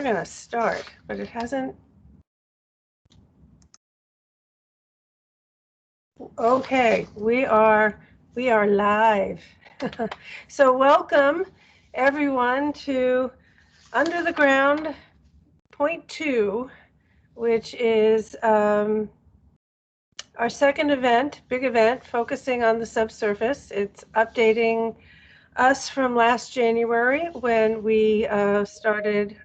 We're going to start, but it hasn't. Okay, we are live. So welcome everyone to Under the Ground Point 2, which is our second event, big event, focusing on the subsurface. It's updating us from last January when we started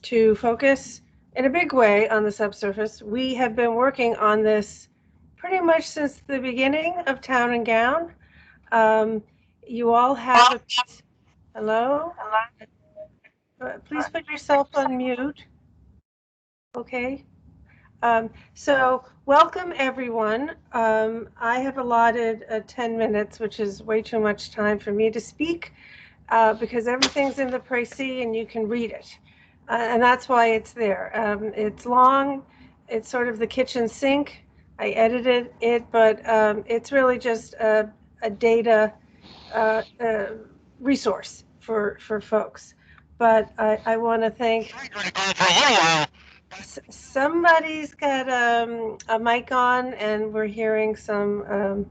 to focus in a big way on the subsurface. We have been working on this pretty much since the beginning of Town and Gown. You all have a, hello? Please put yourself on mute. Okay. So welcome everyone. I have allotted 10 minutes, which is way too much time for me to speak because everything's in the précis and you can read it. And that's why it's there. It's long. It's sort of the kitchen sink. I edited it, but it's really just a data resource for folks. But I want to thank. Somebody's got a mic on, and we're hearing some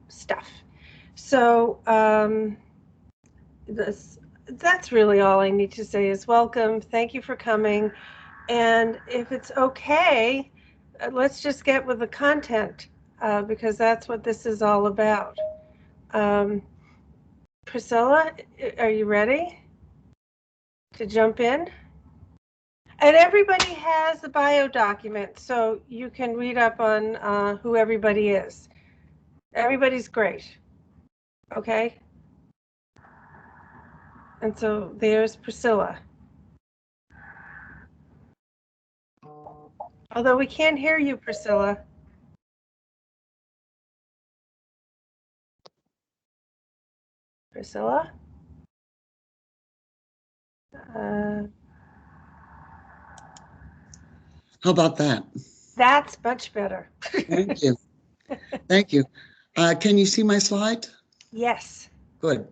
stuff. So that's really all I need to say is welcome. Thank you for coming. And if it's okay, let's just get with the content because that's what this is all about. Priscilla, are you ready to jump in? And everybody has the bio document, so you can read up on who everybody is. Everybody's great, okay? And so there's Priscilla. Although we can't hear you, Priscilla. Priscilla? How about that? That's much better. Thank you. Thank you. Can you see my slide? Yes. Good.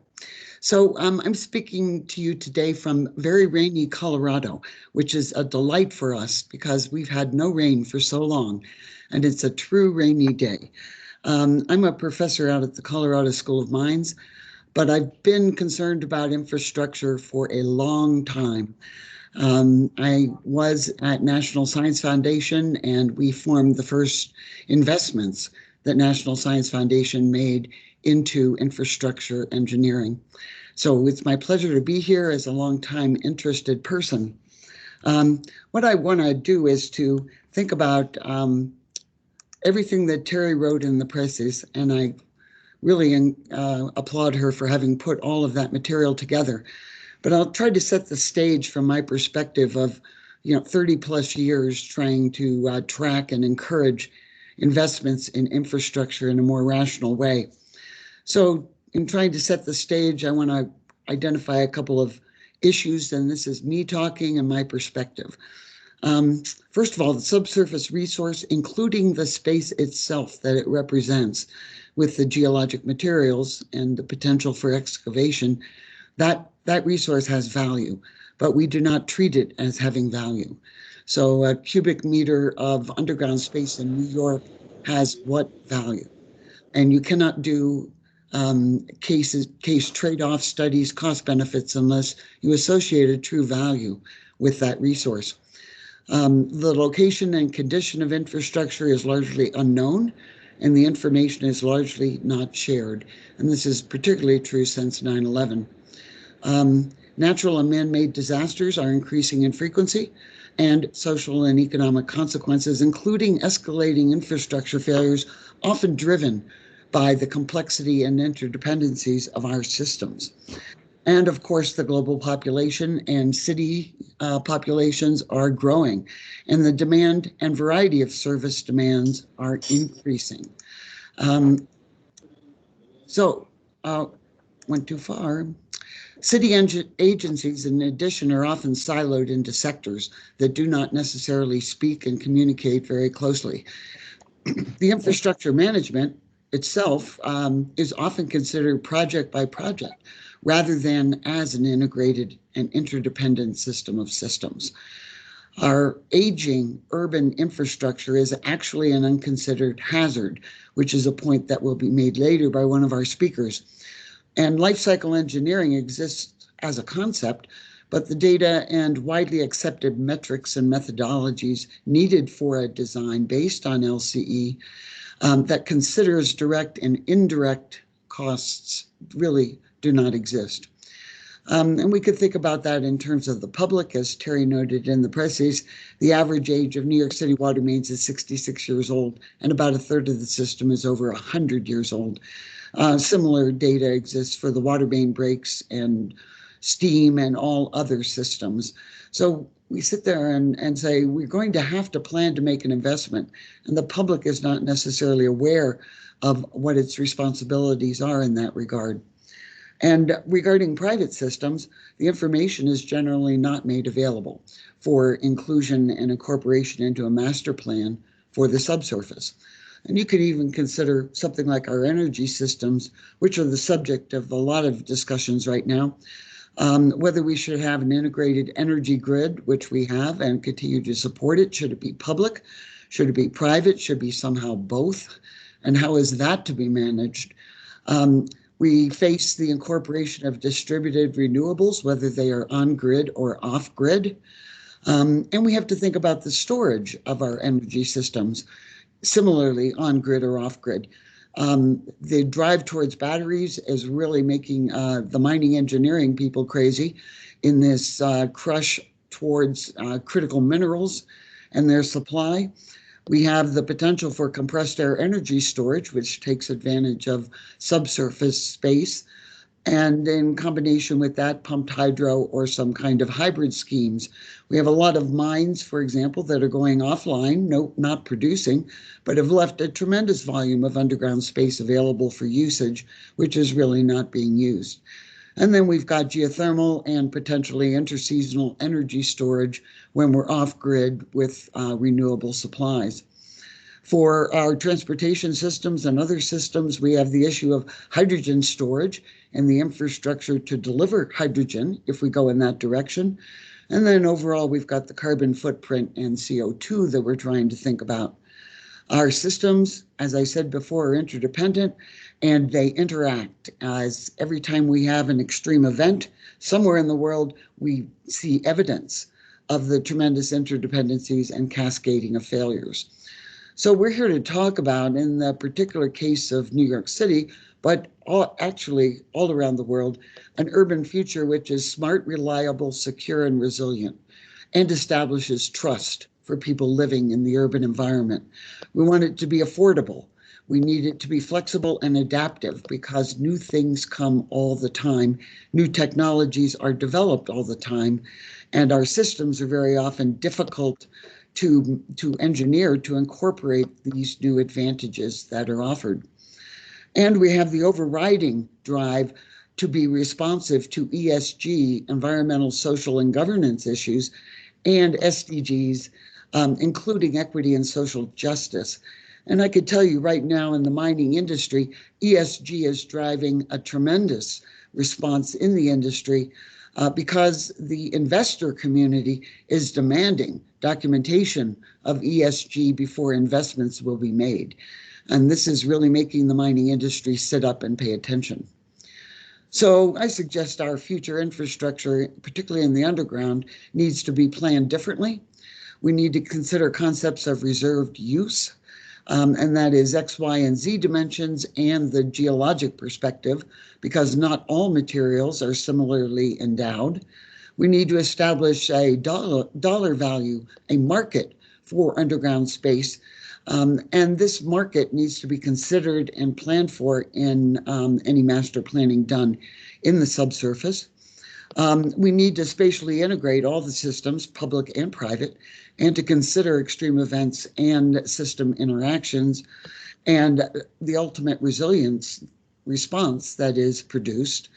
So I'm speaking to you today from very rainy Colorado, which is a delight for us because we've had no rain for so long, and it's a true rainy day. I'm a professor out at the Colorado School of Mines, but I've been concerned about infrastructure for a long time. I was at National Science Foundation, and we formed the first investments that National Science Foundation made into infrastructure engineering. So it's my pleasure to be here as a longtime interested person. What I want to do is to think about everything that Terry wrote in the précis, and I really applaud her for having put all of that material together. But I'll try to set the stage from my perspective of 30 plus years trying to track and encourage investments in infrastructure in a more rational way. So in trying to set the stage, I want to identify a couple of issues, and this is me talking and my perspective. First of all, the subsurface resource, including the space itself that it represents with the geologic materials and the potential for excavation, that resource has value, but we do not treat it as having value. So a cubic meter of underground space in New York has what value? And you cannot do case trade-off studies, cost benefits, unless you associate a true value with that resource. The location and condition of infrastructure is largely unknown, and the information is largely not shared. And this is particularly true since 9/11. Natural and man-made disasters are increasing in frequency, and social and economic consequences, including escalating infrastructure failures, often driven by the complexity and interdependencies of our systems. And of course, the global population and city populations are growing, and the demand and variety of service demands are increasing. Went too far. City agencies, in addition, are often siloed into sectors that do not necessarily speak and communicate very closely. The infrastructure management itself is often considered project by project, rather than as an integrated and interdependent system of systems. Our aging urban infrastructure is actually an unconsidered hazard, which is a point that will be made later by one of our speakers. And life cycle engineering exists as a concept, but the data and widely accepted metrics and methodologies needed for a design based on LCE that considers direct and indirect costs really do not exist. And we could think about that in terms of the public. As Terry noted in the presses, the average age of New York City water mains is 66 years old, and about a third of the system is over 100 years old. Similar data exists for the water main breaks and steam and all other systems. So we sit there and say, we're going to have to plan to make an investment, and the public is not necessarily aware of what its responsibilities are in that regard. And regarding private systems, the information is generally not made available for inclusion and incorporation into a master plan for the subsurface. And you could even consider something like our energy systems, which are the subject of a lot of discussions right now, whether we should have an integrated energy grid, which we have and continue to support it. Should it be public? Should it be private? Should it be somehow both? And how is that to be managed? We face the incorporation of distributed renewables, whether they are on-grid or off-grid. And we have to think about the storage of our energy systems, similarly on-grid or off-grid. The drive towards batteries is really making the mining engineering people crazy in this crush towards critical minerals and their supply. We have the potential for compressed air energy storage, which takes advantage of subsurface space, and in combination with that, pumped hydro or some kind of hybrid schemes. We have a lot of mines, for example, that are going offline, not producing, but have left a tremendous volume of underground space available for usage, which is really not being used. And then we've got geothermal and potentially interseasonal energy storage when we're off-grid with renewable supplies. For our transportation systems and other systems, we have the issue of hydrogen storage and the infrastructure to deliver hydrogen if we go in that direction. And then overall, we've got the carbon footprint and CO2 that we're trying to think about. Our systems, as I said before, are interdependent, and they interact. As every time we have an extreme event somewhere in the world, we see evidence of the tremendous interdependencies and cascading of failures. So we're here to talk about, in the particular case of New York City, but actually all around the world, an urban future which is smart, reliable, secure, and resilient, and establishes trust for people living in the urban environment. We want it to be affordable. We need it to be flexible and adaptive because new things come all the time. New technologies are developed all the time, and our systems are very often difficult to engineer to incorporate these new advantages that are offered. And we have the overriding drive to be responsive to ESG, environmental, social, and governance issues, and SDGs, including equity and social justice. And I could tell you right now in the mining industry, ESG is driving a tremendous response in the industry because the investor community is demanding documentation of ESG before investments will be made. And this is really making the mining industry sit up and pay attention. So I suggest our future infrastructure, particularly in the underground, needs to be planned differently. We need to consider concepts of reserved use, and that is X, Y, and Z dimensions and the geologic perspective, because not all materials are similarly endowed. We need to establish a dollar value, a market for underground space, and this market needs to be considered and planned for in any master planning done in the subsurface. We need to spatially integrate all the systems, public and private, and to consider extreme events and system interactions and the ultimate resilience response that is produced.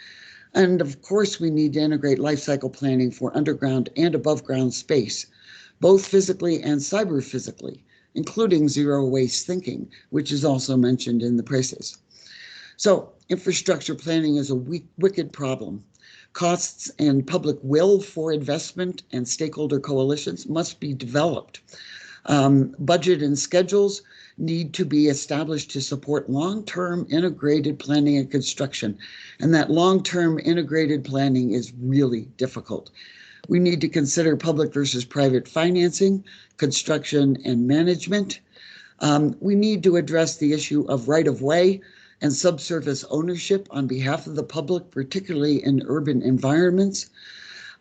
And of course, we need to integrate life cycle planning for underground and above ground space, both physically and cyber physically, including zero waste thinking, which is also mentioned in the preces. So infrastructure planning is a wicked problem. Costs and public will for investment and stakeholder coalitions must be developed. Budget and schedules need to be established to support long-term integrated planning and construction. And that long-term integrated planning is really difficult. We need to consider public versus private financing, construction, and management. We need to address the issue of right-of-way and subsurface ownership on behalf of the public, particularly in urban environments.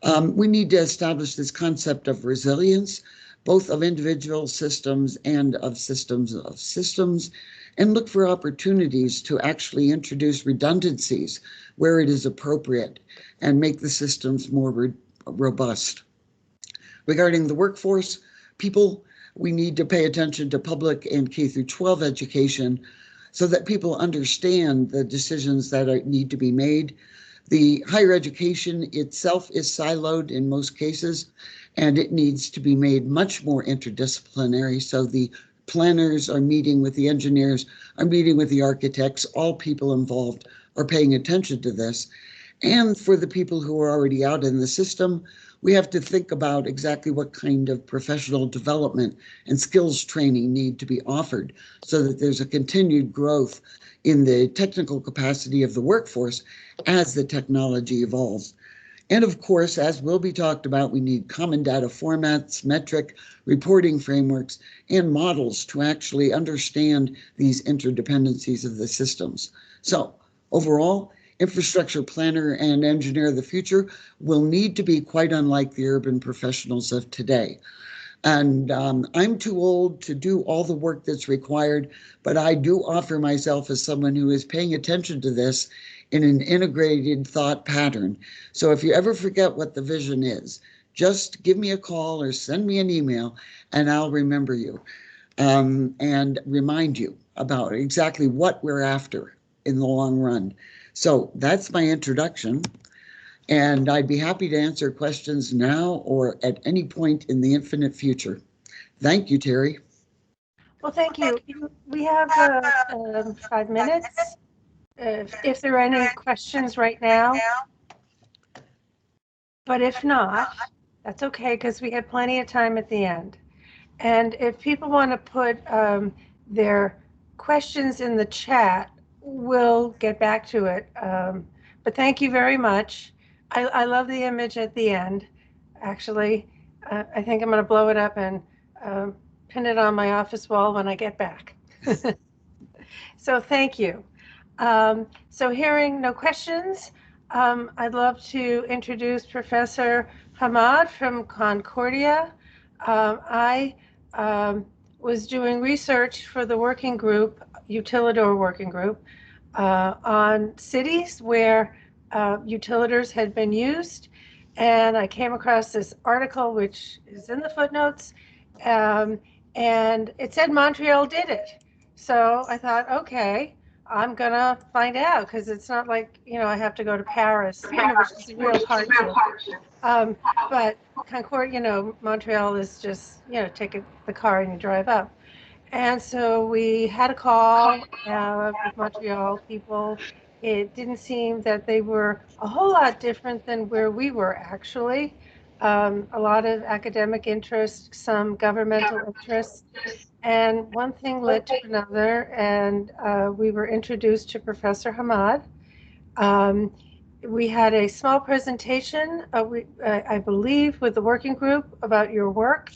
We need to establish this concept of resilience, both of individual systems and of systems, and look for opportunities to actually introduce redundancies where it is appropriate and make the systems more robust. Regarding the workforce, we need to pay attention to public and K through 12 education so that people understand the decisions that need to be made. The higher education itself is siloed in most cases, and it needs to be made much more interdisciplinary. So the planners are meeting with the engineers, are meeting with the architects, all people involved are paying attention to this. And for the people who are already out in the system, we have to think about exactly what kind of professional development and skills training need to be offered so that there's a continued growth in the technical capacity of the workforce as the technology evolves. And of course, as will be talked about, we need common data formats, metric reporting frameworks, and models to actually understand these interdependencies of the systems. So overall, infrastructure planner and engineer of the future will need to be quite unlike the urban professionals of today. And I'm too old to do all the work that's required, but I do offer myself as someone who is paying attention to this in an integrated thought pattern. So if you ever forget what the vision is, just give me a call or send me an email and I'll remember you and remind you about exactly what we're after in the long run. So that's my introduction. And I'd be happy to answer questions now or at any point in the infinite future. Thank you, Terry. Well, thank you. We have 5 minutes. If there are any questions right now, but if not, that's okay because we have plenty of time at the end. And if people want to put their questions in the chat, we'll get back to it. But thank you very much. I love the image at the end. Actually, I think I'm going to blow it up and pin it on my office wall when I get back. So thank you. So hearing no questions, I'd love to introduce Professor Hamad from Concordia. I was doing research for the working group, Utilidor working group, on cities where utilidors had been used. And I came across this article, which is in the footnotes, and it said Montreal did it. So I thought, okay, I'm going to find out because it's not like, I have to go to Paris, which is a real hardship. But Concord, Montreal is just, take the car and you drive up. And so we had a call with Montreal people. It didn't seem that they were a whole lot different than where we were actually. A lot of academic interest, some governmental interest. And one thing led to another, and we were introduced to Professor Hamad. We had a small presentation, I believe, with the working group about your work.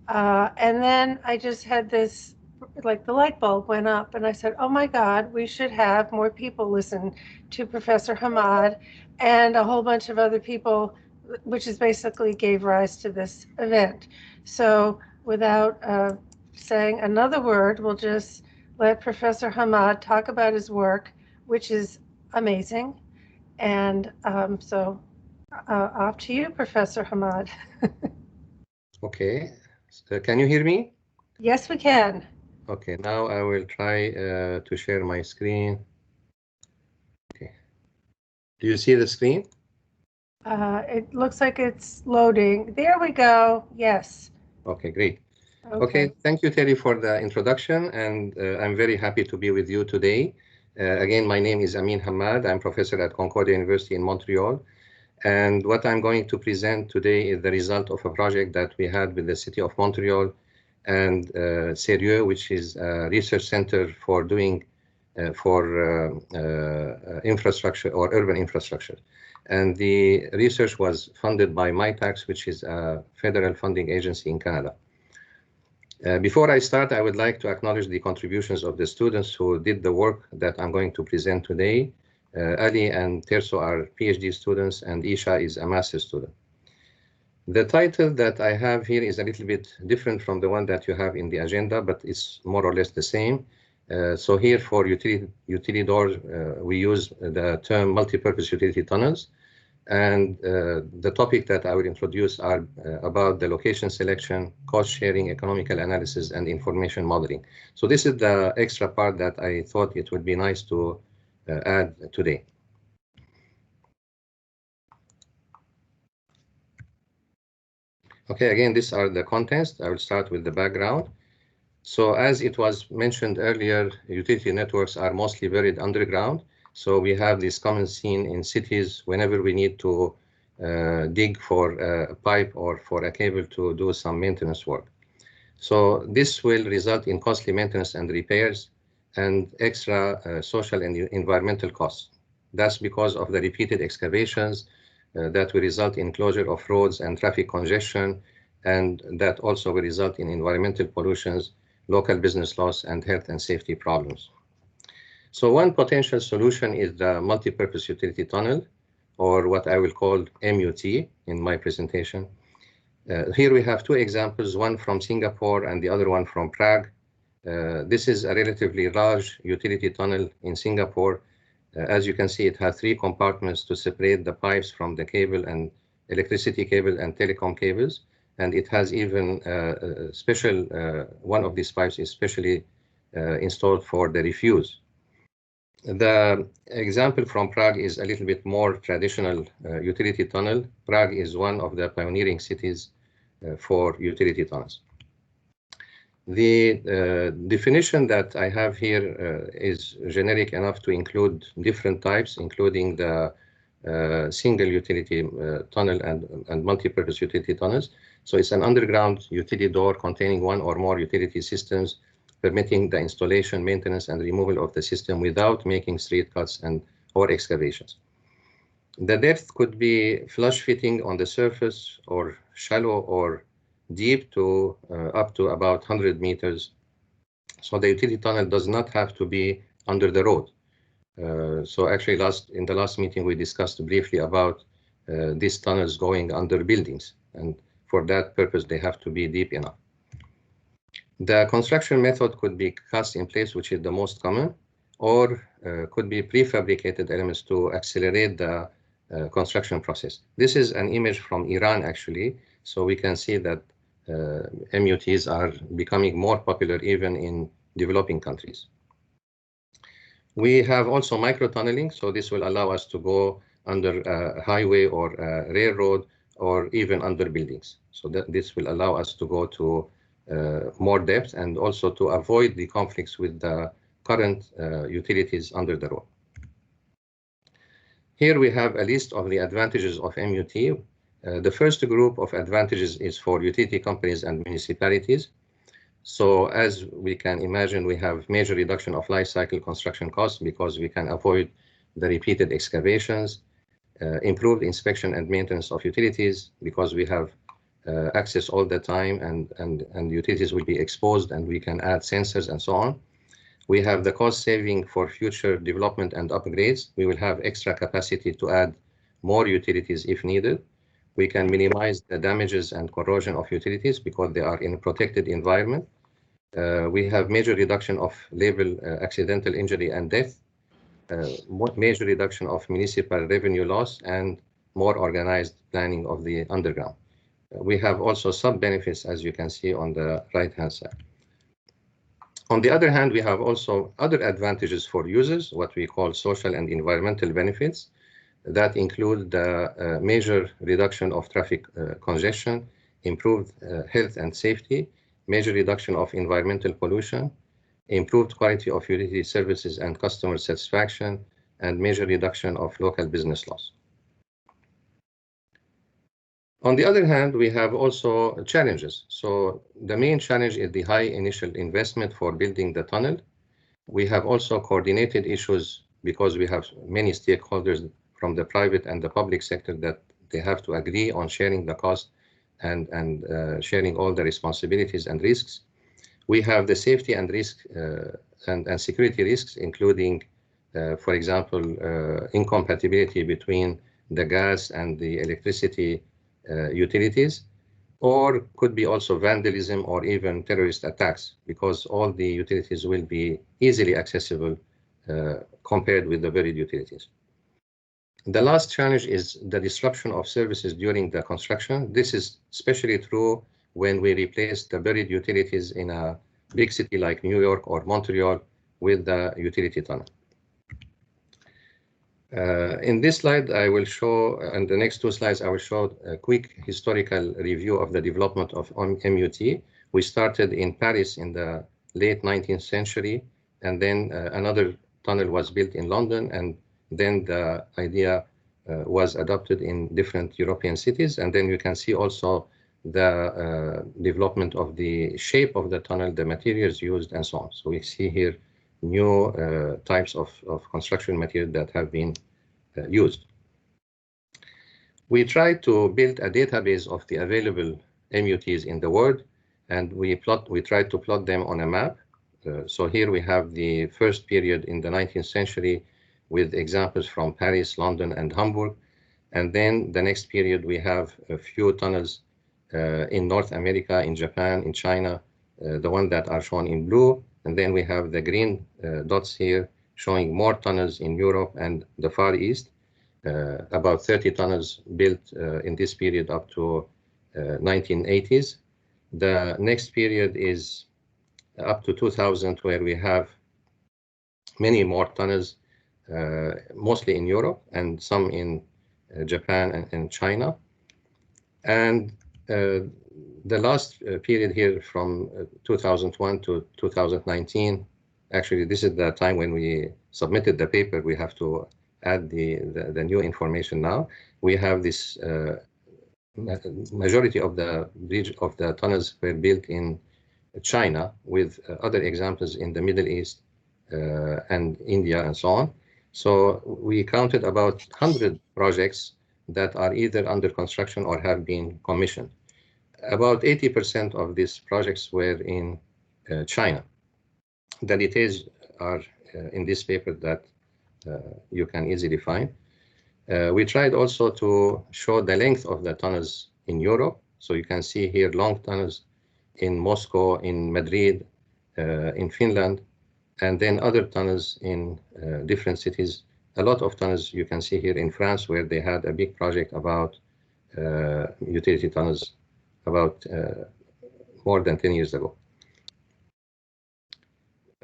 And then I just had this, like the light bulb went up, and I said, oh my God, we should have more people listen to Professor Hamad and a whole bunch of other people, which is basically gave rise to this event. So without saying another word, we'll just let Professor Hamad talk about his work, which is amazing. And so off to you, Professor Hamad. Okay, so can you hear me? Yes, we can. Okay, now I will try to share my screen. Okay, do you see the screen? It looks like it's loading. There we go. Yes. Okay, great. Okay, thank you, Terry, for the introduction, and I'm very happy to be with you today Again, my name is Amin Hamad. I'm professor at Concordia University in Montreal. And what I'm going to present today is the result of a project that we had with the city of Montreal and Sérieux, which is a research center for doing infrastructure or urban infrastructure. And the research was funded by MyTax, which is a federal funding agency in Canada. Before I start, I would like to acknowledge the contributions of the students who did the work that I'm going to present today. Ali and Terso are PhD students, and Isha is a master's student. The title that I have here is a little bit different from the one that you have in the agenda, but it's more or less the same. So here for utility doors, we use the term multi-purpose utility tunnels. And the topic that I will introduce are about the location selection, cost sharing, economical analysis, and information modeling. So this is the extra part that I thought it would be nice to add today. Okay, again, these are the contents. I will start with the background. So as it was mentioned earlier, utility networks are mostly buried underground. So we have this common scene in cities whenever we need to dig for a pipe or for a cable to do some maintenance work. So this will result in costly maintenance and repairs and extra social and environmental costs. That's because of the repeated excavations that will result in closure of roads and traffic congestion, and that also will result in environmental pollutions, local business loss, and health and safety problems. So one potential solution is the multi-purpose utility tunnel, or what I will call MUT in my presentation. Here we have two examples, one from Singapore and the other one from Prague. This is a relatively large utility tunnel in Singapore. As you can see, it has 3 compartments to separate the pipes from the cable and electricity cable and telecom cables. And it has even one of these pipes is specially installed for the refuse. The example from Prague is a little bit more traditional utility tunnel. Prague is one of the pioneering cities for utility tunnels. The definition that I have here is generic enough to include different types, including the single utility tunnel and multi-purpose utility tunnels. So it's an underground utility door containing one or more utility systems, permitting the installation, maintenance, and removal of the system without making street cuts or excavations. The depth could be flush fitting on the surface or shallow or deep to up to about 100 meters. So the utility tunnel does not have to be under the road. So actually in the last meeting, we discussed briefly about these tunnels going under buildings. And for that purpose, they have to be deep enough. The construction method could be cast in place, which is the most common, or could be prefabricated elements to accelerate the construction process. This is an image from Iran, actually. So we can see that MUTs are becoming more popular even in developing countries. We have also micro-tunneling, so this will allow us to go under a highway or a railroad or even under buildings. So this will allow us to go to more depth and also to avoid the conflicts with the current utilities under the road. Here we have a list of the advantages of MUT. The first group of advantages is for utility companies and municipalities. So as we can imagine, we have major reduction of life cycle construction costs because we can avoid the repeated excavations, improved inspection and maintenance of utilities because we have access all the time and utilities will be exposed and we can add sensors and so on. We have the cost saving for future development and upgrades. We will have extra capacity to add more utilities if needed. We can minimize the damages and corrosion of utilities because they are in a protected environment. We have major reduction of labor, accidental injury and death, major reduction of municipal revenue loss, and more organized planning of the underground. We have also sub-benefits, as you can see on the right-hand side. On the other hand, we have also other advantages for users, what we call social and environmental benefits, that include the major reduction of traffic congestion, improved health and safety, major reduction of environmental pollution, improved quality of utility services and customer satisfaction, and major reduction of local business loss. On the other hand, we have also challenges. So the main challenge is the high initial investment for building the tunnel. We have also coordinated issues because we have many stakeholders from the private and the public sector that they have to agree on sharing the cost and sharing all the responsibilities and risks. We have the safety and risk and security risks, including, for example, incompatibility between the gas and the electricity utilities, or could be also vandalism or even terrorist attacks, because all the utilities will be easily accessible compared with the buried utilities. The last challenge is the disruption of services during the construction. This is especially true when we replace the buried utilities in a big city like New York or Montreal with the utility tunnel. In this slide, I will show, and the next two slides, I will show a quick historical review of the development of MUT. We started in Paris in the late 19th century, and then another tunnel was built in London, and then the idea was adopted in different European cities. And then you can see also the development of the shape of the tunnel, the materials used, and so on. So we see here new types of construction material that have been used. We tried to build a database of the available MUTs in the world, and we tried to plot them on a map. So here we have the first period in the 19th century with examples from Paris, London, and Hamburg. And then the next period, we have a few tunnels in North America, in Japan, in China, the ones that are shown in blue. And then we have the green dots here showing more tunnels in Europe and the Far East, about 30 tunnels built in this period up to 1980s. The next period is up to 2000, where we have many more tunnels, mostly in Europe and some in Japan and China. And the last period here from 2001 to 2019, actually this is the time when we submitted the paper. We have to add the new information now. We have this majority of the tunnels were built in China, with other examples in the Middle East and India and so on. So we counted about 100 projects that are either under construction or have been commissioned. About 80% of these projects were in China. The details are in this paper that you can easily find. We tried also to show the length of the tunnels in Europe. So you can see here long tunnels in Moscow, in Madrid, in Finland, and then other tunnels in different cities. A lot of tunnels you can see here in France, where they had a big project about utility tunnels about more than 10 years ago.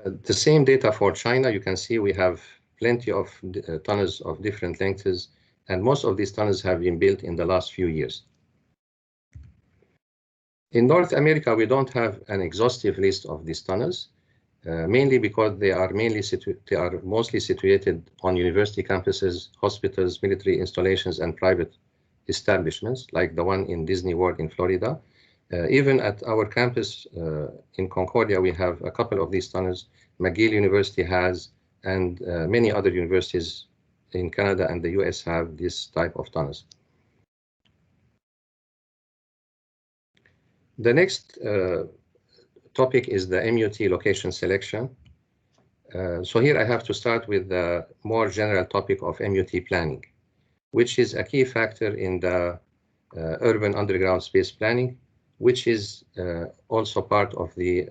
The same data for China, you can see we have plenty of tunnels of different lengths, and most of these tunnels have been built in the last few years. In North America, we don't have an exhaustive list of these tunnels, mainly because they are mostly situated on university campuses, hospitals, military installations, and private establishments, like the one in Disney World in Florida. Even at our campus in Concordia, we have a couple of these tunnels. McGill University has, and many other universities in Canada and the US have this type of tunnels. The next topic is the MUT location selection. So here I have to start with the more general topic of MUT planning, which is a key factor in the urban underground space planning, which is also part of the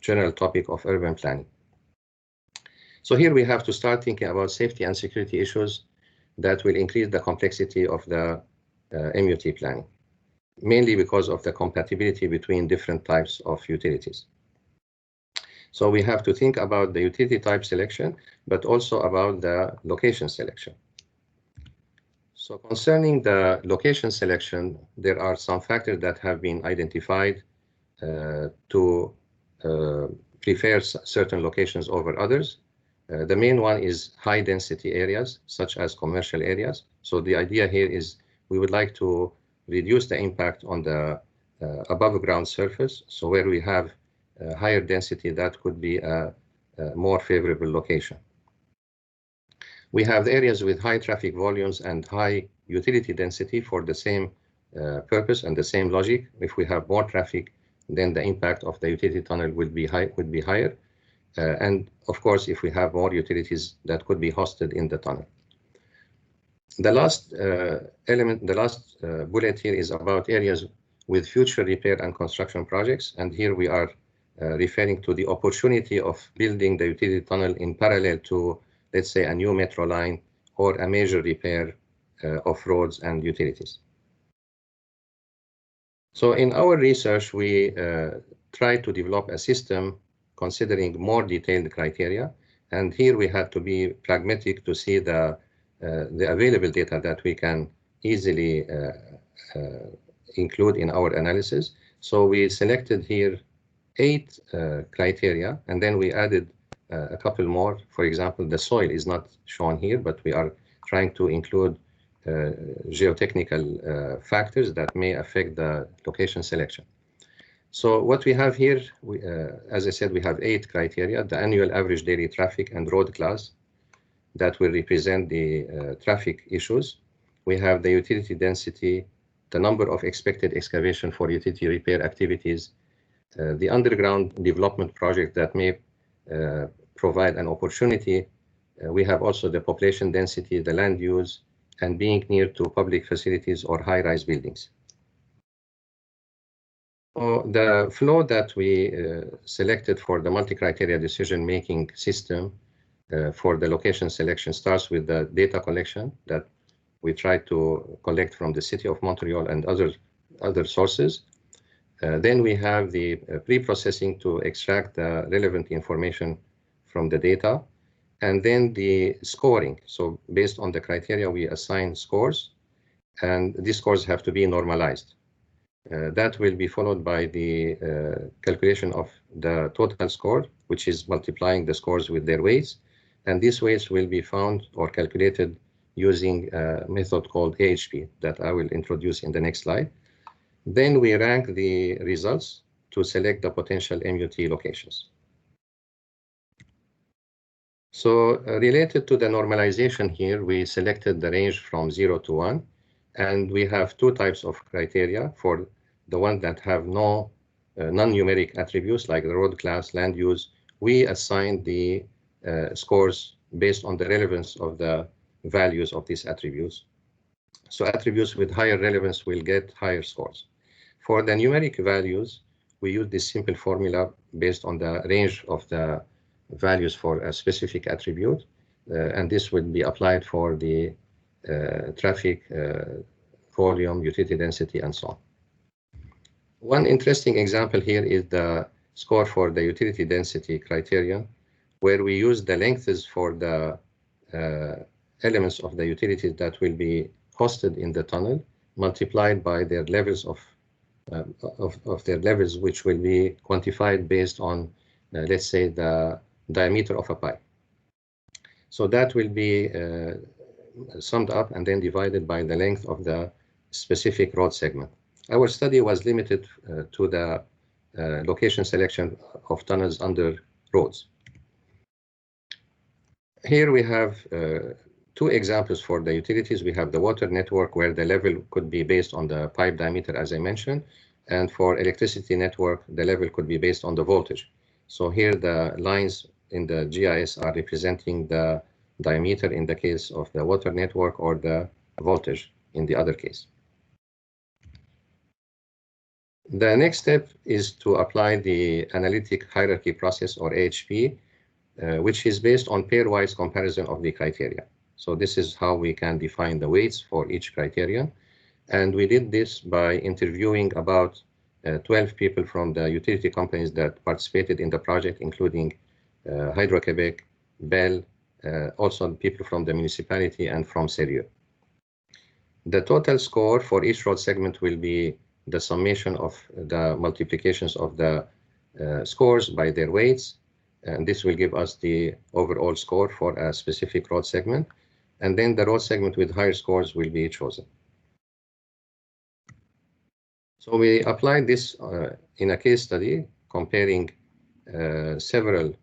general topic of urban planning. So here we have to start thinking about safety and security issues that will increase the complexity of the MUT planning, mainly because of the compatibility between different types of utilities. So we have to think about the utility type selection, but also about the location selection. So concerning the location selection, there are some factors that have been identified to prefers certain locations over others. The main one is high density areas, such as commercial areas. So the idea here is we would like to reduce the impact on the above ground surface. So where we have higher density, that could be a more favorable location. We have areas with high traffic volumes and high utility density for the same purpose and the same logic. If we have more traffic, then the impact of the utility tunnel would be higher. And of course, if we have more utilities that could be hosted in the tunnel. The last bullet here is about areas with future repair and construction projects. And here we are referring to the opportunity of building the utility tunnel in parallel to, let's say, a new metro line or a major repair of roads and utilities. So in our research, we tried to develop a system considering more detailed criteria. And here we had to be pragmatic to see the available data that we can easily include in our analysis. So we selected here 8 criteria, and then we added a couple more. For example, the soil is not shown here, but we are trying to include geotechnical factors that may affect the location selection. So what we have here, as I said, we have 8 criteria: the annual average daily traffic and road class that will represent the traffic issues. We have the utility density, the number of expected excavation for utility repair activities, the underground development project that may provide an opportunity. We have also the population density, the land use, and being near to public facilities or high-rise buildings. So the flow that we selected for the multi-criteria decision-making system for the location selection starts with the data collection that we try to collect from the City of Montreal and other sources. Then we have the pre-processing to extract the relevant information from the data, and then the scoring. So based on the criteria, we assign scores, and these scores have to be normalized. That will be followed by the calculation of the total score, which is multiplying the scores with their weights. And these weights will be found or calculated using a method called AHP that I will introduce in the next slide. Then we rank the results to select the potential MUT locations. So related to the normalization here, we selected the range from 0 to 1. And we have 2 types of criteria for the ones that have no non-numeric attributes like the road class, land use. We assign the scores based on the relevance of the values of these attributes. So attributes with higher relevance will get higher scores. For the numeric values, we use this simple formula based on the range of the values for a specific attribute. And this will be applied for the traffic, volume, utility density, and so on. One interesting example here is the score for the utility density criterion, where we use the lengths for the elements of the utilities that will be hosted in the tunnel, multiplied by their levels of their levels, which will be quantified based on, let's say, the diameter of a pipe. So that will be summed up and then divided by the length of the specific road segment. Our study was limited to the location selection of tunnels under roads. Here we have 2 examples for the utilities. We have the water network, where the level could be based on the pipe diameter, as I mentioned. And for electricity network, the level could be based on the voltage. So here the lines in the GIS are representing the diameter in the case of the water network, or the voltage in the other case. The next step is to apply the analytic hierarchy process, or AHP, which is based on pairwise comparison of the criteria. So this is how we can define the weights for each criterion. And we did this by interviewing about 12 people from the utility companies that participated in the project, including Hydro-Québec, Bell, also people from the municipality and from Sérieux. The total score for each road segment will be the summation of the multiplications of the scores by their weights, and this will give us the overall score for a specific road segment, and then the road segment with higher scores will be chosen. So we applied this in a case study comparing several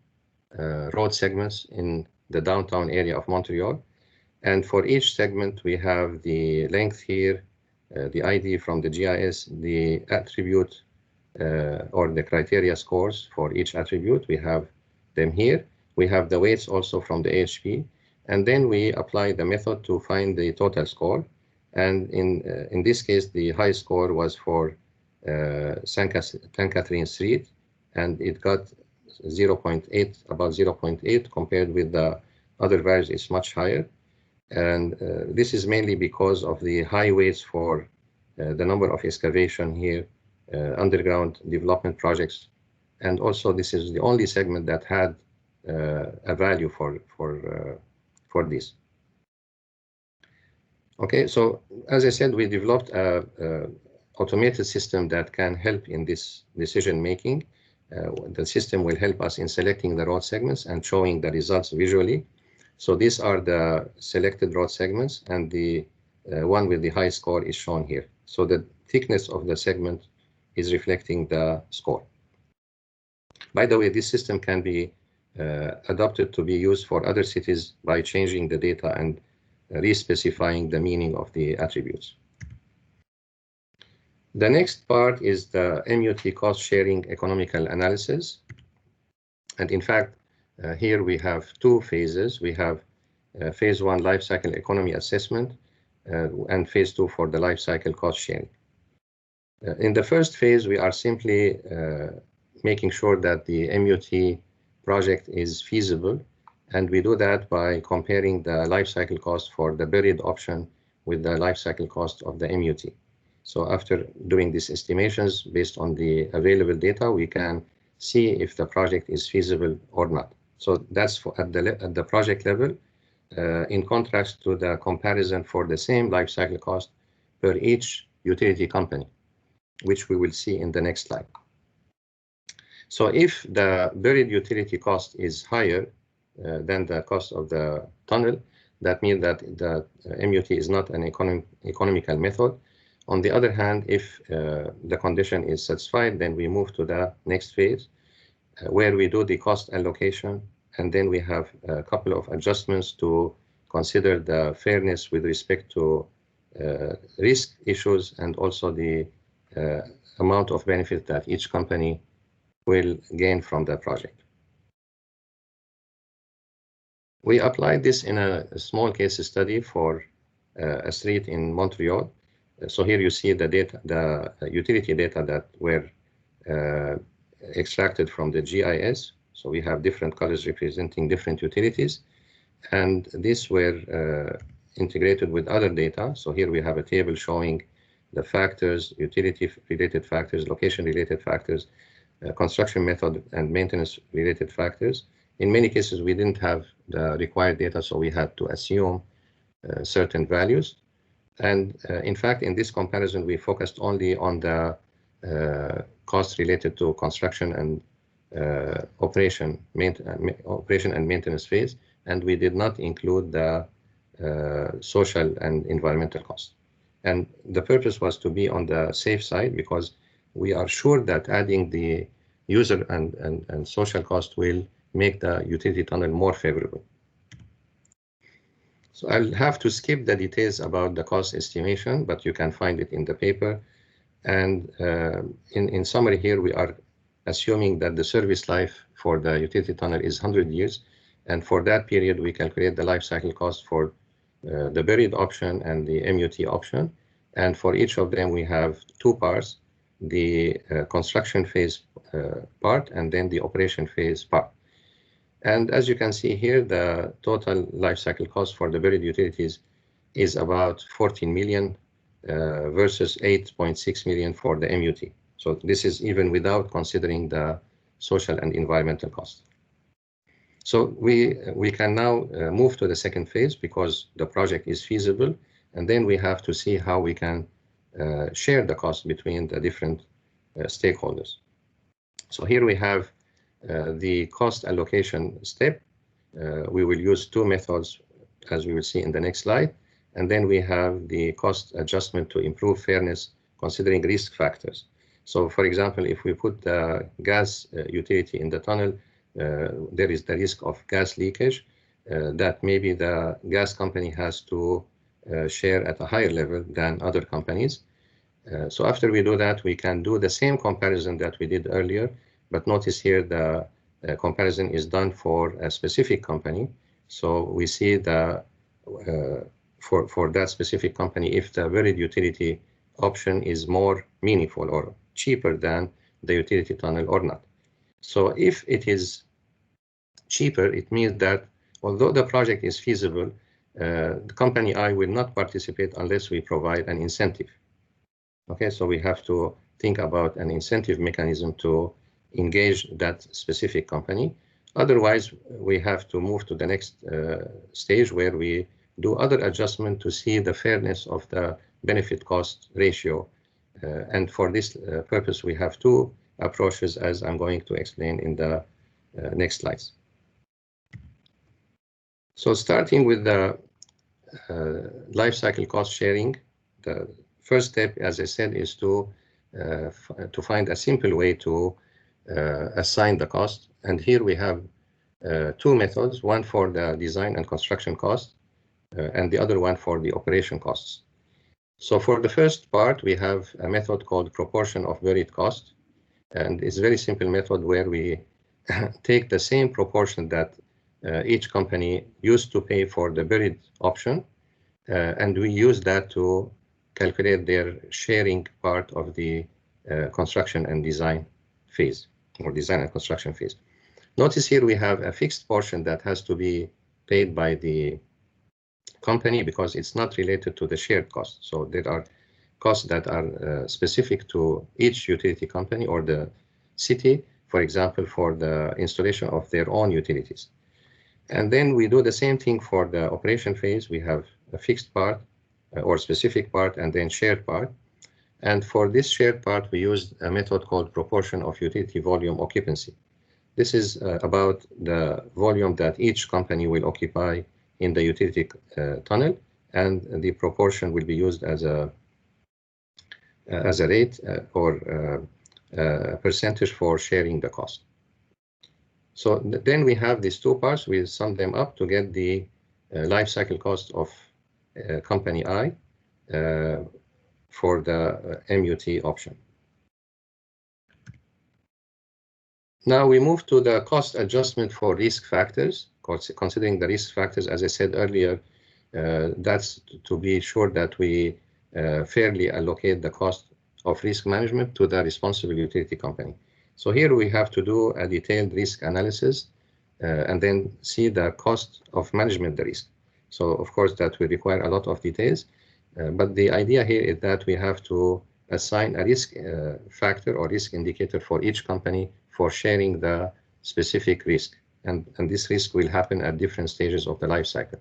road segments in the downtown area of Montreal. And for each segment, we have the length here, the ID from the GIS, the attribute or the criteria scores for each attribute. We have them here. We have the weights also from the AHP. And then we apply the method to find the total score. And in this case, the high score was for St. Catherine Street, and it got 0.8, about 0.8, compared with the other values, it's much higher. And this is mainly because of the high weights for the number of excavation here, underground development projects. And also this is the only segment that had a value for this. Okay, so as I said, we developed a automated system that can help in this decision making. The system will help us in selecting the road segments and showing the results visually. So these are the selected road segments, and the one with the high score is shown here. So the thickness of the segment is reflecting the score. By the way, this system can be adapted to be used for other cities by changing the data and re-specifying the meaning of the attributes. The next part is the MUT cost sharing economical analysis. And in fact, here we have two phases. We have phase 1 life cycle economy assessment and phase 2 for the life cycle cost sharing. In the first phase, we are simply making sure that the MUT project is feasible, and we do that by comparing the life cycle cost for the buried option with the life cycle cost of the MUT. So after doing these estimations based on the available data, we can see if the project is feasible or not. So that's at the project level, in contrast to the comparison for the same life cycle cost per each utility company, which we will see in the next slide. So if the buried utility cost is higher than the cost of the tunnel, that means that the MUT is not an economical method. On the other hand, if the condition is satisfied, then we move to the next phase where we do the cost allocation, and then we have a couple of adjustments to consider the fairness with respect to risk issues and also the amount of benefit that each company will gain from the project. We applied this in a small case study for a street in Montreal. So here you see the data, the utility data that were extracted from the GIS. So we have different colors representing different utilities, and these were integrated with other data. So here we have a table showing the factors, utility-related factors, location-related factors, construction method and maintenance-related factors. In many cases, we didn't have the required data, so we had to assume certain values. And in fact, in this comparison, we focused only on the costs related to construction and operation and maintenance phase, and we did not include the social and environmental costs. And the purpose was to be on the safe side, because we are sure that adding the user and social cost will make the utility tunnel more favorable. So I'll have to skip the details about the cost estimation, but you can find it in the paper. And in summary here, we are assuming that the service life for the utility tunnel is 100 years. And for that period, we calculate the life cycle cost for the buried option and the MUT option. And for each of them, we have two parts, the construction phase part and then the operation phase part. And as you can see here, the total life cycle cost for the buried utilities is about 14 million versus 8.6 million for the MUT. So this is even without considering the social and environmental costs. So we can now move to the second phase because the project is feasible, and then we have to see how we can share the cost between the different stakeholders. So here we have the cost allocation step. We will use two methods, as we will see in the next slide. And then we have the cost adjustment to improve fairness, considering risk factors. So for example, if we put the gas utility in the tunnel, there is the risk of gas leakage that maybe the gas company has to share at a higher level than other companies. So after we do that, we can do the same comparison that we did earlier, but notice here the comparison is done for a specific company. So we see the for that specific company, if the buried utility option is more meaningful or cheaper than the utility tunnel or not. So if it is cheaper, it means that although the project is feasible, the company I will not participate unless we provide an incentive. Okay, so we have to think about an incentive mechanism to engage that specific company. Otherwise, we have to move to the next stage where we do other adjustment to see the fairness of the benefit cost ratio. And for this purpose, we have two approaches, as I'm going to explain in the next slides. So starting with the life cycle cost sharing, the first step, as I said, is to find a simple way to assign the cost. And here we have two methods, one for the design and construction cost, and the other one for the operation costs. So for the first part, we have a method called proportion of buried cost. And it's a very simple method where we take the same proportion that each company used to pay for the buried option, and we use that to calculate their sharing part of the construction and design phase, or design and construction phase. Notice here we have a fixed portion that has to be paid by the company because it's not related to the shared cost. So there are costs that are specific to each utility company or the city, for example, for the installation of their own utilities. And then we do the same thing for the operation phase. We have a fixed part or specific part and then shared part. And for this shared part, we use a method called proportion of utility volume occupancy. This is about the volume that each company will occupy in the utility tunnel, and the proportion will be used as a rate or a percentage for sharing the cost. So then we have these two parts. We sum them up to get the life cycle cost of company I for the MUT option. Now we move to the cost adjustment for risk factors. Considering the risk factors, as I said earlier, that's to be sure that we fairly allocate the cost of risk management to the responsible utility company. So here we have to do a detailed risk analysis and then see the cost of management the risk. So of course that will require a lot of details, but the idea here is that we have to assign a risk factor or risk indicator for each company for sharing the specific risk. And this risk will happen at different stages of the life cycle.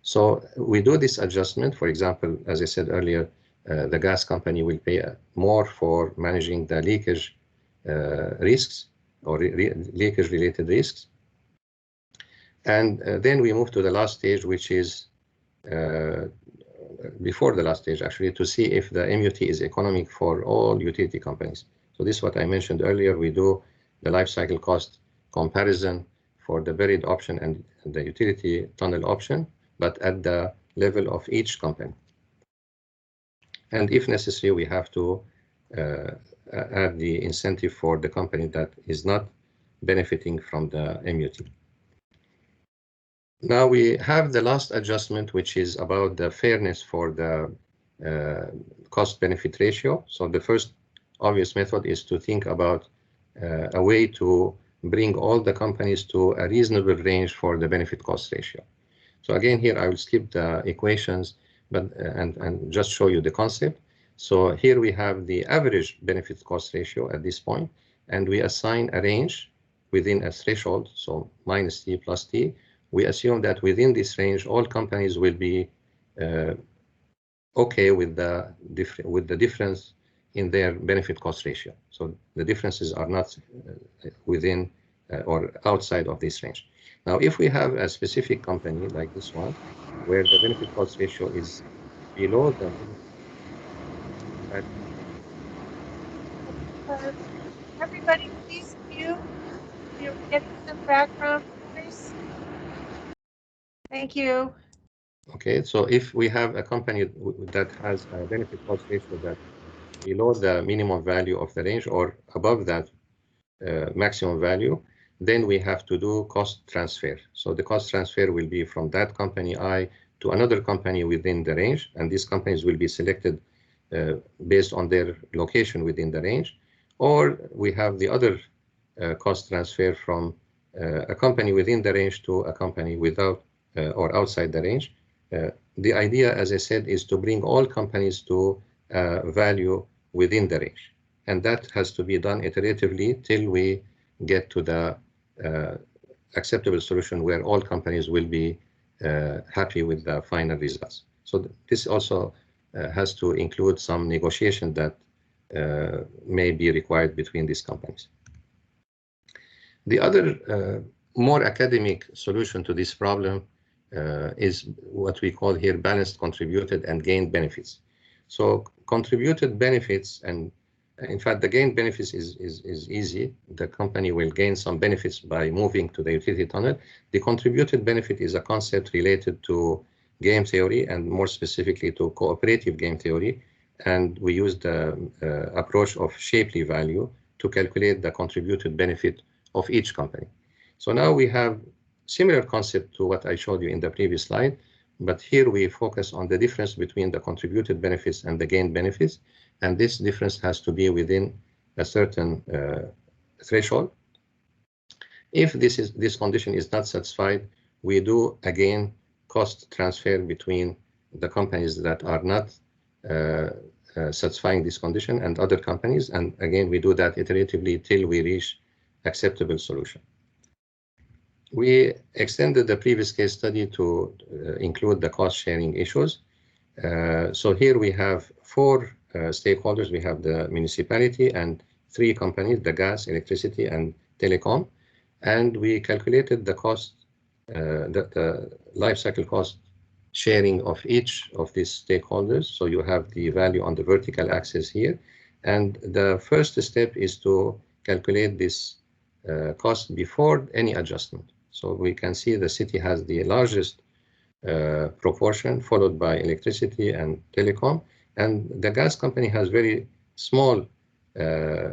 So we do this adjustment. For example, as I said earlier, the gas company will pay more for managing the leakage risks or leakage related risks. And then we move to the last stage, which is before the last stage actually, to see if the MUT is economic for all utility companies. So this is what I mentioned earlier. We do the life cycle cost comparison for the buried option and the utility tunnel option, but at the level of each company. And if necessary, we have to add the incentive for the company that is not benefiting from the MUT. Now we have the last adjustment, which is about the fairness for the cost-benefit ratio. So the first obvious method is to think about a way to bring all the companies to a reasonable range for the benefit cost ratio. So again, here I will skip the equations, but and just show you the concept. So here we have the average benefit cost ratio at this point, and we assign a range within a threshold, so minus T plus T. We assume that within this range, all companies will be okay with the difference in their benefit cost ratio. So the differences are not within or outside of this range. Now, if we have a specific company like this one, where the benefit cost ratio is below the Everybody, please mute. You're getting some background noise. Thank you. Okay, so if we have a company that has a benefit cost ratio that below the minimum value of the range or above that maximum value, then we have to do cost transfer. So the cost transfer will be from that company I to another company within the range, and these companies will be selected based on their location within the range. Or we have the other cost transfer from a company within the range to a company without or outside the range. The idea, as I said, is to bring all companies to value within the range. And that has to be done iteratively till we get to the acceptable solution where all companies will be happy with the final results. So this also has to include some negotiation that may be required between these companies. The other more academic solution to this problem is what we call here balanced contributed and gained benefits. So contributed benefits, and in fact, the gained benefits is easy. The company will gain some benefits by moving to the utility tunnel. The contributed benefit is a concept related to game theory and more specifically to cooperative game theory. And we use the approach of Shapley value to calculate the contributed benefit of each company. So now we have similar concept to what I showed you in the previous slide, but here we focus on the difference between the contributed benefits and the gained benefits, and this difference has to be within a certain threshold. If this condition is not satisfied, we do again cost transfer between the companies that are not satisfying this condition and other companies, and again we do that iteratively till we reach acceptable solution. We extended the previous case study to include the cost sharing issues. So here we have 4 stakeholders. We have the municipality and 3 companies, the gas, electricity, and telecom. And we calculated the cost, the life cycle cost sharing of each of these stakeholders. So you have the value on the vertical axis here. And the first step is to calculate this cost before any adjustment. So we can see the city has the largest proportion, followed by electricity and telecom, and the gas company has very small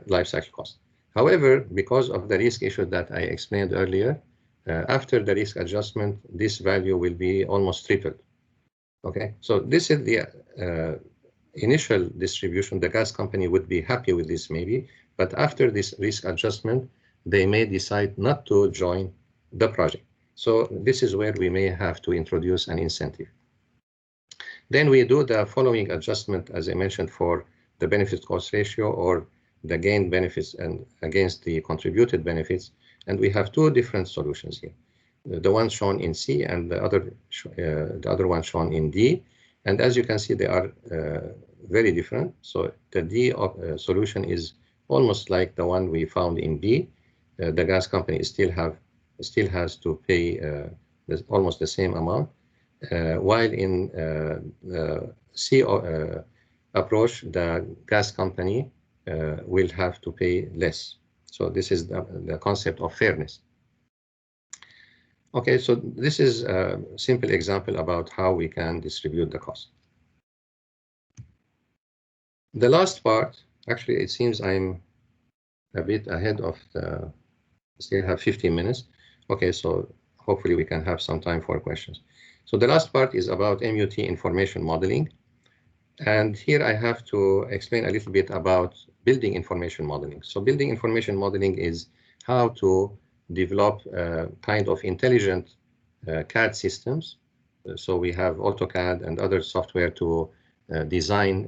life cycle cost. However, because of the risk issue that I explained earlier, after the risk adjustment, this value will be almost tripled. Okay, so this is the initial distribution. The gas company would be happy with this maybe, but after this risk adjustment, they may decide not to join the project. So this is where we may have to introduce an incentive. Then we do the following adjustment, as I mentioned, for the benefit cost ratio or the gained benefits and against the contributed benefits. And we have 2 different solutions here. The one shown in C and the other one shown in D. And as you can see, they are very different. So the D solution is almost like the one we found in B. The gas company still has to pay almost the same amount, while in the C approach, the gas company will have to pay less. So this is the concept of fairness. Okay, so this is a simple example about how we can distribute the cost. The last part, actually, it seems I'm a bit ahead of the, still have 15 minutes. Okay, so hopefully we can have some time for questions. So the last part is about MUT information modeling. And here I have to explain a little bit about building information modeling. So building information modeling is how to develop kind of intelligent CAD systems. So we have AutoCAD and other software to design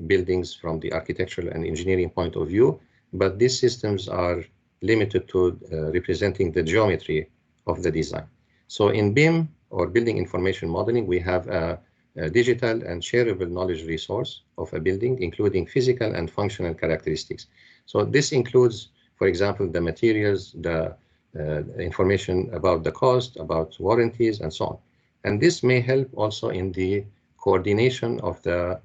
buildings from the architectural and engineering point of view, but these systems are limited to representing the geometry of the design. So in BIM, or Building Information Modeling, we have a digital and shareable knowledge resource of a building, including physical and functional characteristics. So this includes, for example, the materials, the information about the cost, about warranties, and so on. And this may help also in the coordination of the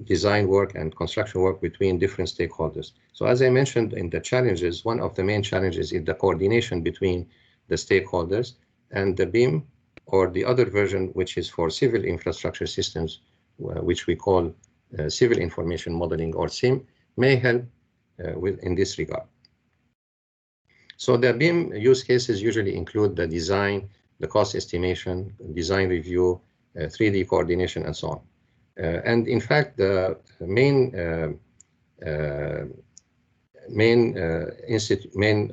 design work and construction work between different stakeholders. So as I mentioned in the challenges, one of the main challenges is the coordination between the stakeholders, and the BIM, or the other version, which is for civil infrastructure systems, which we call Civil Information Modeling, or CIM, may help in this regard. So the BIM use cases usually include the design, the cost estimation, design review, 3D coordination, and so on. And in fact, the main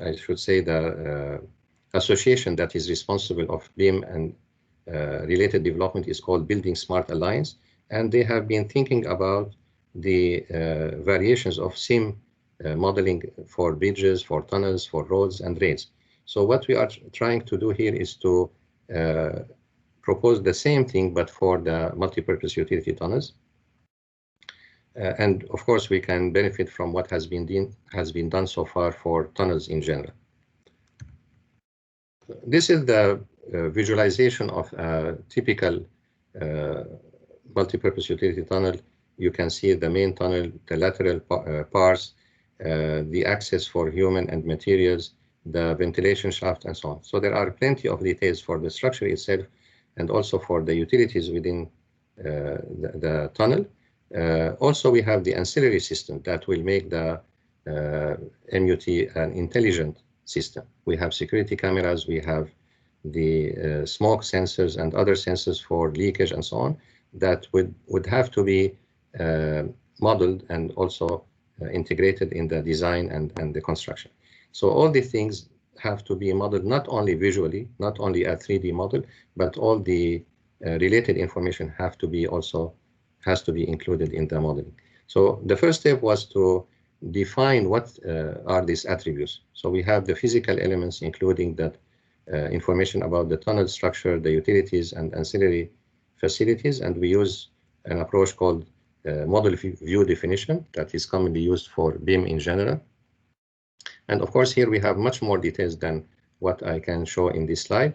I should say, the association that is responsible of BIM and related development is called Building Smart Alliance, and they have been thinking about the variations of CIM modeling for bridges, for tunnels, for roads and drains. So what we are trying to do here is to propose the same thing, but for the multi-purpose utility tunnels. And of course, we can benefit from what has been done so far for tunnels in general. This is the visualization of a typical multi-purpose utility tunnel. You can see the main tunnel, the lateral parts, the access for human and materials, the ventilation shaft, and so on. So there are plenty of details for the structure itself and also for the utilities within the tunnel. Also, we have the ancillary system that will make the MUT an intelligent system. We have security cameras, we have the smoke sensors and other sensors for leakage and so on that would have to be modeled and also integrated in the design and the construction. So all these things have to be modeled not only visually, not only a 3D model, but all the related information has to be included in the modeling. So the first step was to define what are these attributes. So we have the physical elements, including that information about the tunnel structure, the utilities and ancillary facilities, and we use an approach called model view definition that is commonly used for BIM in general. And of course, here we have much more details than what I can show in this slide.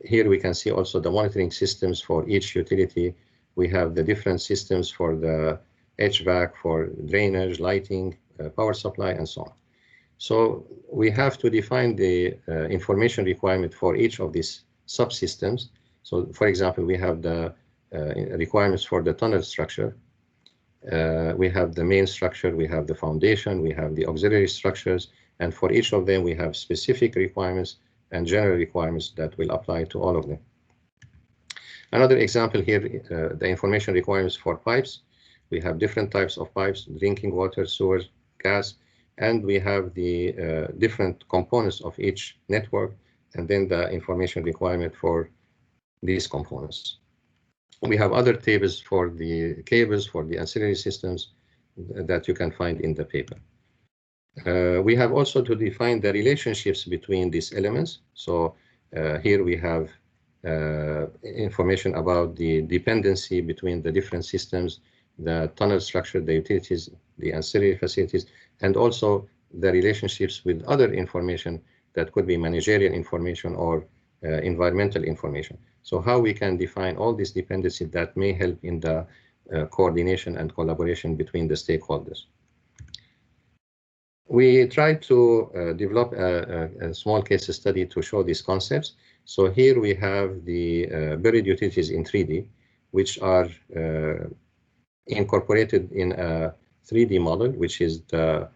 Here we can see also the monitoring systems for each utility. We have the different systems for the HVAC, for drainage, lighting, power supply, and so on. So we have to define the information requirement for each of these subsystems. So for example, we have the requirements for the tunnel structure. We have the main structure, we have the foundation, we have the auxiliary structures, and for each of them we have specific requirements and general requirements that will apply to all of them. Another example here, the information requirements for pipes. We have different types of pipes, drinking water, sewer, gas, and we have the different components of each network, and then the information requirement for these components. We have other tables for the cables, for the ancillary systems that you can find in the paper. We have also to define the relationships between these elements. So here we have information about the dependency between the different systems, the tunnel structure, the utilities, the ancillary facilities, and also the relationships with other information that could be managerial information or environmental information. So how we can define all these dependencies that may help in the coordination and collaboration between the stakeholders. We tried to develop a small case study to show these concepts. So here we have the buried utilities in 3D, which are incorporated in a 3D model, which is the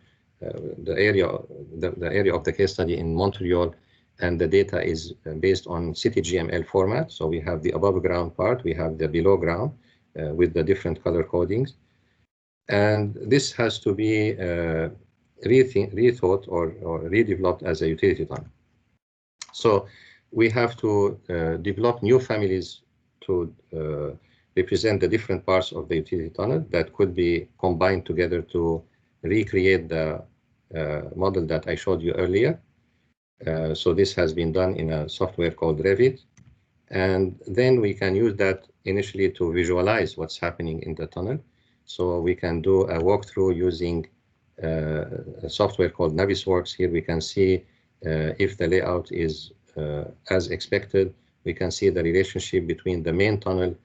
area of the case study in Montreal, and the data is based on CityGML format. So we have the above ground part, we have the below ground with the different color codings, and this has to be rethought or redeveloped as a utility tunnel. So we have to develop new families to represent the different parts of the utility tunnel that could be combined together to recreate the model that I showed you earlier. So this has been done in a software called Revit. And then we can use that initially to visualize what's happening in the tunnel. So we can do a walkthrough using a software called Navisworks. Here we can see if the layout is as expected. We can see the relationship between the main tunnel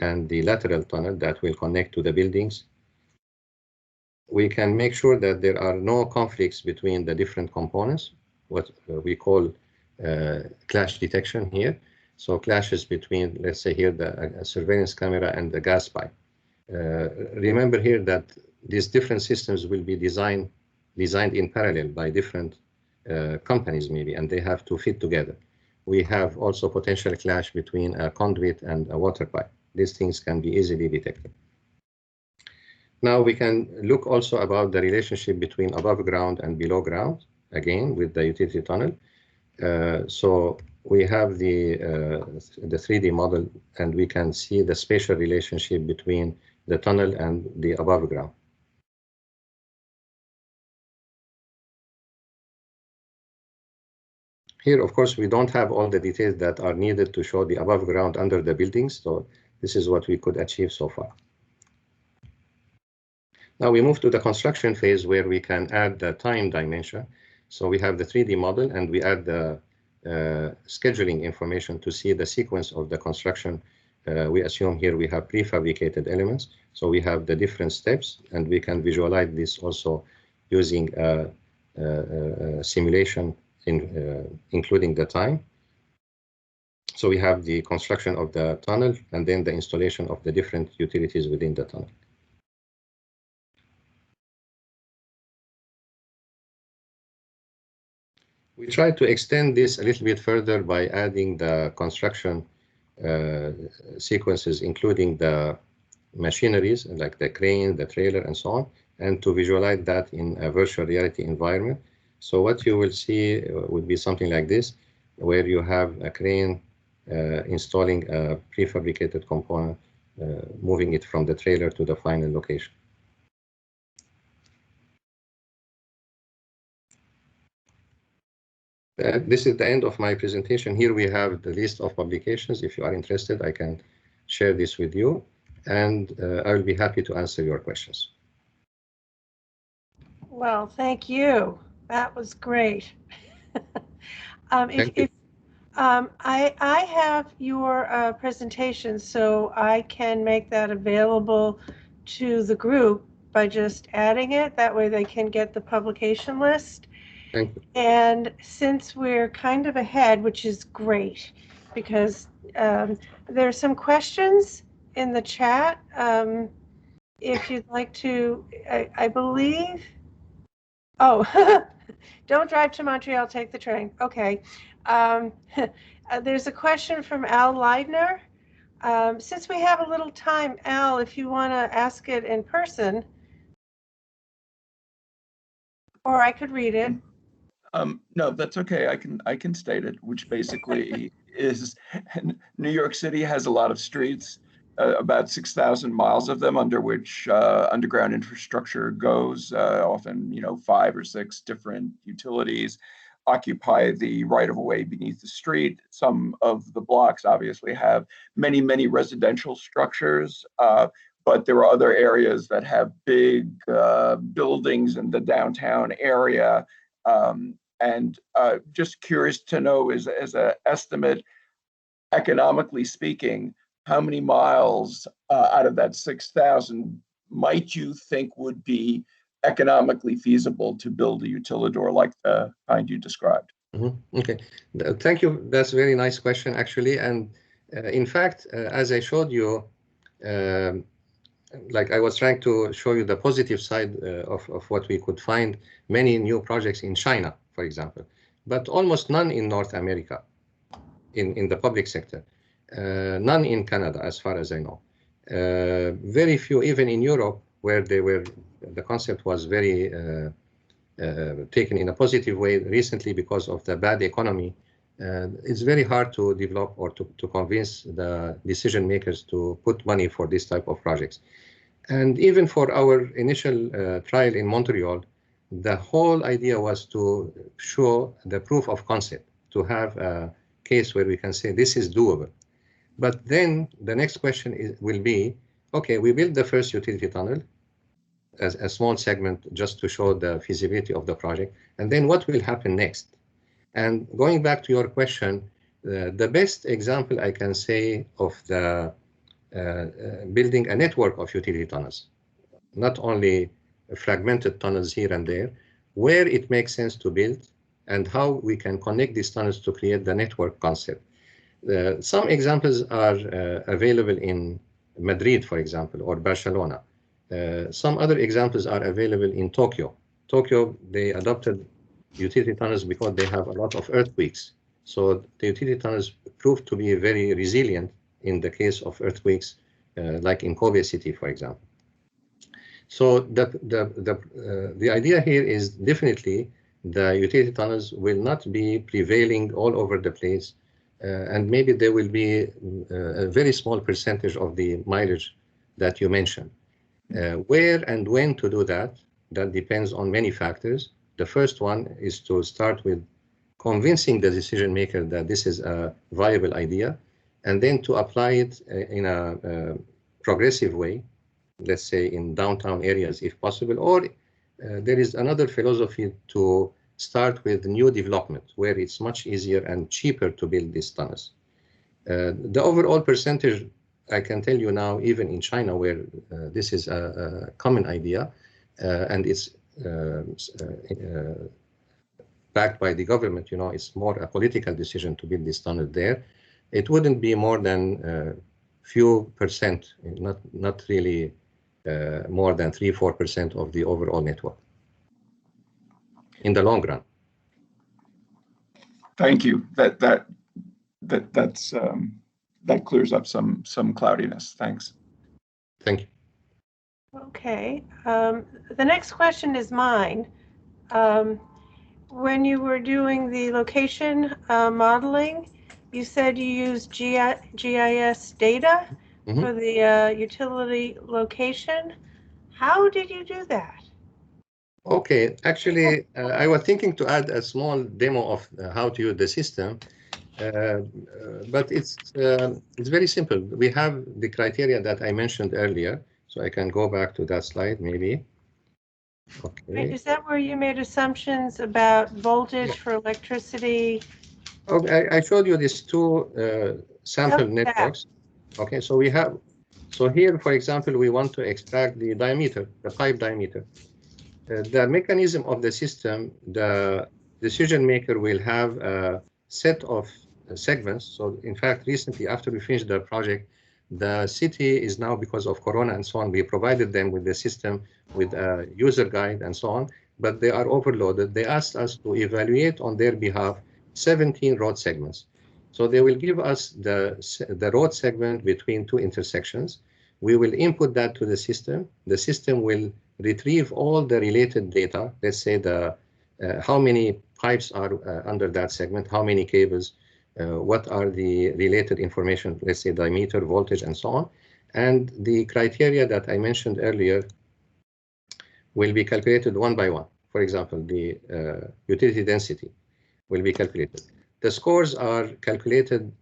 and the lateral tunnel that will connect to the buildings. We can make sure that there are no conflicts between the different components, what we call clash detection here. So clashes between, let's say here, the surveillance camera and the gas pipe. Remember here that these different systems will be designed in parallel by different companies maybe, and they have to fit together. We have also potential clash between a conduit and a water pipe. These things can be easily detected. Now we can look also about the relationship between above ground and below ground, again with the utility tunnel. So we have the 3D model, and we can see the spatial relationship between the tunnel and the above ground. Here, of course, we don't have all the details that are needed to show the above ground under the buildings. So this is what we could achieve so far. Now we move to the construction phase where we can add the time dimension. So we have the 3D model and we add the scheduling information to see the sequence of the construction. We assume here we have prefabricated elements. So we have the different steps, and we can visualize this also using a simulation including the time. So we have the construction of the tunnel and then the installation of the different utilities within the tunnel. We try to extend this a little bit further by adding the construction sequences, including the machineries like the crane, the trailer, and so on, and to visualize that in a virtual reality environment. So what you will see would be something like this, where you have a crane installing a prefabricated component, moving it from the trailer to the final location. This is the end of my presentation. Here we have the list of publications. If you are interested, I can share this with you, and I will be happy to answer your questions. Well, thank you. That was great. I have your presentation, so I can make that available to the group by just adding it. That way they can get the publication list. Thank you. And since we're kind of ahead, which is great, because there are some questions in the chat. If you'd like to, I believe. Oh, don't drive to Montreal, take the train. Okay. There's a question from Al Leidner. Since we have a little time, Al, if you want to ask it in person, or I could read it. No, that's okay. I can state it, which basically is New York City has a lot of streets, about 6,000 miles of them, under which underground infrastructure goes. Often, 5 or 6 different utilities occupy the right-of-way beneath the street. Some of the blocks obviously have many, many residential structures, but there are other areas that have big buildings in the downtown area. And just curious to know, as an estimate, economically speaking, how many miles out of that 6,000 might you think would be economically feasible to build a utilidor like the kind you described? Mm-hmm. Okay, thank you. That's a very nice question, actually. And in fact, as I showed you, like I was trying to show you the positive side of what we could find, many new projects in China, for example, but almost none in North America, in the public sector, none in Canada, as far as I know. Very few, even in Europe, where the concept was very taken in a positive way recently because of the bad economy. It's very hard to develop or to convince the decision makers to put money for this type of projects. And even for our initial trial in Montreal, the whole idea was to show the proof of concept, to have a case where we can say this is doable. But then the next question will be, okay, we built the first utility tunnel as a small segment just to show the feasibility of the project. And then what will happen next? And going back to your question, the best example I can say of the building a network of utility tunnels, not only fragmented tunnels here and there, where it makes sense to build and how we can connect these tunnels to create the network concept. Some examples are available in Madrid, for example, or Barcelona. Some other examples are available in Tokyo. Tokyo, they adopted utility tunnels because they have a lot of earthquakes. So the utility tunnels proved to be very resilient in the case of earthquakes, like in Kobe City, for example. So the idea here is definitely the utility tunnels will not be prevailing all over the place, and maybe there will be a very small percentage of the mileage that you mentioned. Where and when to do that, that depends on many factors. The first one is to start with convincing the decision maker that this is a viable idea, and then to apply it in a progressive way, let's say in downtown areas if possible, or there is another philosophy to start with new development where it's much easier and cheaper to build these tunnels. The overall percentage, I can tell you now, even in China, where this is a common idea and it's backed by the government, you know, it's more a political decision to build this tunnel there. It wouldn't be more than few percent, not really more than 3-4% of the overall network in the long run. Thank you. That clears up some cloudiness. Thanks. Thank you. Okay. The next question is mine. When you were doing the location modeling, you said you used GIS data for the utility location. How did you do that? Okay, actually, I was thinking to add a small demo of how to use the system, but it's very simple. We have the criteria that I mentioned earlier, so I can go back to that slide maybe. Okay. Is that where you made assumptions about voltage for electricity? Okay, I showed you these two sample networks. Okay, so we have, so here, for example, we want to extract the diameter, the pipe diameter. The mechanism of the system, the decision maker will have a set of segments. So in fact, recently, after we finished the project, the city is now, because of Corona and so on, we provided them with the system with a user guide and so on, but they are overloaded. They asked us to evaluate on their behalf 17 road segments. So they will give us the road segment between two intersections. We will input that to the system. The system will retrieve all the related data. Let's say how many pipes are under that segment, how many cables, what are the related information, let's say diameter, voltage, and so on. And the criteria that I mentioned earlier will be calculated one by one. For example, the utility density will be calculated. The scores are calculated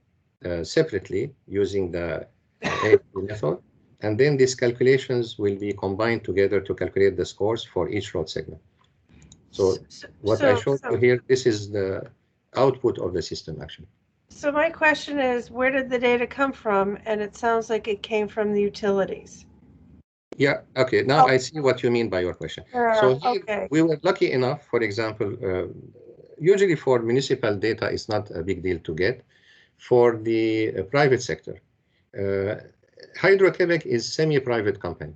separately using the AFP method. And then these calculations will be combined together to calculate the scores for each road segment. So what I showed you here, this is the output of the system, actually. So my question is, where did the data come from? And it sounds like it came from the utilities. Yeah, okay, now I see what you mean by your question. So here, we were lucky enough, for example, usually for municipal data, it's not a big deal to get. For the private sector, Hydro-Quebec is semi-private company.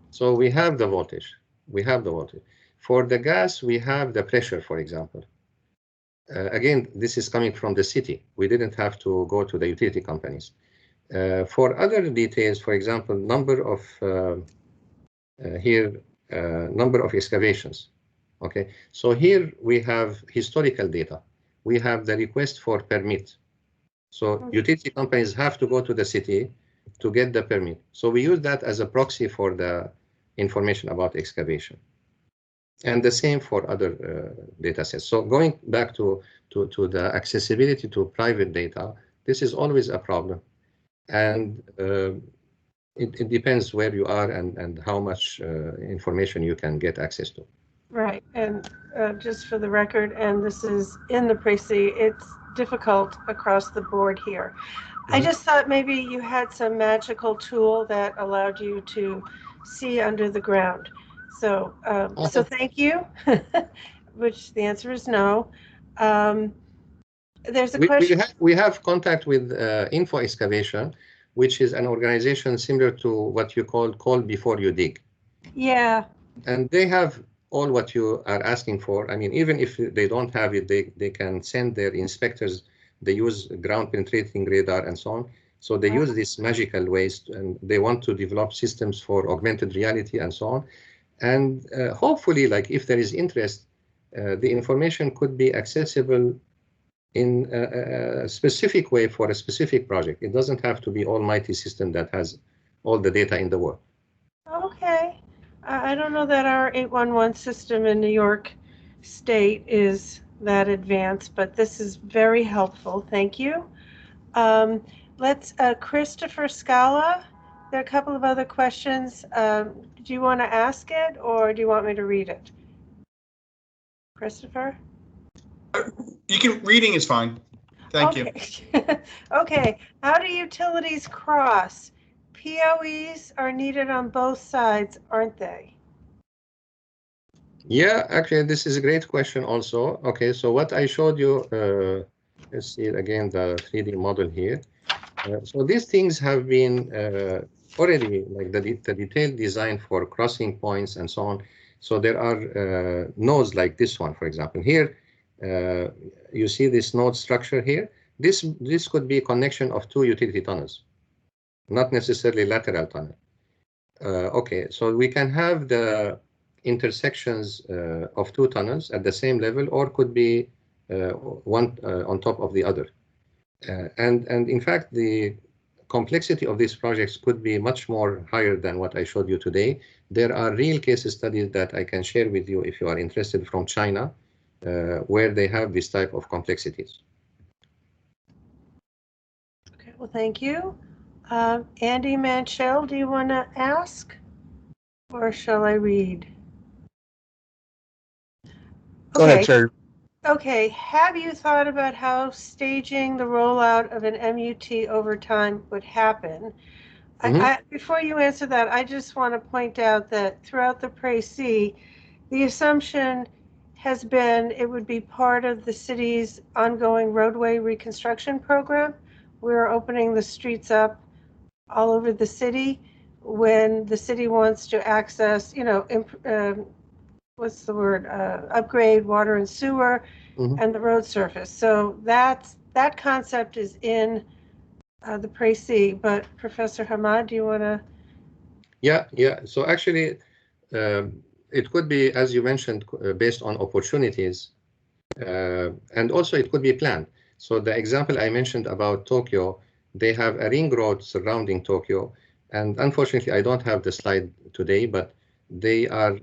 So we have the voltage. We have the voltage. For the gas, we have the pressure, for example. Again, this is coming from the city. We didn't have to go to the utility companies. For other details, for example, number of excavations. Okay, so here we have historical data. We have the request for permit. So utility companies have to go to the city to get the permit. So we use that as a proxy for the information about excavation. And the same for other data sets. So going back to the accessibility to private data, this is always a problem. And it depends where you are and how much information you can get access to. Right, and just for the record, and this is in the précis, it's difficult across the board here. I just thought maybe you had some magical tool that allowed you to see under the ground. So, so thank you, which the answer is no. There's a question. We have contact with Info Excavation, which is an organization similar to what you call before you dig. Yeah. And they have all what you are asking for. I mean, even if they don't have it, they can send their inspectors. They use ground penetrating radar and so on. So they use these magical ways, and they want to develop systems for augmented reality and so on. And hopefully, like if there is interest, the information could be accessible in a specific way for a specific project. It doesn't have to be almighty system that has all the data in the world. Okay. I don't know that our 811 system in New York State is that advanced, but this is very helpful. Thank you. Let's, Christopher Scala, there are a couple of other questions. Do you want to ask it or do you want me to read it? Christopher? You can, reading is fine. Thank you. Okay, how do utilities cross? POEs are needed on both sides, aren't they? Yeah, actually, this is a great question also. Okay, so what I showed you, let's see again, the 3D model here. So these things have been already, like the detailed design for crossing points and so on. So there are nodes like this one, for example. Here, you see this node structure here. This could be a connection of two utility tunnels, not necessarily lateral tunnel. Okay, so we can have the intersections of two tunnels at the same level, or could be one on top of the other. And in fact, the complexity of these projects could be much more higher than what I showed you today. There are real case studies that I can share with you if you are interested from China, where they have this type of complexities. Okay, well, thank you. Andy Manchel, do you want to ask? Or shall I read? Go ahead, Sherry. Okay, have you thought about how staging the rollout of an MUT over time would happen? Before you answer that, I just want to point out that throughout the précis, the assumption has been it would be part of the city's ongoing roadway reconstruction program. We're opening the streets up all over the city when the city wants to access, you know, what's the word, upgrade water and sewer and the road surface. So that concept is in the précis, but Professor Hamad, do you want to? Yeah. So actually, it could be, as you mentioned, based on opportunities, and also it could be planned. So the example I mentioned about Tokyo, they have a ring road surrounding Tokyo, and unfortunately, I don't have the slide today, but they are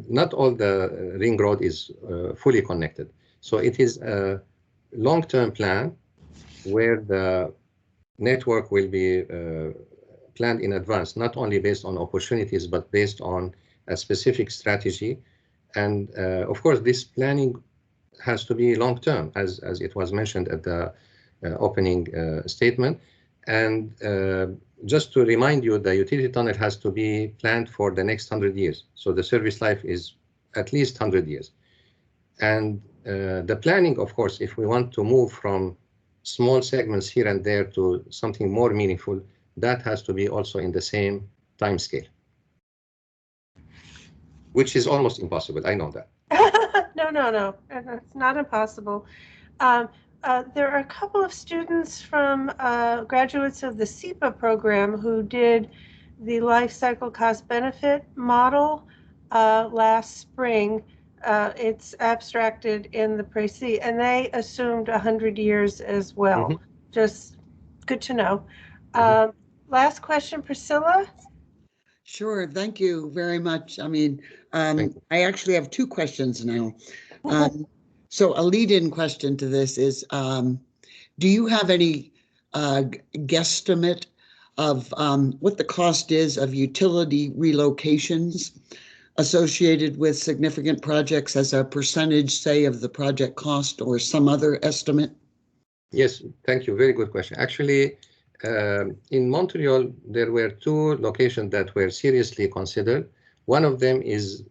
not all the ring road is fully connected. So it is a long-term plan where the network will be planned in advance, not only based on opportunities, but based on a specific strategy. And of course, this planning has to be long-term, as it was mentioned at the opening statement. And just to remind you, the utility tunnel has to be planned for the next 100 years. So the service life is at least 100 years. And the planning, of course, if we want to move from small segments here and there to something more meaningful, that has to be also in the same time scale, which is almost impossible. I know that. No, it's not impossible. There are a couple of students from graduates of the SEPA program who did the life cycle cost benefit model last spring. It's abstracted in the précis, and they assumed 100 years as well. Just good to know. Last question, Priscilla? Sure, thank you very much. I mean, I actually have two questions now. So a lead-in question to this is, do you have any guesstimate of what the cost is of utility relocations associated with significant projects as a percentage, say, of the project cost or some other estimate? Yes, thank you. Very good question. Actually, in Montreal, there were two locations that were seriously considered. One of them is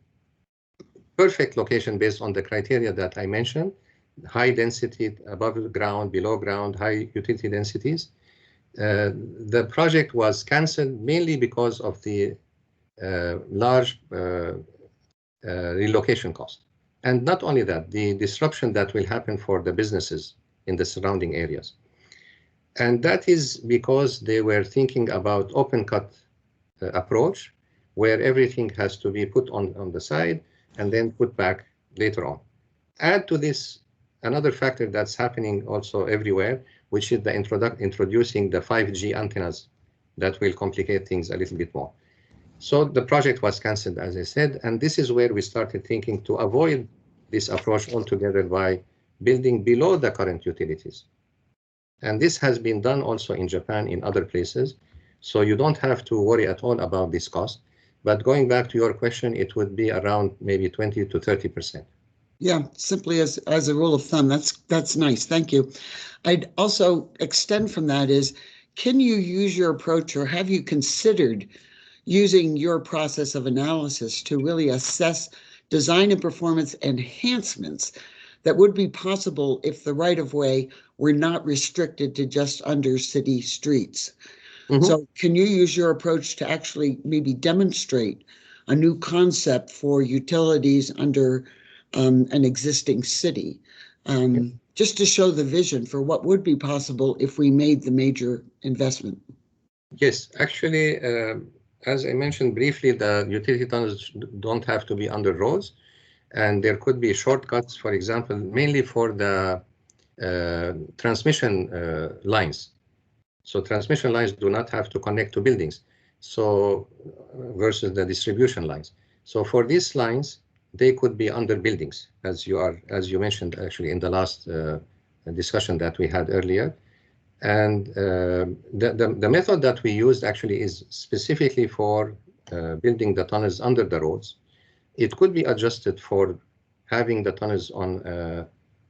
perfect location based on the criteria that I mentioned, high density above ground, below ground, high utility densities. The project was canceled mainly because of the large relocation cost. And not only that, the disruption that will happen for the businesses in the surrounding areas. And that is because they were thinking about open cut approach, where everything has to be put on the side and then put back later on. Add to this another factor that's happening also everywhere, which is the introducing the 5G antennas that will complicate things a little bit more. So the project was canceled, as I said, and this is where we started thinking to avoid this approach altogether by building below the current utilities. And this has been done also in Japan, in other places. So you don't have to worry at all about this cost. But going back to your question, it would be around maybe 20 to 30%. Yeah, simply as a rule of thumb, that's nice. Thank you. I'd also extend from that is, can you use your approach, or have you considered using your process of analysis to really assess design and performance enhancements that would be possible if the right-of-way were not restricted to just under city streets? Mm-hmm. So can you use your approach to actually maybe demonstrate a new concept for utilities under an existing city, just to show the vision for what would be possible if we made the major investment? Yes, actually, as I mentioned briefly, the utility tunnels don't have to be under roads, and there could be shortcuts, for example, mainly for the transmission lines. So transmission lines do not have to connect to buildings, so versus the distribution lines. So for these lines, they could be under buildings, as you mentioned actually in the last discussion that we had earlier. And the method that we used actually is specifically for building the tunnels under the roads. It could be adjusted for having the tunnels on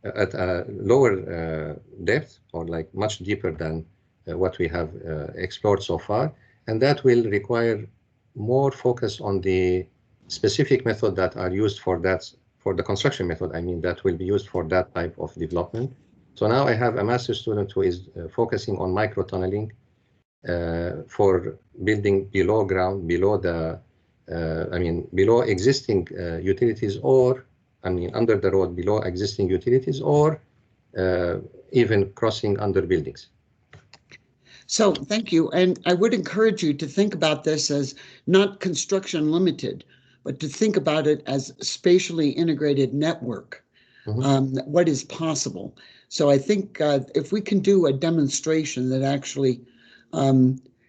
at a lower depth, or like much deeper than what we have explored so far. And that will require more focus on the specific method that are used for that, for the construction method, I mean, that will be used for that type of development. So now I have a master's student who is focusing on micro tunneling for building below ground, below the, below existing utilities, or, under the road, below existing utilities, or even crossing under buildings. So thank you. And I would encourage you to think about this as not construction limited, but to think about it as spatially integrated network, what is possible. So I think if we can do a demonstration that actually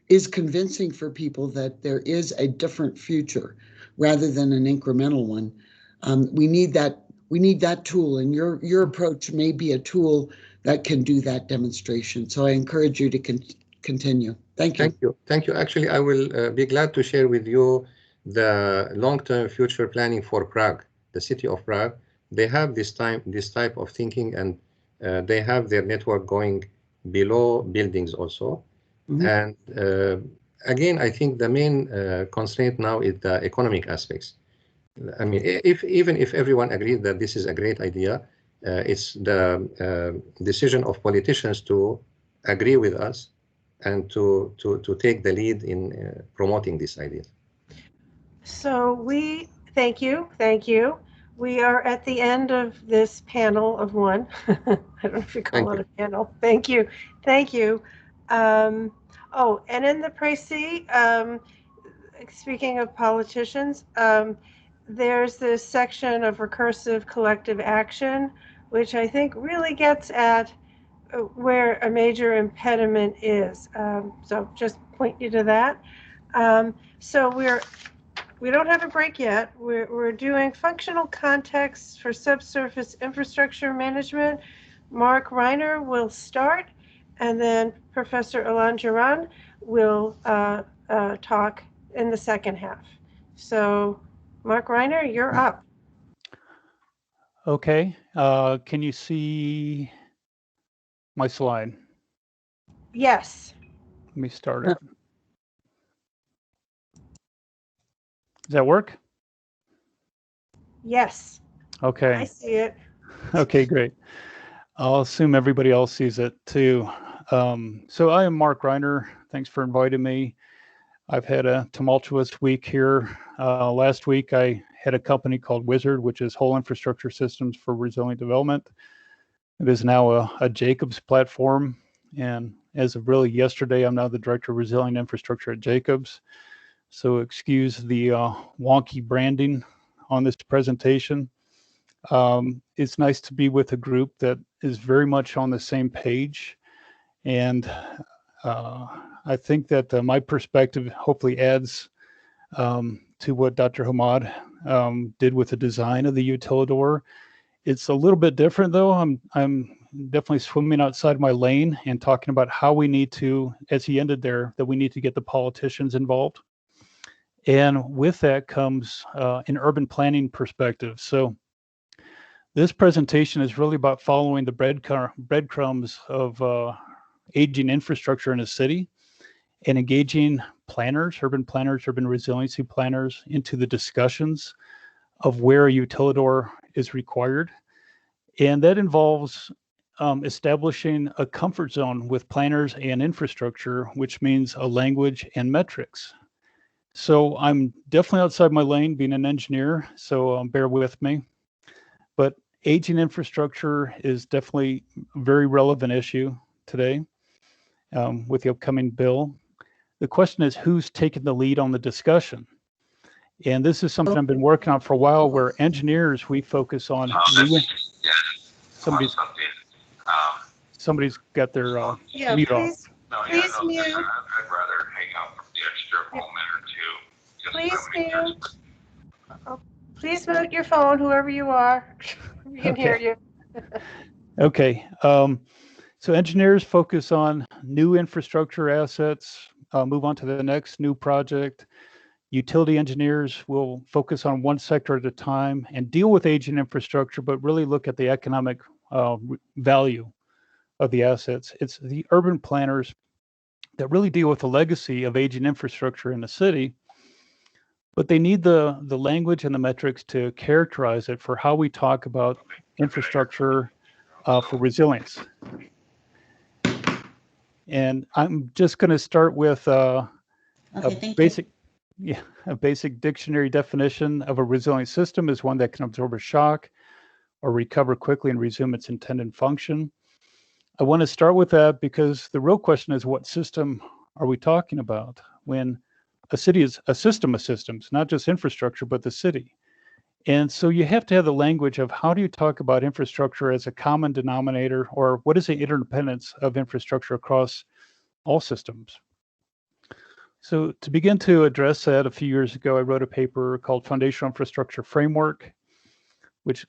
is convincing for people that there is a different future rather than an incremental one, we need that tool, and your approach may be a tool that can do that demonstration. So I encourage you to continue. Thank you. Thank you. Actually, I will be glad to share with you the long-term future planning for Prague, the city of Prague. They have this type of thinking, and they have their network going below buildings also. And again, I think the main constraint now is the economic aspects. Even if everyone agrees that this is a great idea, it's the decision of politicians to agree with us and to take the lead in promoting this idea. So thank you. We are at the end of this panel of one. I don't know if you call it a panel. Thank you. Oh, and in the précis, speaking of politicians, there's this section of recursive collective action, which I think really gets at where a major impediment is. So just point you to that. So we don't have a break yet. We're doing functional contexts for subsurface infrastructure management. Mark Reiner will start, and then Professor Alain Giron will talk in the second half. So, Mark Reiner, you're up. Okay. Can you see my slide? Yes. Let me start it. Does that work? Yes. Okay. I see it. Okay, great. I'll assume everybody else sees it too. So I am Mark Reiner. Thanks for inviting me. I've had a tumultuous week here. Last week, I had a company called Wizard, which is Whole Infrastructure Systems for Resilient Development. It is now a Jacobs platform. And as of really yesterday, I'm now the Director of Resilient Infrastructure at Jacobs. So excuse the wonky branding on this presentation. It's nice to be with a group that is very much on the same page. And I think that my perspective hopefully adds to what Dr. Hamad did with the design of the utilidor. It's a little bit different though. I'm definitely swimming outside my lane and talking about how we need to, as he ended there, that we need to get the politicians involved. And with that comes an urban planning perspective. So this presentation is really about following the breadcrumbs of aging infrastructure in a city and engaging planners, urban resiliency planners into the discussions of where a utilidor is required. And that involves establishing a comfort zone with planners and infrastructure, which means a language and metrics. So I'm definitely outside my lane being an engineer, so bear with me. But aging infrastructure is definitely a very relevant issue today with the upcoming bill. The question is, who's taking the lead on the discussion? And this is something I've been working on for a while, where engineers, we focus on somebody's got their mute off. Please mute. I'd rather hang out for the extra moment or two. Please mute. Please mute your phone, whoever you are. We can hear you. Okay. So engineers focus on new infrastructure assets, move on to the next new project. Utility engineers will focus on one sector at a time and deal with aging infrastructure, but really look at the economic value of the assets. It's the urban planners that really deal with the legacy of aging infrastructure in the city, but they need the language and the metrics to characterize it for how we talk about infrastructure for resilience. And I'm just going to start with a basic dictionary definition of a resilient system is one that can absorb a shock or recover quickly and resume its intended function. I want to start with that because the real question is, what system are we talking about when a city is a system of systems, not just infrastructure, but the city? And so you have to have the language of how do you talk about infrastructure as a common denominator, or what is the interdependence of infrastructure across all systems? So to begin to address that, a few years ago, I wrote a paper called Foundational Infrastructure Framework, which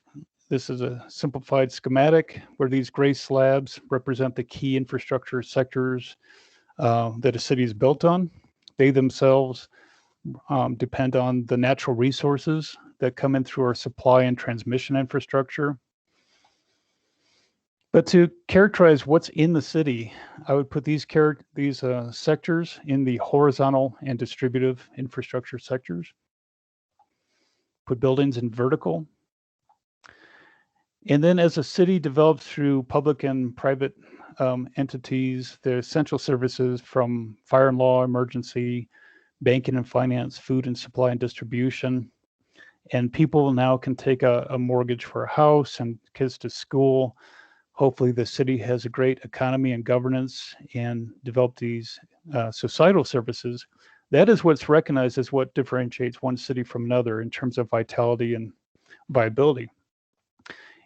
this is a simplified schematic where these gray slabs represent the key infrastructure sectors that a city is built on. They themselves depend on the natural resources that come in through our supply and transmission infrastructure. But to characterize what's in the city, I would put these sectors in the horizontal and distributive infrastructure sectors. Put buildings in vertical. And then as a city develops through public and private entities, the essential services from fire and law, emergency, banking and finance, food and supply and distribution. And people now can take a mortgage for a house and kids to school. Hopefully the city has a great economy and governance and develop these societal services. That is what's recognized as what differentiates one city from another in terms of vitality and viability.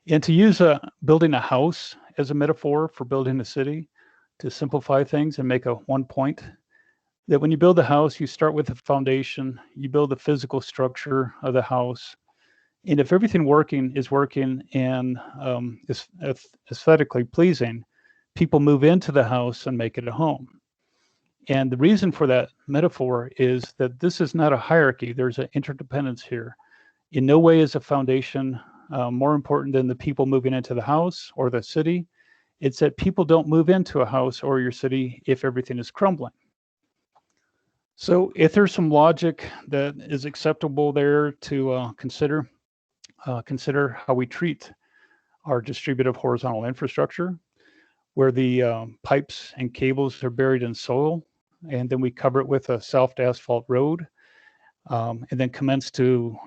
And to use building a house as a metaphor for building a city, to simplify things and make one point, that when you build a house, you start with the foundation, you build the physical structure of the house. And if everything is working and is aesthetically pleasing, people move into the house and make it a home. And the reason for that metaphor is that this is not a hierarchy. There's an interdependence here. In no way is a foundation more important than the people moving into the house or the city. It's that people don't move into a house or your city if everything is crumbling. So if there's some logic that is acceptable there to consider how we treat our distributive horizontal infrastructure, where the pipes and cables are buried in soil, and then we cover it with a soft asphalt road, and then commence to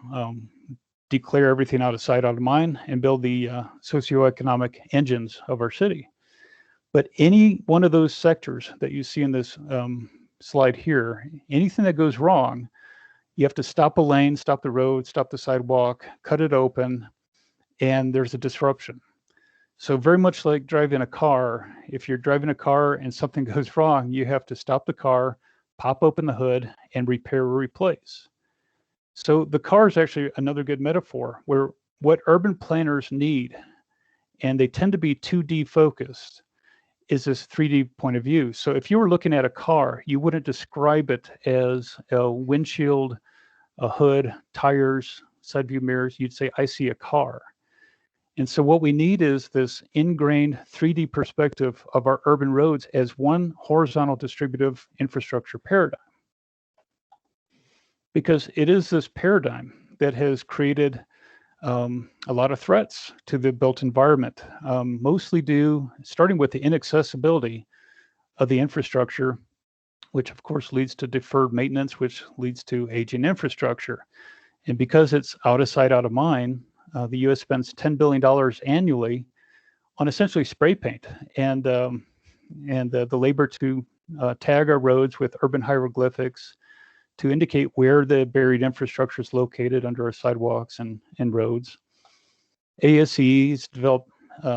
declare everything out of sight, out of mind, and build the socioeconomic engines of our city. But any one of those sectors that you see in this slide here, anything that goes wrong, you have to stop a lane, stop the road, stop the sidewalk, cut it open, and there's a disruption. So very much like driving a car, if you're driving a car and something goes wrong, you have to stop the car, pop open the hood, and repair or replace. So the car is actually another good metaphor where what urban planners need, and they tend to be 2D focused, is this 3D point of view. So if you were looking at a car, you wouldn't describe it as a windshield, a hood, tires, side view mirrors. You'd say, I see a car. And so what we need is this ingrained 3D perspective of our urban roads as one horizontal distributive infrastructure paradigm. Because it is this paradigm that has created a lot of threats to the built environment, mostly due, starting with the inaccessibility of the infrastructure, which of course leads to deferred maintenance, which leads to aging infrastructure. And because it's out of sight, out of mind, the U.S. spends $10 billion annually on essentially spray paint and the labor to tag our roads with urban hieroglyphics to indicate where the buried infrastructure is located under our sidewalks and roads. ASCEs develop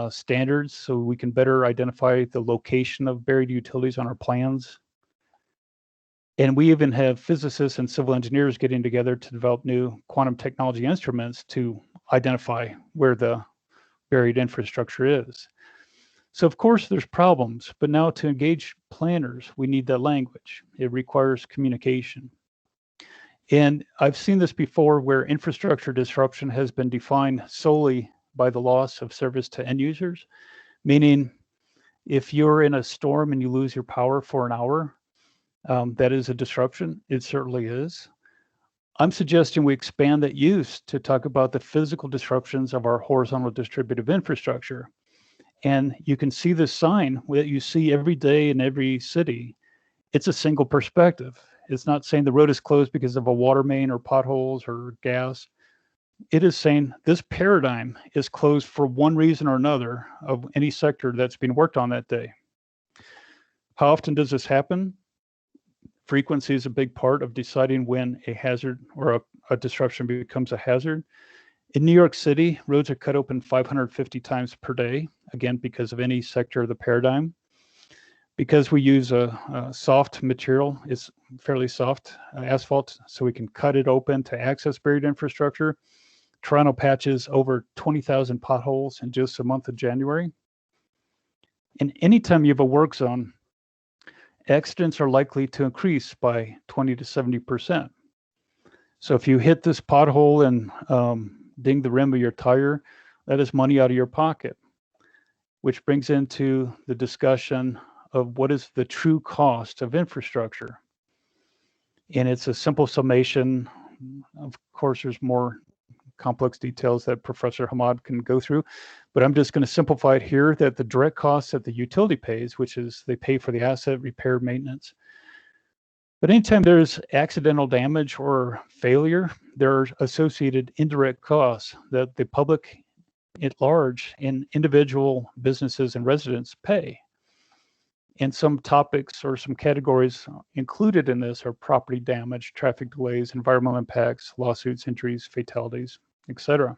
standards so we can better identify the location of buried utilities on our plans. And we even have physicists and civil engineers getting together to develop new quantum technology instruments to identify where the buried infrastructure is. So of course there's problems, but now to engage planners, we need that language. It requires communication. And I've seen this before where infrastructure disruption has been defined solely by the loss of service to end users, meaning if you're in a storm and you lose your power for an hour, that is a disruption. It certainly is. I'm suggesting we expand that use to talk about the physical disruptions of our horizontal distributive infrastructure. And you can see this sign that you see every day in every city. It's a single perspective. It's not saying the road is closed because of a water main or potholes or gas. It is saying this paradigm is closed for one reason or another of any sector that's been worked on that day. How often does this happen? Frequency is a big part of deciding when a hazard or a disruption becomes a hazard. In New York City, roads are cut open 550 times per day, again, because of any sector of the paradigm. Because we use a soft material, it's fairly soft asphalt, so we can cut it open to access buried infrastructure. Toronto patches over 20,000 potholes in just the month of January. And anytime you have a work zone, accidents are likely to increase by 20 to 70%. So if you hit this pothole and ding the rim of your tire, that is money out of your pocket, which brings into the discussion of what is the true cost of infrastructure. And it's a simple summation. Of course, there's more complex details that Professor Hamad can go through, but I'm just going to simplify it here that the direct costs that the utility pays, which is they pay for the asset, repair, maintenance. But anytime there's accidental damage or failure, there are associated indirect costs that the public at large and individual businesses and residents pay. And some topics or some categories included in this are property damage, traffic delays, environmental impacts, lawsuits, injuries, fatalities, etc.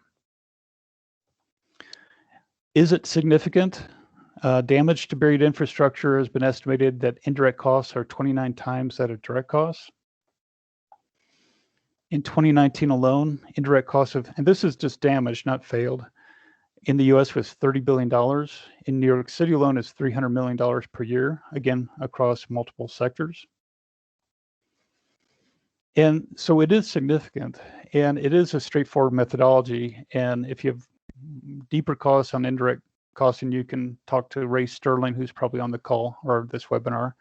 Is it significant? Damage to buried infrastructure has been estimated that indirect costs are 29 times that of direct costs. In 2019 alone, indirect costs of, and this is just damage, not failed, in the US was $30 billion. In New York City alone is $300 million per year, again, across multiple sectors. And so it is significant, and it is a straightforward methodology. And if you have deeper costs on indirect costing, you can talk to Ray Sterling, who's probably on the call or this webinar.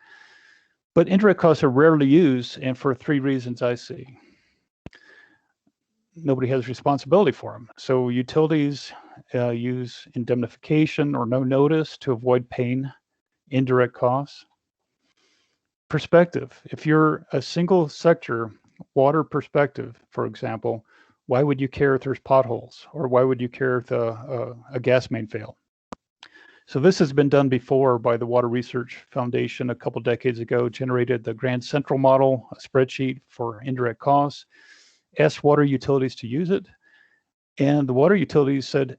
But indirect costs are rarely used, and for 3 reasons I see. Nobody has responsibility for them. So utilities use indemnification or no notice to avoid paying indirect costs. Perspective. If you're a single sector water perspective, for example, why would you care if there's potholes, or why would you care if a gas main failed? So this has been done before by the Water Research Foundation a couple decades ago, generated the Grand Central model, a spreadsheet for indirect costs, asked water utilities to use it. And the water utilities said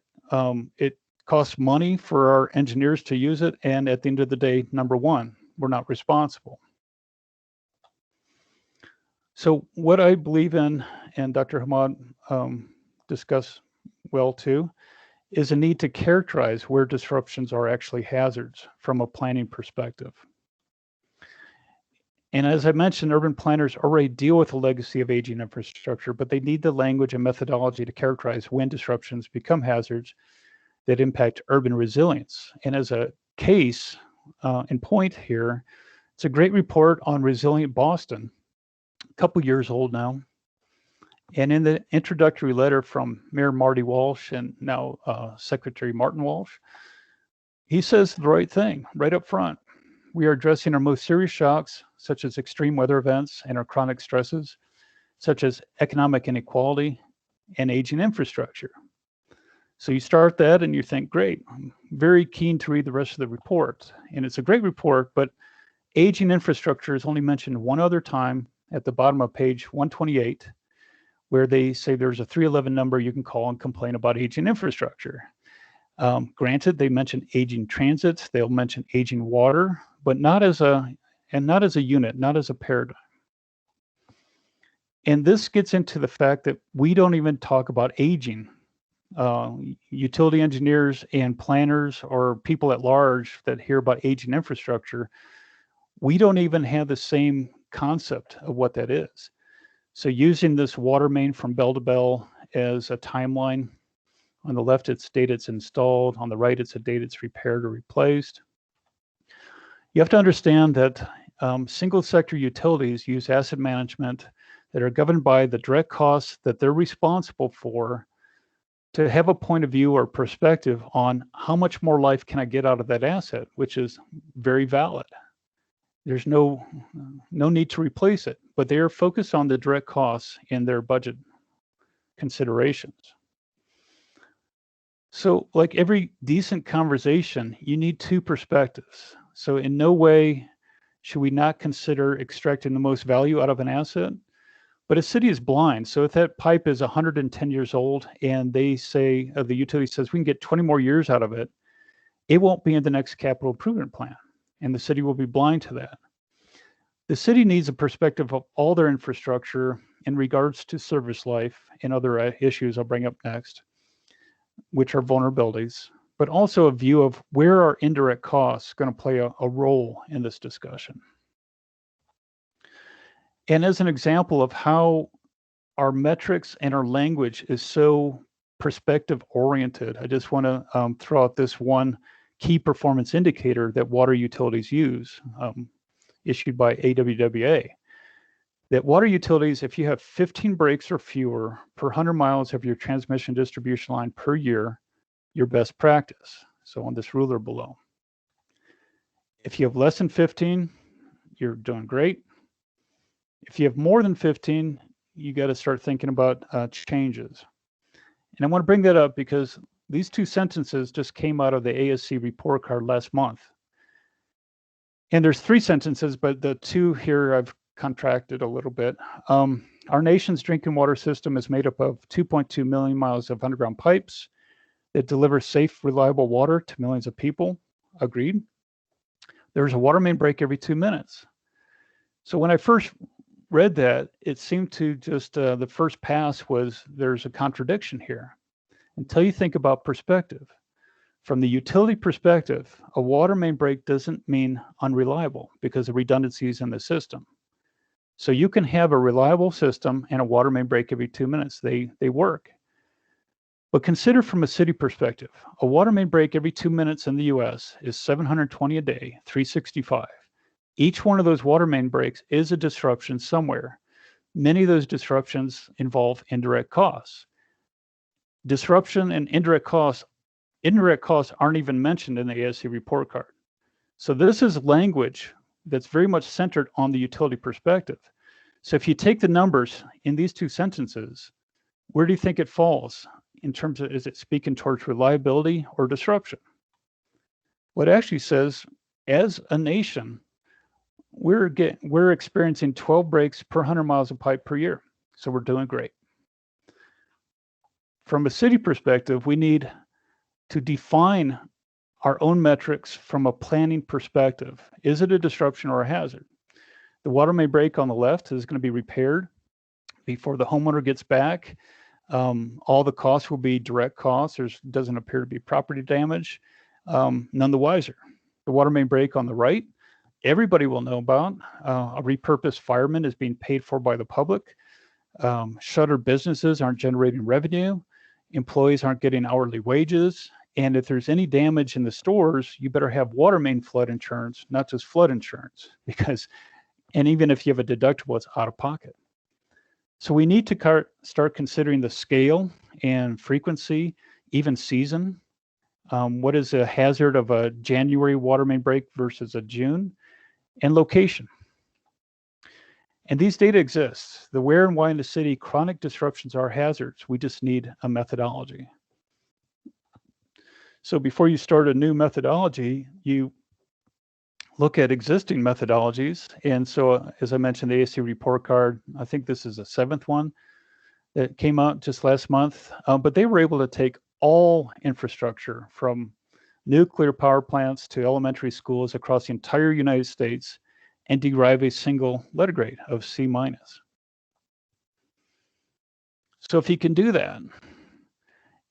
it costs money for our engineers to use it. And at the end of the day, number one, we're not responsible. So what I believe in, and Dr. Hamad discussed well too, is a need to characterize where disruptions are actually hazards from a planning perspective. And as I mentioned, urban planners already deal with the legacy of aging infrastructure, but they need the language and methodology to characterize when disruptions become hazards that impact urban resilience. And as a case in point here, it's a great report on Resilient Boston, a couple years old now. And in the introductory letter from Mayor Marty Walsh and now Secretary Martin Walsh, he says the right thing right up front. We are addressing our most serious shocks, such as extreme weather events, and our chronic stresses, such as economic inequality and aging infrastructure. So you start that and you think, great, I'm very keen to read the rest of the report. And it's a great report, but aging infrastructure is only mentioned one other time at the bottom of page 128, where they say there's a 311 number you can call and complain about aging infrastructure. Granted, they mention aging transits, they'll mention aging water, but not as a unit, not as a paradigm. And this gets into the fact that we don't even talk about aging. Utility engineers and planners or people at large that hear about aging infrastructure, we don't even have the same concept of what that is. So using this water main from bell to bell as a timeline, on the left it's date it's installed, on the right it's a date it's repaired or replaced. You have to understand that single sector utilities use asset management that are governed by the direct costs that they're responsible for to have a point of view or perspective on how much more life can I get out of that asset, which is very valid. There's no need to replace it, but they are focused on the direct costs in their budget considerations. So like every decent conversation, you need 2 perspectives. So in no way should we not consider extracting the most value out of an asset, but a city is blind. So if that pipe is 110 years old and they say, the utility says we can get 20 more years out of it, it won't be in the next capital improvement plan. And the city will be blind to that. The city needs a perspective of all their infrastructure in regards to service life and other issues I'll bring up next, which are vulnerabilities, but also a view of where are indirect costs going to play a role in this discussion. And as an example of how our metrics and our language is so perspective oriented, I just want to throw out this one key performance indicator that water utilities use, issued by AWWA, that water utilities, if you have 15 breaks or fewer per 100 miles of your transmission distribution line per year, your best practice. So on this ruler below. If you have less than 15, you're doing great. If you have more than 15, you got to start thinking about changes. And I want to bring that up because these 2 sentences just came out of the ASC report card last month. And there's 3 sentences, but the 2 here I've contracted a little bit. Our nation's drinking water system is made up of 2.2 million miles of underground pipes that deliver safe, reliable water to millions of people. Agreed. There's a water main break every 2 minutes. So when I first read that, it seemed to just, the first pass was there's a contradiction here. until you think about perspective. From the utility perspective, a water main break doesn't mean unreliable because of redundancies in the system. So you can have a reliable system and a water main break every 2 minutes. They work. But consider from a city perspective, a water main break every 2 minutes in the US is 720 a day, 365. Each one of those water main breaks is a disruption somewhere. Many of those disruptions involve indirect costs. Disruption and indirect costs aren't even mentioned in the ASC report card. So this is language that's very much centered on the utility perspective. So if you take the numbers in these two sentences, where do you think it falls in terms of, is it speaking towards reliability or disruption? What it actually says, as a nation, we're experiencing 12 breaks per 100 miles of pipe per year. So we're doing great. From a city perspective, we need to define our own metrics from a planning perspective. Is it a disruption or a hazard? The water main break on the left is going to be repaired before the homeowner gets back. All the costs will be direct costs. There doesn't appear to be property damage. None the wiser. The water main break on the right, everybody will know about. A repurposed fireman is being paid for by the public. Shuttered businesses aren't generating revenue. Employees aren't getting hourly wages. And if there's any damage in the stores, you better have water main flood insurance, not just flood insurance, and even if you have a deductible, it's out of pocket. So we need to start considering the scale and frequency, even season. What is a hazard of a January water main break versus a June? And location. And these data exist. The where and why in the city, chronic disruptions are hazards. We just need a methodology. So before you start a new methodology, you look at existing methodologies. And so, as I mentioned, the ASC report card, I think this is the 7th one that came out just last month. But they were able to take all infrastructure from nuclear power plants to elementary schools across the entire United States and derive a single letter grade of C-. So if you can do that,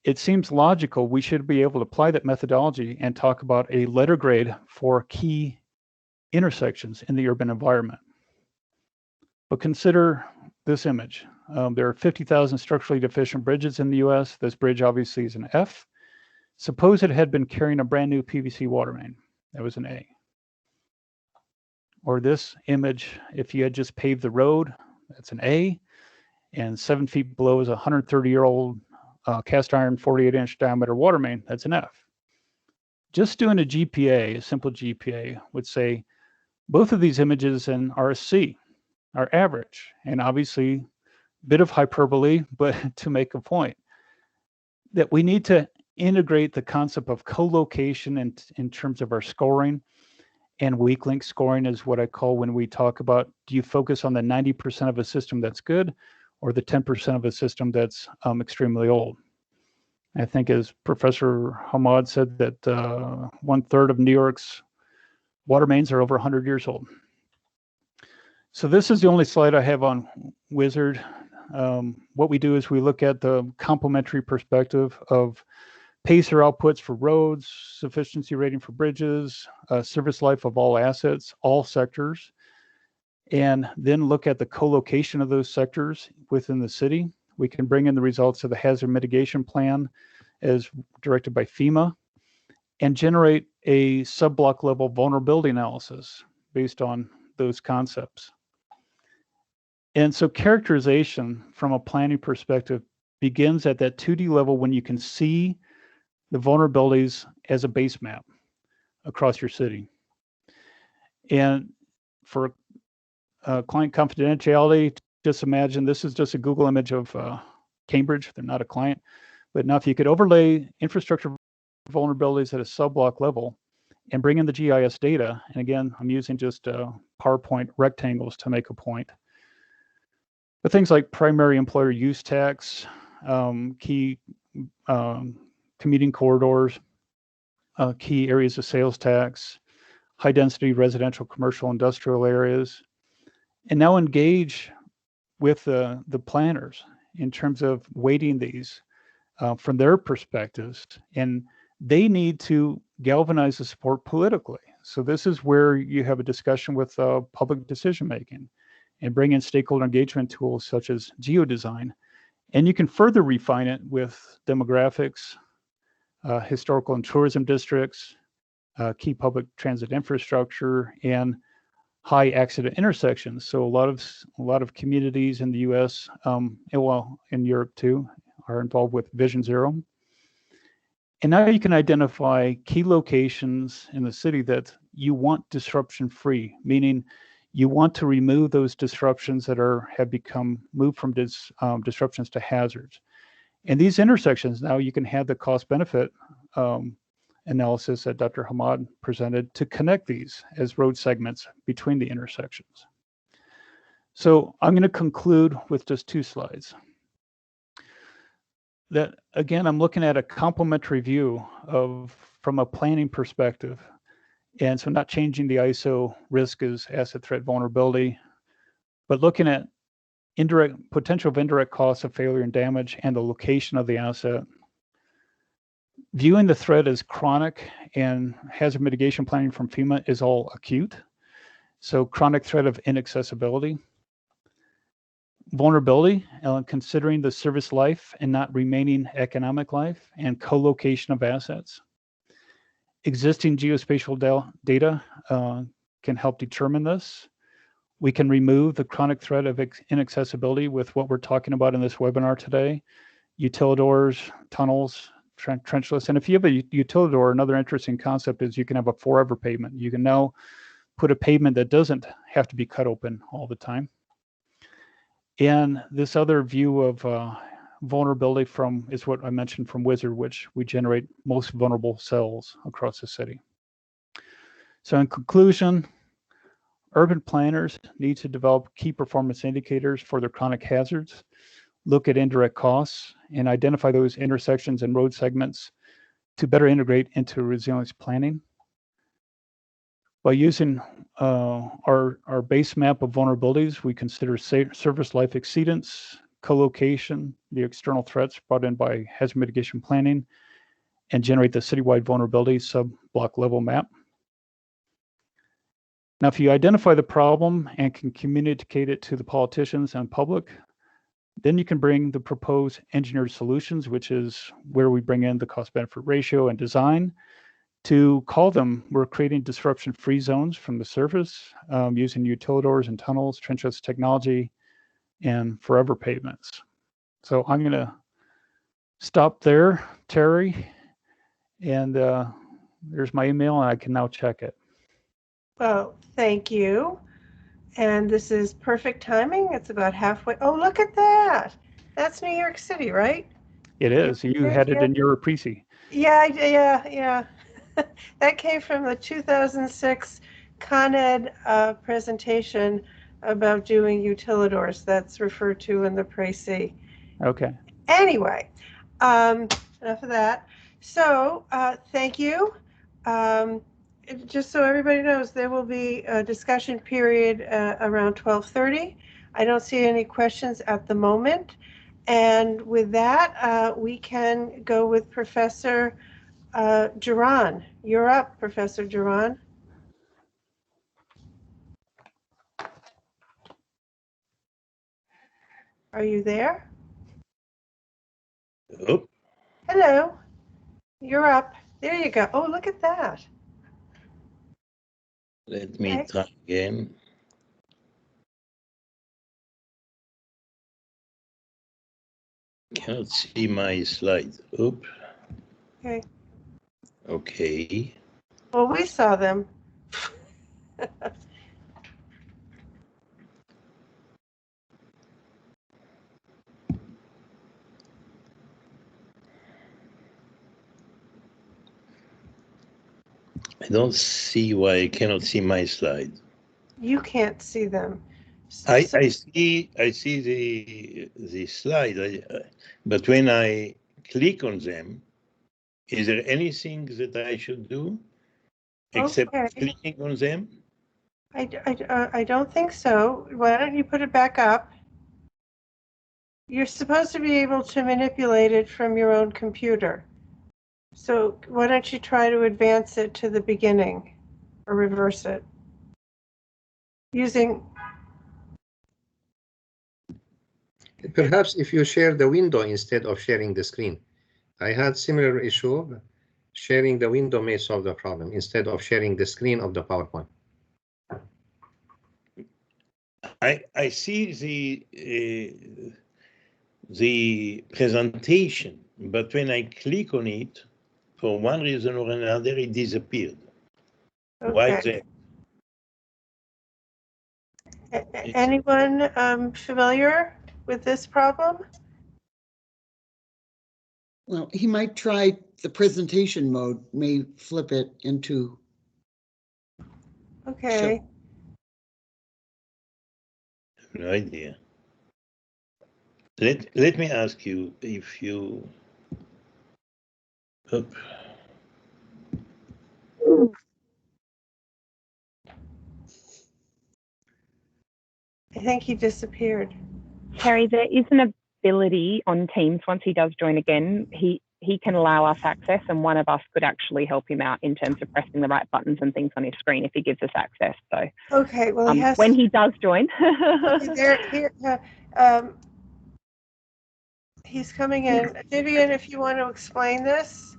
it seems logical we should be able to apply that methodology and talk about a letter grade for key intersections in the urban environment. But consider this image. There are 50,000 structurally deficient bridges in the US. This bridge obviously is an F. Suppose it had been carrying a brand new PVC water main. That was an A. Or this image, if you had just paved the road, that's an A. And 7 feet below is a 130-year-old cast iron 48-inch diameter water main, that's an F. Just doing a GPA, a simple GPA, would say both of these images are a C, are average. And obviously, a bit of hyperbole, but to make a point, that we need to integrate the concept of co-location in terms of our scoring. And weak link scoring is what I call when we talk about, do you focus on the 90% of a system that's good or the 10% of a system that's extremely old? I think as Professor Hamad said that 1/3 of New York's water mains are over 100 years old. So this is the only slide I have on Wizard. What we do is we look at the complementary perspective of pacer outputs for roads, sufficiency rating for bridges, service life of all assets, all sectors, and then look at the co-location of those sectors within the city. We can bring in the results of the hazard mitigation plan as directed by FEMA and generate a sub-block level vulnerability analysis based on those concepts. And so characterization from a planning perspective begins at that 2D level when you can see the vulnerabilities as a base map across your city. And for client confidentiality, just imagine this is just a Google image of Cambridge. They're not a client. But now if you could overlay infrastructure vulnerabilities at a sub-block level and bring in the GIS data, and again, I'm using just PowerPoint rectangles to make a point. But things like primary employer use tax, key commuting corridors, key areas of sales tax, high density residential, commercial, industrial areas, and now engage with the planners in terms of weighting these from their perspectives, and they need to galvanize the support politically. So this is where you have a discussion with public decision making and bring in stakeholder engagement tools such as geodesign. And you can further refine it with demographics, historical and tourism districts, key public transit infrastructure, and high accident intersections. So a lot of communities in the U.S. And well, in Europe too, are involved with Vision Zero. And now you can identify key locations in the city that you want disruption free, meaning you want to remove those disruptions that have become moved from disruptions to hazards. And these intersections, now you can have the cost benefit analysis that Dr. Hamad presented to connect these as road segments between the intersections. So I'm going to conclude with just 2 slides. That again, I'm looking at a complementary view from a planning perspective. And so not changing the ISO risk as asset threat vulnerability, but looking at potential of indirect costs of failure and damage and the location of the asset. Viewing the threat as chronic and hazard mitigation planning from FEMA is all acute. So chronic threat of inaccessibility. Vulnerability, considering the service life and not remaining economic life, and co-location of assets. Existing geospatial data can help determine this. We can remove the chronic threat of inaccessibility with what we're talking about in this webinar today: utilidors, tunnels, trenchless. And if you have a utilidor, another interesting concept is you can have a forever pavement. You can now put a pavement that doesn't have to be cut open all the time. And this other view of vulnerability is what I mentioned from Wizard, which we generate most vulnerable cells across the city. So in conclusion, urban planners need to develop key performance indicators for their chronic hazards, look at indirect costs, and identify those intersections and road segments to better integrate into resilience planning. By using our base map of vulnerabilities, we consider service life exceedance, co-location, the external threats brought in by hazard mitigation planning, and generate the citywide vulnerability sub-block level map. Now, if you identify the problem and can communicate it to the politicians and public, then you can bring the proposed engineered solutions, which is where we bring in the cost-benefit ratio and design, to call them, we're creating disruption-free zones from the surface using utilidors and tunnels, trenchless technology, and forever pavements. So I'm going to stop there, Terry, and there's my email, and I can now check it. Well, thank you. And this is perfect timing. It's about halfway. Oh, look at that. That's New York City, right? It is. You had it in your precis. Yeah. That came from the 2006 Con Ed presentation about doing utilidors. That's referred to in the précis. Okay. Anyway, enough of that. So thank you. Just so everybody knows, there will be a discussion period around 12:30. I don't see any questions at the moment. And with that, we can go with Professor Duran. You're up, Professor Duran. Are you there? Oh. Hello. You're up. There you go. Oh, look at that. Let me try again. Cannot see my slide. Oops. Okay. Okay. Well, we saw them. I don't see why I cannot see my slide. You can't see them. I see the slide, but when I click on them, is there anything that I should do except clicking on them? I don't think so. Why don't you put it back up? you're supposed to be able to manipulate it from your own computer. So why don't you try to advance it to the beginning or reverse it using. Perhaps if you share the window instead of sharing the screen. I had similar issue. Sharing the window may solve the problem instead of sharing the screen of the PowerPoint. I see the presentation, but when I click on it, for one reason or another, it disappeared. Why is Okay. that? Anyone familiar with this problem? Well, he might try the presentation mode, may flip it into. Okay. No idea. Let me ask you if you. Oop. I think he disappeared. Terry, there is an ability on Teams, once he does join again, he can allow us access, and one of us could actually help him out in terms of pressing the right buttons and things on his screen if he gives us access. So Okay, well, he has when he does join. He's coming in. Vivian, if you want to explain this.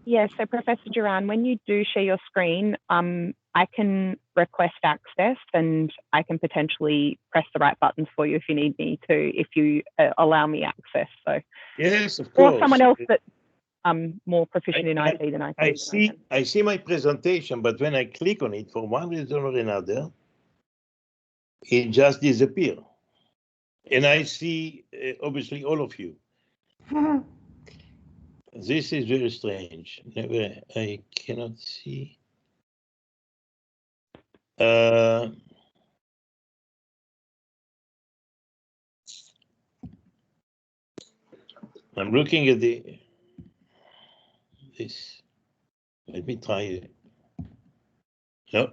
Yeah, so Professor Duran, when you do share your screen, I can request access and I can potentially press the right buttons for you if you need me to, if you allow me access. So Yes, of course. Or someone else that's more proficient in IT than I can. I see my presentation, but when I click on it for one reason or another, it just disappears. And I see obviously all of you. This is very strange. Never, I cannot see. I'm looking at this. Let me try it. No.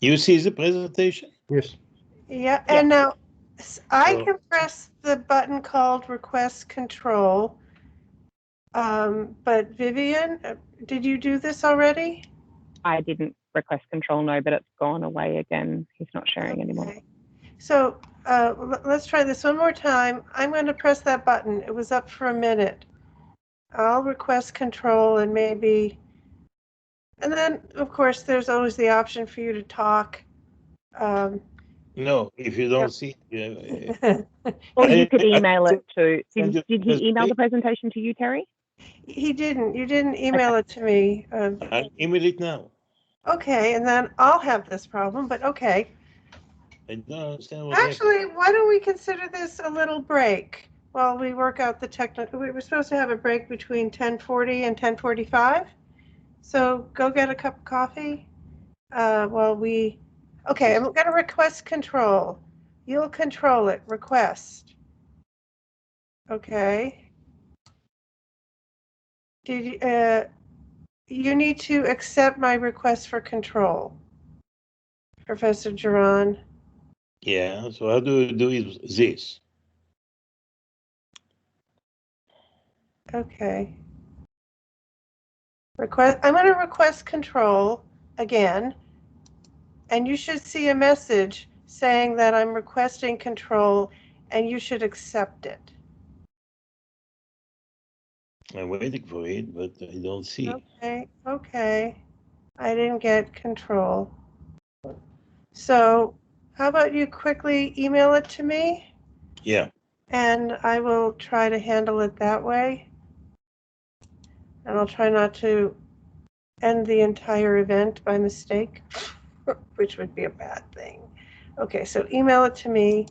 You see the presentation? Yes. Yeah, and now I can press the button called Request Control. But Vivian, did you do this already? I didn't request control, no, but it's gone away again. He's not sharing anymore. So let's try this one more time. I'm going to press that button. It was up for a minute. I'll request control and maybe, and then of course there's always the option for you to talk. No, if you don't see. Or you could email it to. Did he email the presentation to you, Terry? He didn't. You didn't email it to me. I'll email it now. Okay, and then I'll have this problem, but okay. I don't understand what Actually, why don't we consider this a little break while we work out the technical? We were supposed to have a break between 10:40 and 10:45. So go get a cup of coffee while we. Okay, I'm going to request control. You'll control it. Request. Okay. Did you need to accept my request for control, Professor Duran? Yeah, so how do you do this? Okay. I'm going to request control again, and you should see a message saying that I'm requesting control and you should accept it. I'm waiting for it, but I don't see. Okay. I didn't get control. So how about you quickly email it to me? Yeah. And I will try to handle it that way. And I'll try not to end the entire event by mistake, which would be a bad thing. Okay, so email it to me.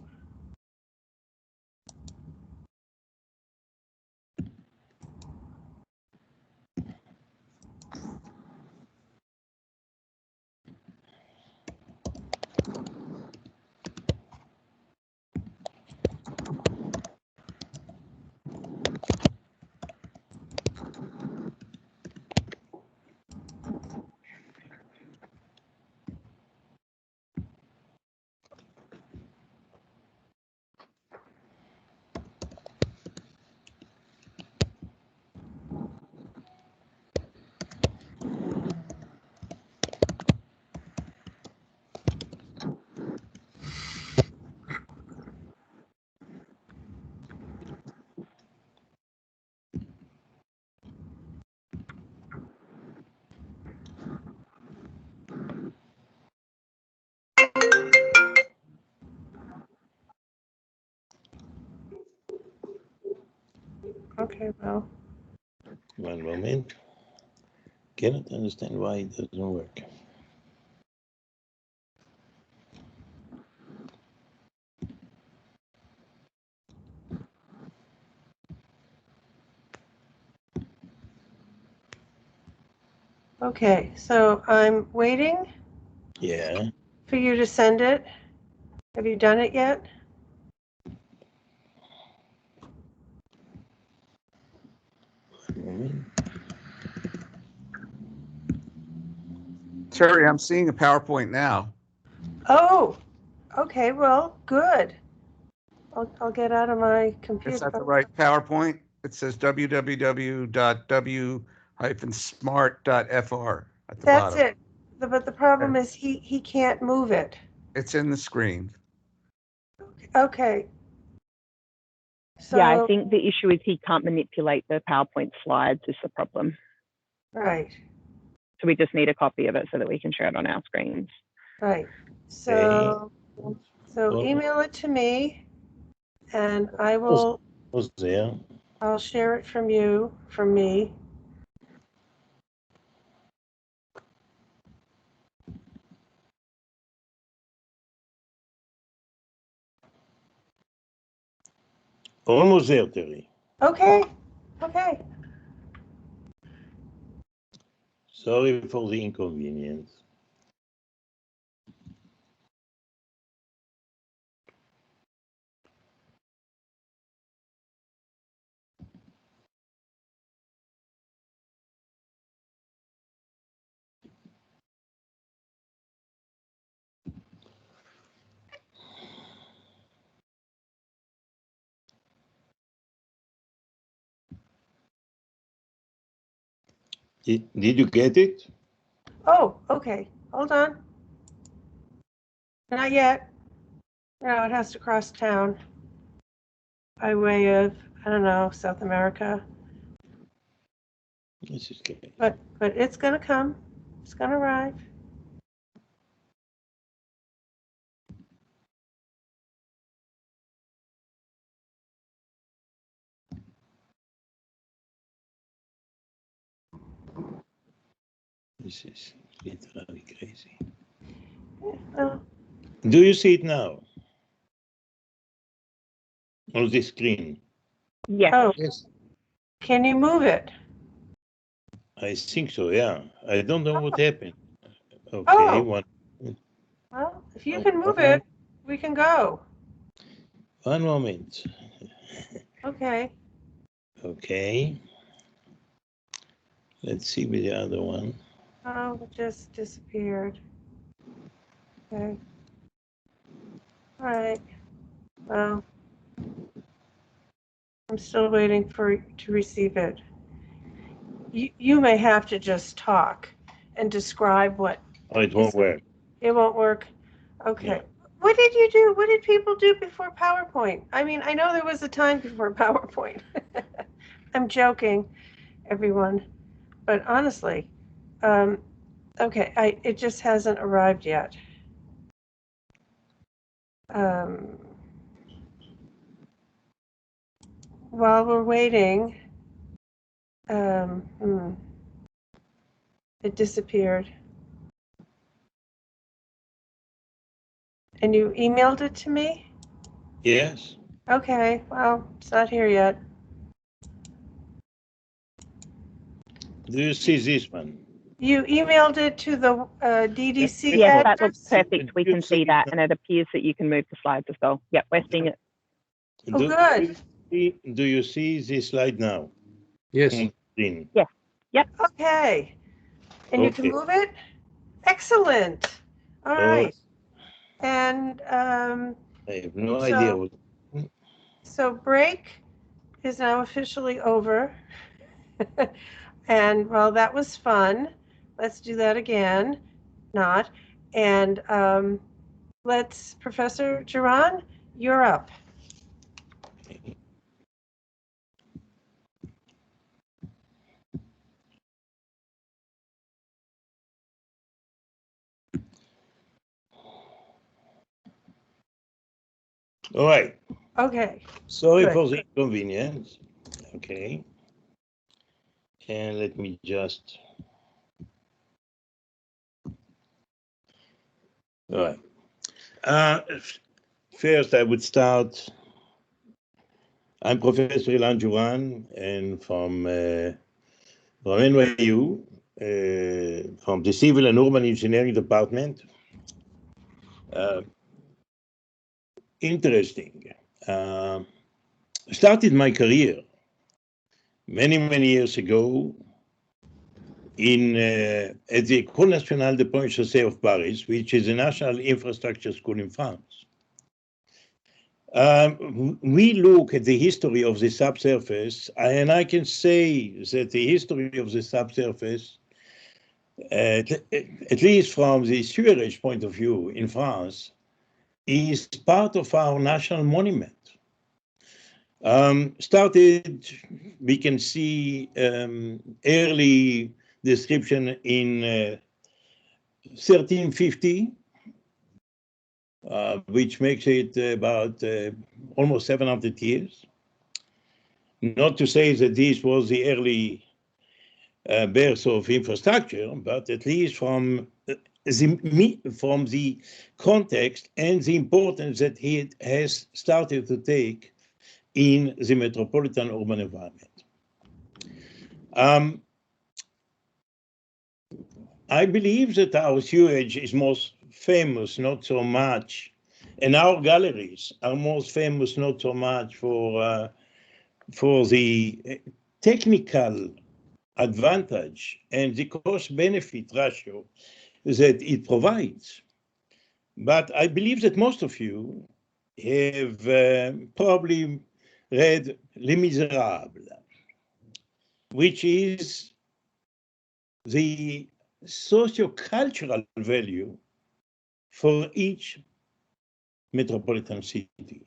Okay, well, One moment. Cannot understand why it doesn't work. okay, so I'm waiting Yeah. for you to send it. Have you done it yet? One moment. Terry, I'm seeing a PowerPoint now. Oh, okay, well, good. I'll get out of my computer. Is that the right PowerPoint? It says www.w-smart.fr at the That's bottom. it. But the problem is he can't move it. It's in the screen. Okay. So, Yeah, I think the issue is he can't manipulate the PowerPoint slides is the problem. right, So we just need a copy of it so that we can share it on our screens. right. So, so Oh. email it to me, and I will. Was there? I'll share it from you, from me. Almost there, Terry. Okay. Okay. Sorry for the inconvenience. Did you get it? Oh, okay. Hold on. Not yet. No, it has to cross town by way of, I don't know, South America. This is good. But it's gonna come. It's gonna arrive. This is literally crazy. Oh, Do you see it now? On the screen? Yes. oh, Yes. can you move it? I think so, yeah. I don't know what happened. Okay, Oh. one Well, if you can move it, we can go. moment. Okay. Okay. Let's see with the other one. Oh, it just disappeared. Okay. All right. Well, I'm still waiting to receive it. You may have to just talk and describe what. Oh, it won't work. It won't work. Okay. No. What did you do? What did people do before PowerPoint? I mean, I know there was a time before PowerPoint. I'm joking, everyone. But honestly, okay, it just hasn't arrived yet. While we're waiting, it disappeared. And you emailed it to me? Yes. Okay, well, it's not here yet. Do you see this one? You emailed it to the DDC Yes, address? that looks perfect. We can see that, and it appears that you can move the slides as well. Yep, we're seeing it. Oh, good. Do you see this slide now? Yes. Yes. Yep. Okay. And you can Okay. move it? Excellent. All right. And I have no idea what. so break is now officially over. And well, that was fun. Let's do that again. Not. And let's, Professor Geron, you're up. All right. Okay. Sorry Good. for the inconvenience. Okay. And let me just. All right. First, I would start. I'm Professor Ilan Juran, and from NYU, from the Civil and Urban Engineering Department. Interesting. Started my career many years ago at the École Nationale de Pont Chaussée of Paris, which is a national infrastructure school in France. We look at the history of the subsurface, and I can say that the history of the subsurface, at least from the sewerage point of view in France, is part of our national monument. Started, we can see early description in 1350, which makes it about almost 700 years. Not to say that this was the early birth of infrastructure, but at least from the context and the importance that it has started to take in the metropolitan urban environment. I believe that our sewage is most famous, not so much, and our galleries are most famous, not so much for the technical advantage and the cost-benefit ratio that it provides. But I believe that most of you have probably read Les Misérables, which is the socio-cultural value for each metropolitan city.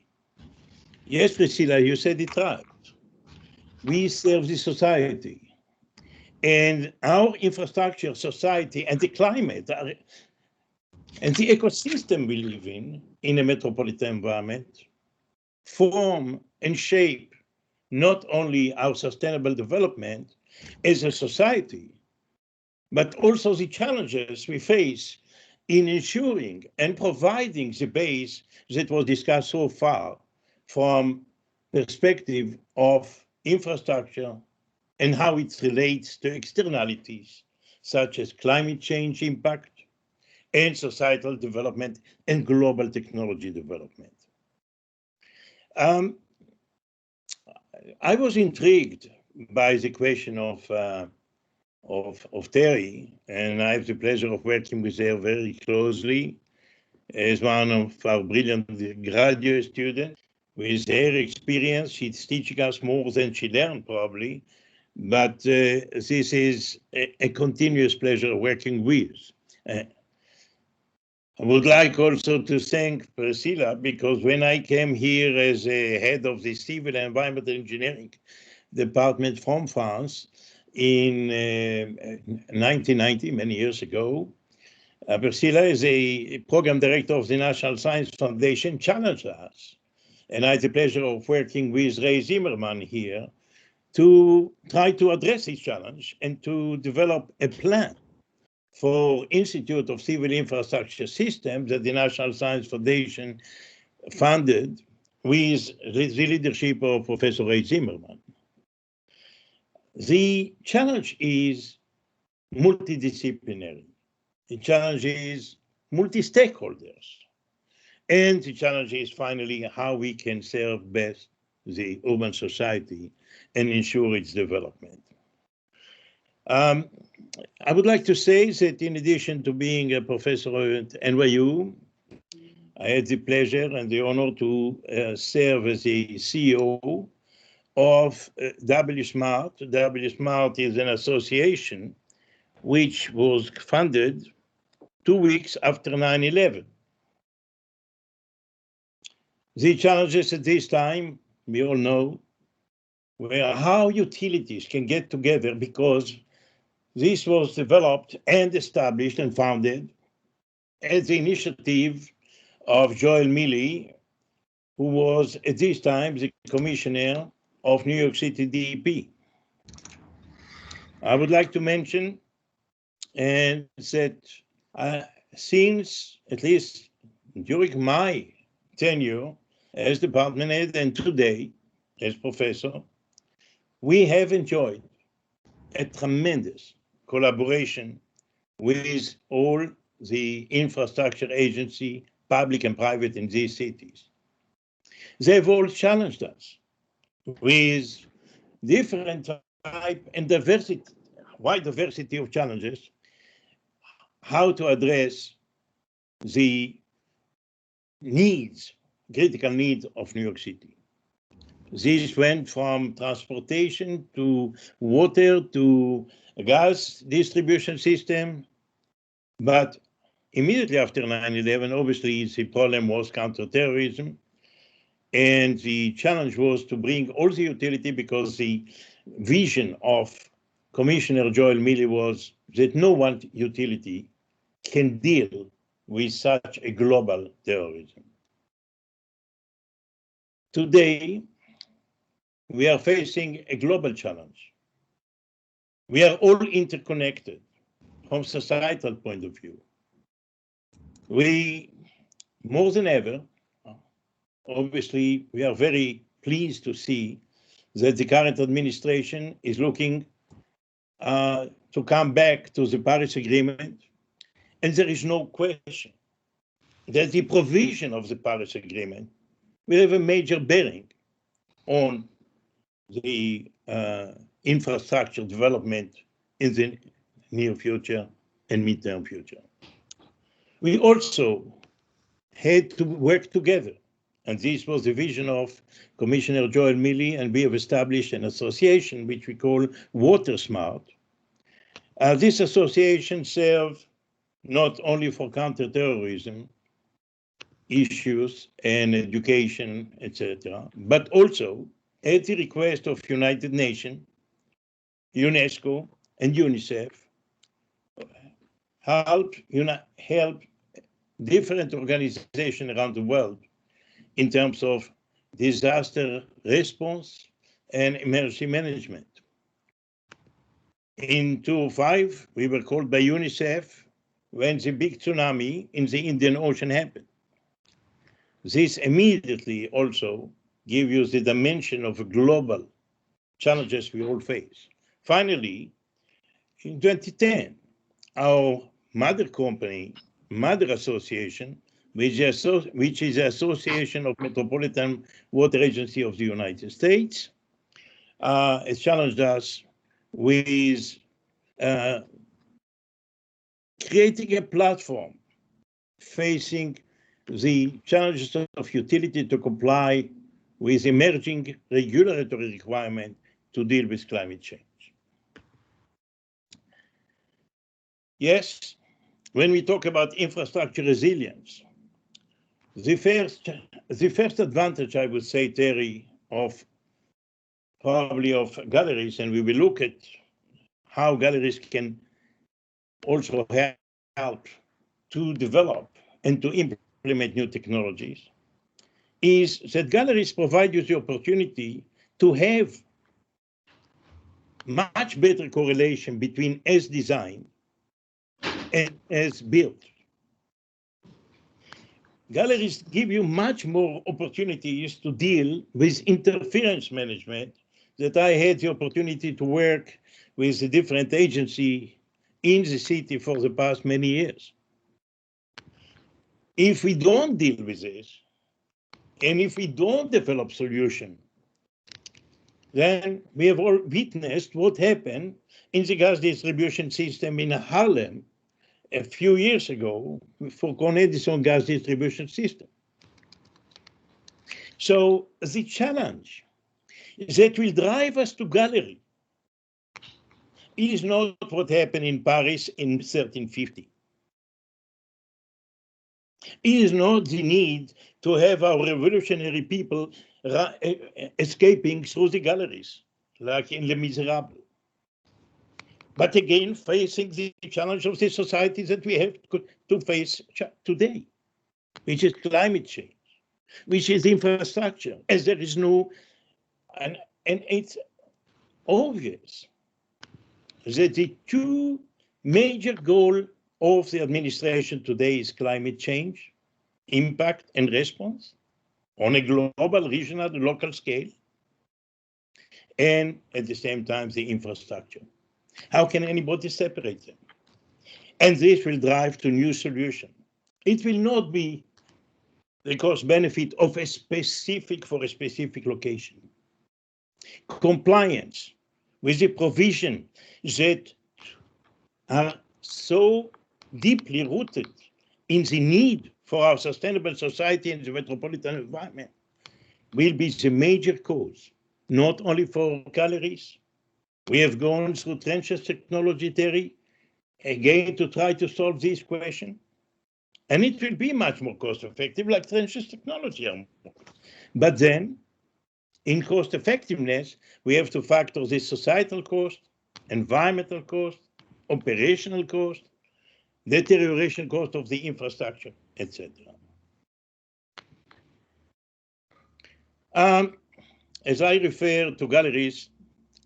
Yes, Priscilla, you said it right. We serve the society, and our infrastructure, society, and the climate and the ecosystem we live in a metropolitan environment, form and shape not only our sustainable development as a society, but also the challenges we face in ensuring and providing the base that was discussed so far from perspective of infrastructure and how it relates to externalities such as climate change impact and societal development and global technology development. I was intrigued by the question of Terry, and I have the pleasure of working with her very closely as one of our brilliant graduate students. With her experience, she's teaching us more than she learned probably, but this is a continuous pleasure working with. I would like also to thank Priscilla, because when I came here as a head of the Civil and Environmental Engineering Department from France in 1990, many years ago, Priscilla is a program director of the National Science Foundation, challenged us. And I had the pleasure of working with Ray Zimmerman here to try to address this challenge and to develop a plan for Institute of Civil Infrastructure Systems that the National Science Foundation funded with the leadership of Professor Ray Zimmerman. The challenge is multidisciplinary. The challenge is multi-stakeholders. And the challenge is finally how we can serve best the urban society and ensure its development. I would like to say that in addition to being a professor at NYU, I had the pleasure and the honor to serve as the CEO of WSMART. WSMART is an association which was funded 2 weeks after 9/11. The challenges at this time, we all know, were how utilities can get together, because this was developed and established and founded as the initiative of Joel Milley, who was at this time the commissioner of New York City DEP. I would like to mention that since at least during my tenure as department head and today as professor, we have enjoyed a tremendous collaboration with all the infrastructure agency, public and private, in these cities. They've all challenged us with different type and diversity, wide diversity of challenges, how to address the needs, critical needs of New York City. This went from transportation to water to gas distribution system, but immediately after 9/11, obviously the problem was counterterrorism, and the challenge was to bring all the utility, because the vision of Commissioner Joel Milley was that no one utility can deal with such a global terrorism. Today, we are facing a global challenge. We are all interconnected from societal point of view. We, more than ever, obviously, we are very pleased to see that the current administration is looking to come back to the Paris Agreement. And there is no question that the provision of the Paris Agreement will have a major bearing on the infrastructure development in the near future and midterm future. We also had to work together, and this was the vision of Commissioner Joel Milley, and we have established an association which we call Water Smart. This association serves not only for counterterrorism issues and education, etc., but also at the request of United Nations, UNESCO, and UNICEF, help different organizations around the world in terms of disaster response and emergency management. In 2005, we were called by UNICEF when the big tsunami in the Indian Ocean happened. This immediately also gives you the dimension of global challenges we all face. Finally, in 2010, our mother company, mother association, which is the Association of Metropolitan Water Agency of the United States, has challenged us with creating a platform facing the challenges of utility to comply with emerging regulatory requirements to deal with climate change. Yes, when we talk about infrastructure resilience, the first advantage, I would say, Terry, of galleries, and we will look at how galleries can also help to develop and to implement new technologies, is that galleries provide you the opportunity to have much better correlation between as designed and as built. Galleries give you much more opportunities to deal with interference management that I had the opportunity to work with a different agency in the city for the past many years. If we don't deal with this, and if we don't develop solutions, then we have all witnessed what happened in the gas distribution system in Harlem a few years ago for Con Edison gas distribution system. So the challenge that will drive us to gallery is not what happened in Paris in 1350. It is not the need to have our revolutionary people escaping through the galleries, like in Les Miserables. But again, facing the challenge of the society that we have to face today, which is climate change, which is infrastructure, as there is no And it's obvious that the two major goals of the administration today is climate change, impact and response on a global, regional, local scale, and at the same time, the infrastructure. How can anybody separate them? And this will drive to new solutions. It will not be the cost benefit of a specific location. Compliance with the provision that are so deeply rooted in the need for our sustainable society and the metropolitan environment will be the major cause, not only for galleries. We have gone through trenches technology theory again to try to solve this question. And it will be much more cost effective like trenches technology. But then, in cost effectiveness, we have to factor the societal cost, environmental cost, operational cost, deterioration cost of the infrastructure, etc. As I refer to galleries,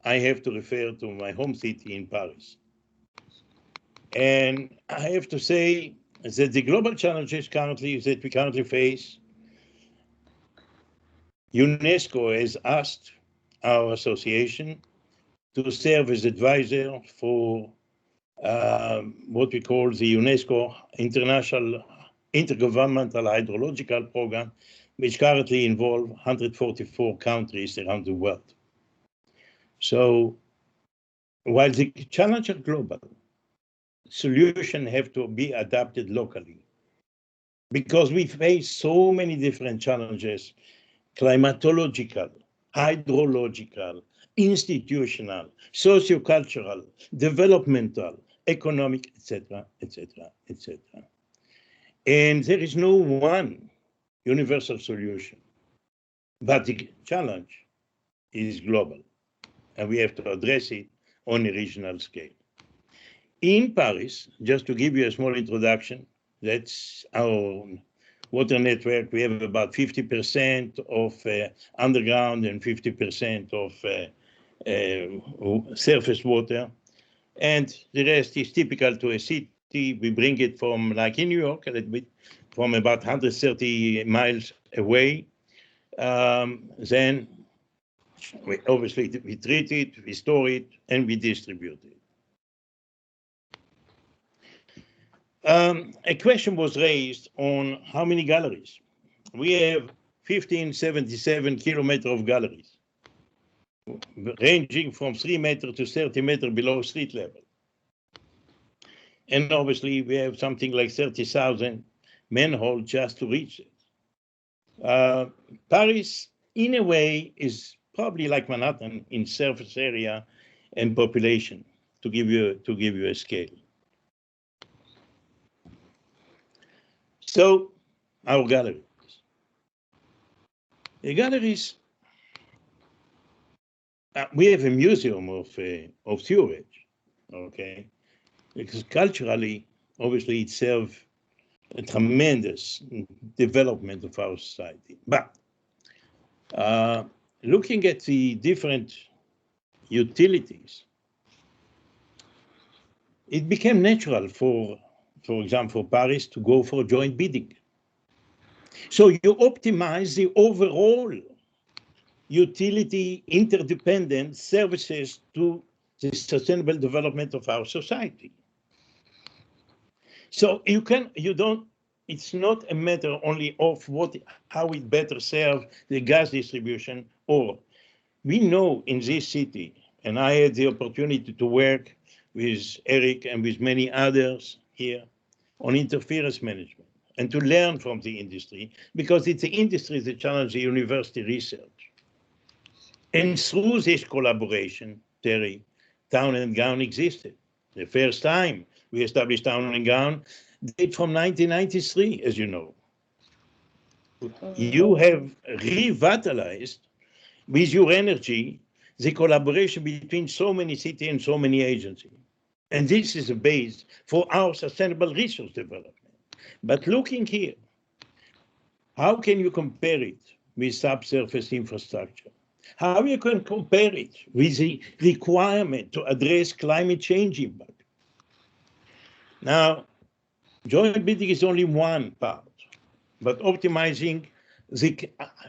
I have to refer to my home city in Paris. And I have to say that the global challenges that we currently face, UNESCO has asked our association to serve as advisor for what we call the Unesco International Intergovernmental Hydrological Program, which currently involves 144 countries around the world. So while the challenges are global, solutions have to be adapted locally because we face so many different challenges: climatological, hydrological, institutional, sociocultural, developmental, economic, etc., etc., etc. And there is no one universal solution, but the challenge is global, and we have to address it on a regional scale. In Paris, just to give you a small introduction, that's our water network. We have about 50% of underground and 50% of surface water. And the rest is typical to a city. We bring it from, like in New York, a little bit, from about 130 miles away. Then we treat it, we store it, and we distribute it. A question was raised on how many galleries. We have 1577 kilometers of galleries, ranging from 3 meters to 30 meters below street level. And obviously, we have something like 30,000 manholes just to reach it. Paris, in a way, is probably like Manhattan in surface area and population, to give you a scale. So, our galleries. The galleries, we have a museum of sewage, okay? Because culturally, obviously, it serves a tremendous development of our society. But looking at the different utilities, it became natural for example, Paris to go for joint bidding. So you optimize the overall utility interdependent services to the sustainable development of our society. So it's not a matter only of how it better serve the gas distribution, or we know in this city, and I had the opportunity to work with Eric and with many others here on interference management and to learn from the industry, because it's the industry that challenges the university research. And through this collaboration, Terry, Town and Gown existed. The first time we established Town and Gown date from 1993, as you know. You have revitalized with your energy the collaboration between so many cities and so many agencies. And this is a base for our sustainable resource development. But looking here, how can you compare it with subsurface infrastructure? how you can compare it with the requirement to address climate change impact. Now, joint bidding is only one part, but optimizing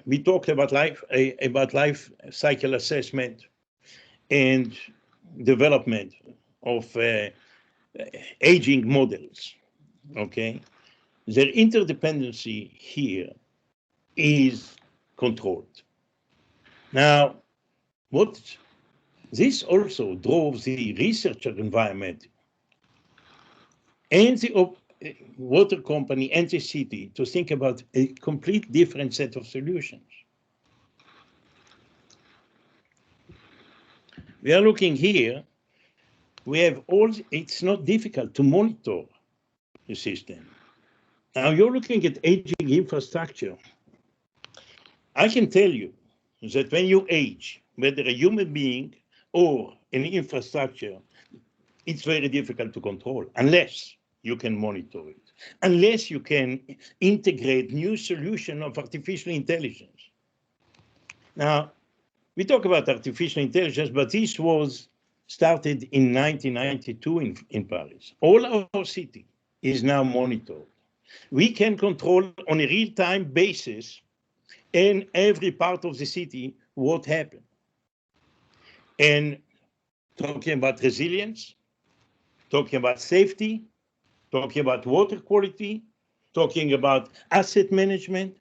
we talked about life cycle assessment and development of aging models, okay? Their interdependency here is controlled. Now, what this also drove the researcher environment and the water company and the city to think about a complete different set of solutions. We are looking here, we have it's not difficult to monitor the system. Now you're looking at aging infrastructure. I can tell you that when you age, whether a human being or an infrastructure, it's very difficult to control unless you can monitor it, unless you can integrate new solution of artificial intelligence. Now, we talk about artificial intelligence, but this was started in 1992 in Paris. All our city is now monitored. We can control on a real-time basis in every part of the city what happened. And talking about resilience, talking about safety, talking about water quality, talking about asset management.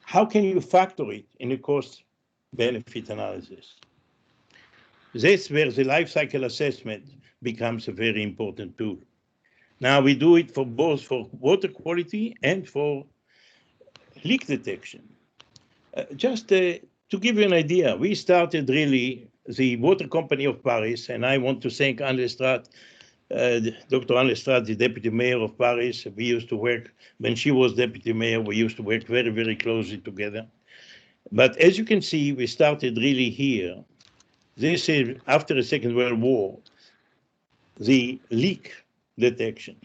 How can you factor it in a cost-benefit analysis? That's where the life cycle assessment becomes a very important tool. Now we do it for both for water quality and for leak detection. Just to give you an idea, we started really the water company of Paris, and I want to thank Anne Lestrade, Dr. Anne Lestrade, the deputy mayor of Paris. We used to work, when she was deputy mayor, we used to work very, very closely together. But as you can see, we started really here. This is after the Second World War, the leak detection.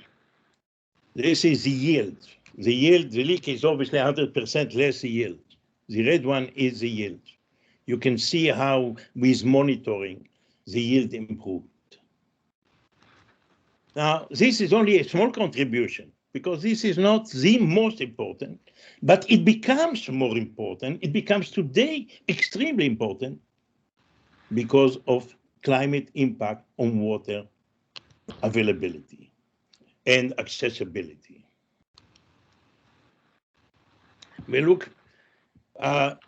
This is the yield. The leak is obviously 100% less yield. The red one is the yield. You can see how with monitoring, the yield improved. Now, this is only a small contribution because this is not the most important, but it becomes more important. It becomes today extremely important because of climate impact on water availability and accessibility. We look,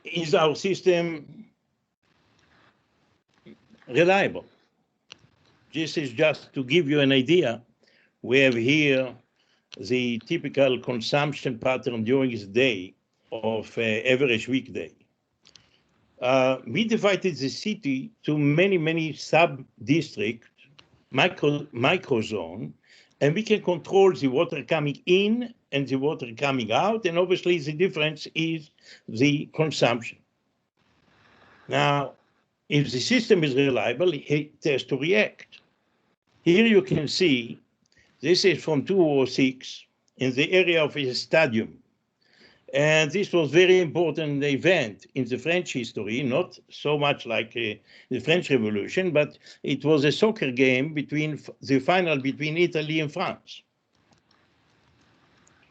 is our system reliable? This is just to give you an idea. We have here the typical consumption pattern during the day of average weekday. We divided the city to many sub-districts, micro-zone, and we can control the water coming in and the water coming out, and obviously the difference is the consumption. Now, if the system is reliable, it has to react. Here you can see, this is from 2006 in the area of a stadium. And this was very important event in the French history, not so much like the French Revolution, but it was a soccer game between the final between Italy and France.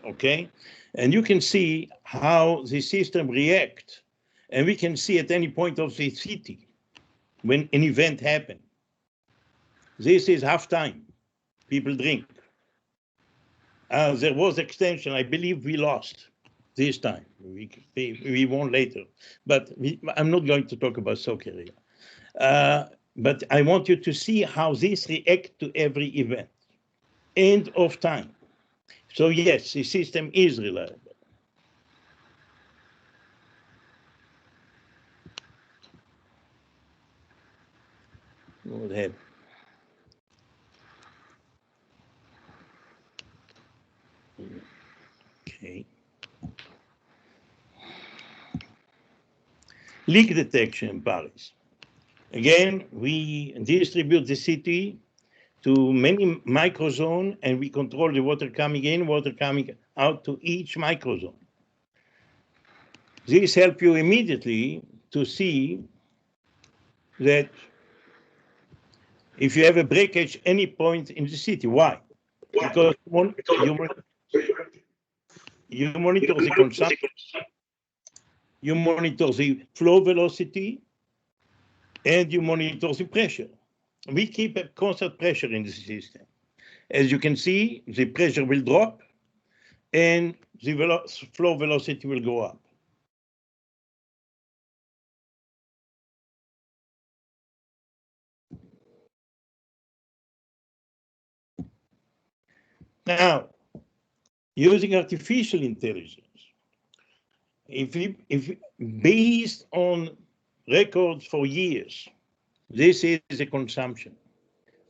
Okay, and you can see how the system reacts, and we can see at any point of the city when an event happened. This is halftime. People drink. There was extension. I believe we lost this time. We won later. But I'm not going to talk about soccer here. But I want you to see how this reacts to every event. End of time. So yes, the system is reliable. What happened? Okay. Leak detection in Paris. Again, we distribute the city to many microzones, and we control the water coming in, water coming out to each microzone. This helps you immediately to see that if you have a breakage any point in the city. Why? Because you monitor the consumption, you monitor the flow velocity, and you monitor the pressure. We keep a constant pressure in the system. As you can see, the pressure will drop and the flow velocity will go up. Now, using artificial intelligence, if based on records for years, this is a consumption.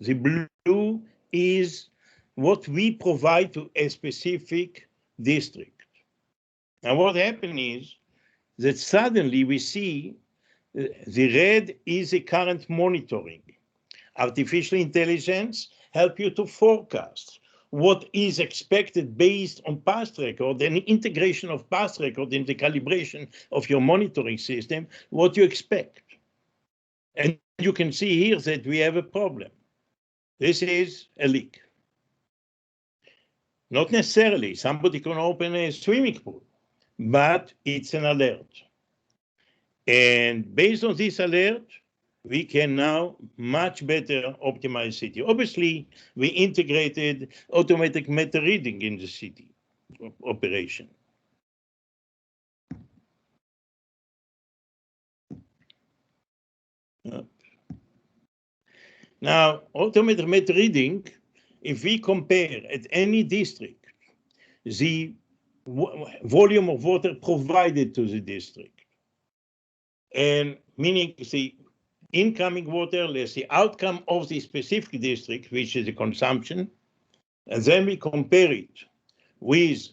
The blue is what we provide to a specific district. Now, what happened is that suddenly we see the red is a current monitoring. Artificial intelligence help you to forecast what is expected based on past record and integration of past record in the calibration of your monitoring system, what you expect. And you can see here that we have a problem. This is a leak. Not necessarily, somebody can open a swimming pool, but it's an alert. And based on this alert, we can now much better optimize city. Obviously, we integrated automatic meter reading in the city operation. Now, automated meter reading, if we compare at any district, the volume of water provided to the district, and meaning the incoming water less the outcome of the specific district, which is the consumption, and then we compare it with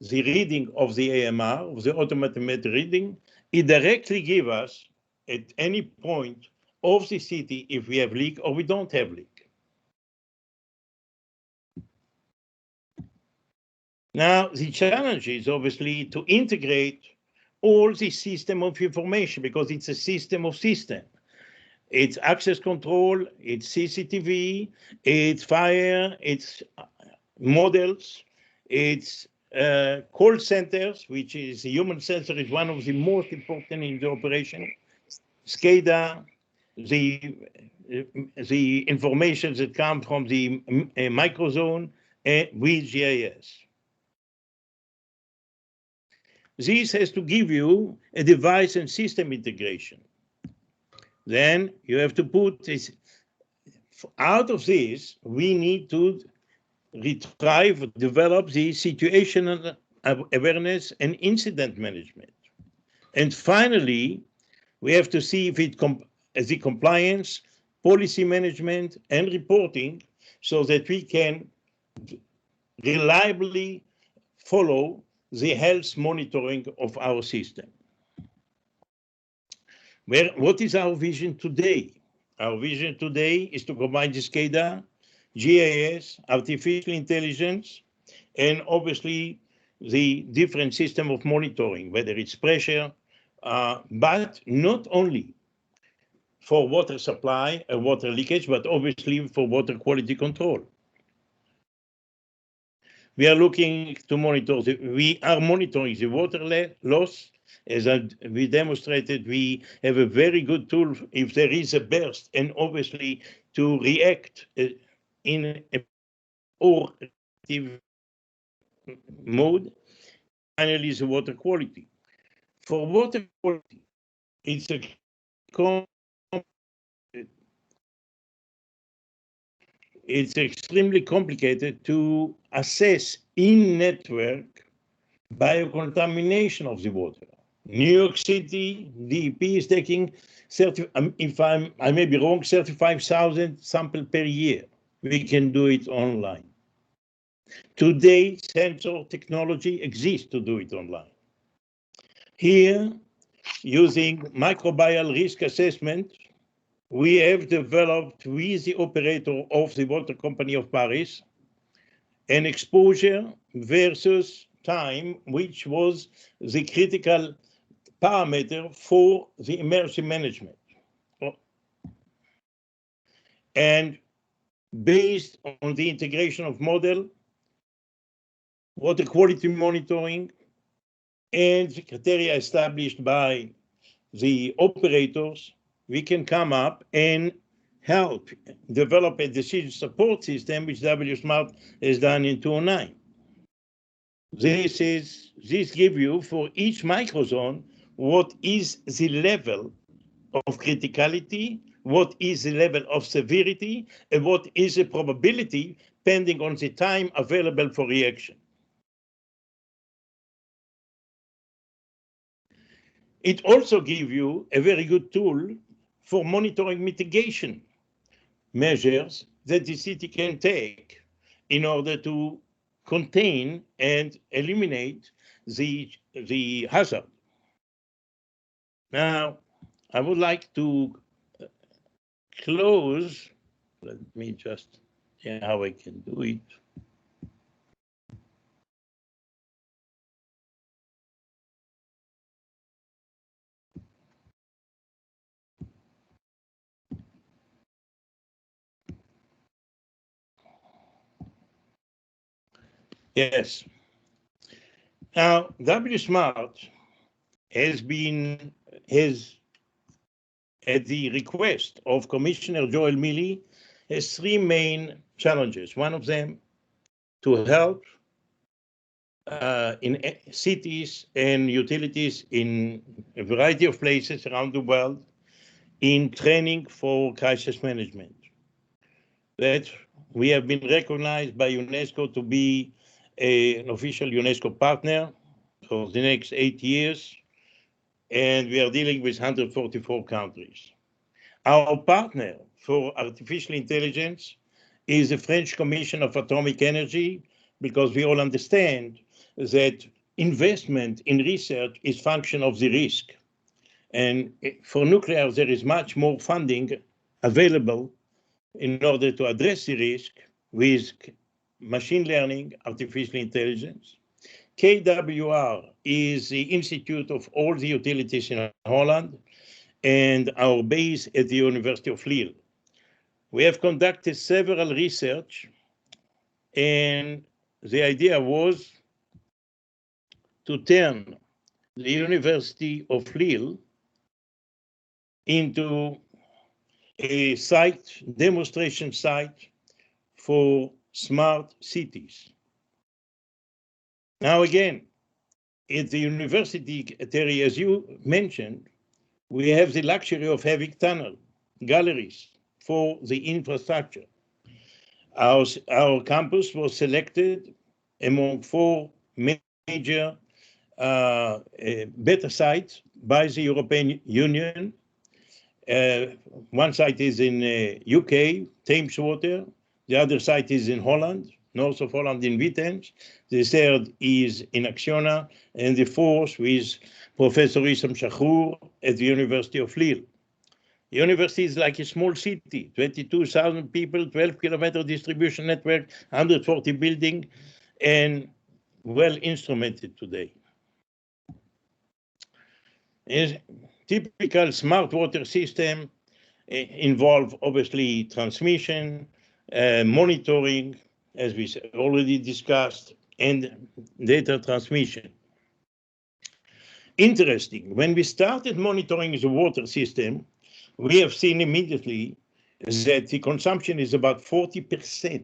the reading of the AMR, of the automated meter reading, it directly gives us at any point of the city if we have leak or we don't have leak. Now, the challenge is obviously to integrate all the system of information because it's a system of systems. It's access control, it's CCTV, it's fire, it's models, it's call centers, which is a human sensor is one of the most important in the operation. SCADA, the information that come from the microzone with GIS. This has to give you a device and system integration. Then you have to put this, out of this, we need to retrieve, develop the situational awareness and incident management. And finally, we have to see if the compliance, policy management, and reporting so that we can reliably follow the health monitoring of our system. What is our vision today? Our vision today is to combine the SCADA, GIS, artificial intelligence, and obviously the different system of monitoring, whether it's pressure, but not only for water supply and water leakage, but obviously for water quality control. We are looking to monitor, we are monitoring the water loss. As we demonstrated, we have a very good tool if there is a burst, and obviously to react in a or active mode. Finally, the water quality. For water quality, it's extremely complicated to assess in-network biocontamination of the water. New York City, DEP is taking, if I may be wrong, 35,000 samples per year. We can do it online. Today, sensor technology exists to do it online. Here, using microbial risk assessment, we have developed with the operator of the Water Company of Paris an exposure versus time, which was the critical parameter for the emergency management. And based on the integration of model, water quality monitoring, and the criteria established by the operators, we can come up and help develop a decision support system, which WSmart has done in 2009. This gives you for each microzone what is the level of criticality, what is the level of severity, and what is the probability depending on the time available for reaction. It also gives you a very good tool for monitoring mitigation measures that the city can take in order to contain and eliminate the hazard. Now, I would like to close. Let me just see how I can do it. Yes. Now, WSmart has at the request of Commissioner Joel Milley, has three main challenges. One of them to help in cities and utilities in a variety of places around the world in training for crisis management. That we have been recognized by UNESCO to be an official UNESCO partner for the next 8 years, and we are dealing with 144 countries. Our partner for artificial intelligence is the French Commission of Atomic Energy, because we all understand that investment in research is function of the risk. And for nuclear, there is much more funding available in order to address the risk with machine learning, artificial intelligence. KWR is the institute of all the utilities in Holland and our base at the University of Lille. We have conducted several research, and the idea was to turn the University of Lille into a demonstration site for smart cities. Now again, at the university, Terry, as you mentioned, we have the luxury of having tunnel galleries for the infrastructure. Our campus was selected among 4 major beta sites by the European Union. One site is in UK, Thames Water. The other site is in Holland, north of Holland in Vitens. The third is in Acciona, and the fourth with Professor Issam Shahour at the University of Lille. The university is like a small city, 22,000 people, 12-kilometer distribution network, 140 buildings, and well instrumented today. A typical smart water system involve obviously transmission, monitoring, as we already discussed, and data transmission. Interesting, when we started monitoring the water system, we have seen immediately that the consumption is about 40%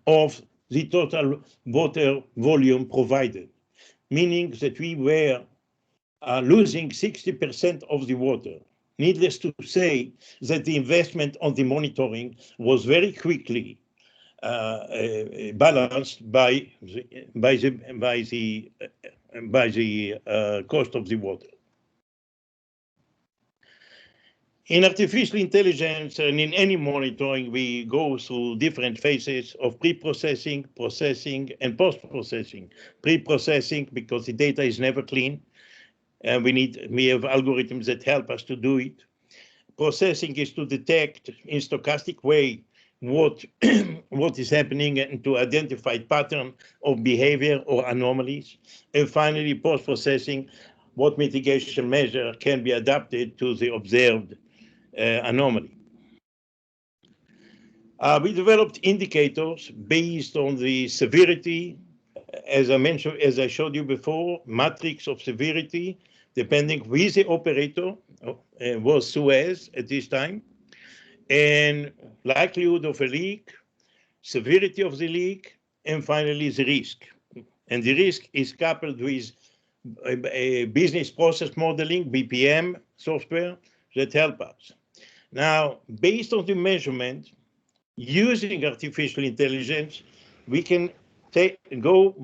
of the total water volume provided, meaning that we were losing 60% of the water. Needless to say that the investment on the monitoring was very quickly balanced by the cost of the water. In artificial intelligence and in any monitoring, we go through different phases of pre-processing, processing, and post-processing. Pre-processing because the data is never clean, and we have algorithms that help us to do it. Processing is to detect in stochastic way what what is happening and to identify pattern of behavior or anomalies, and finally post-processing what mitigation measure can be adapted to the observed anomaly. We developed indicators based on the severity, as I mentioned, as I showed you before, matrix of severity, depending with the operator, was Suez at this time, and likelihood of a leak, severity of the leak, and finally the risk. And the risk is coupled with a business process modeling, BPM software that help us. Now, based on the measurement, using artificial intelligence, we can go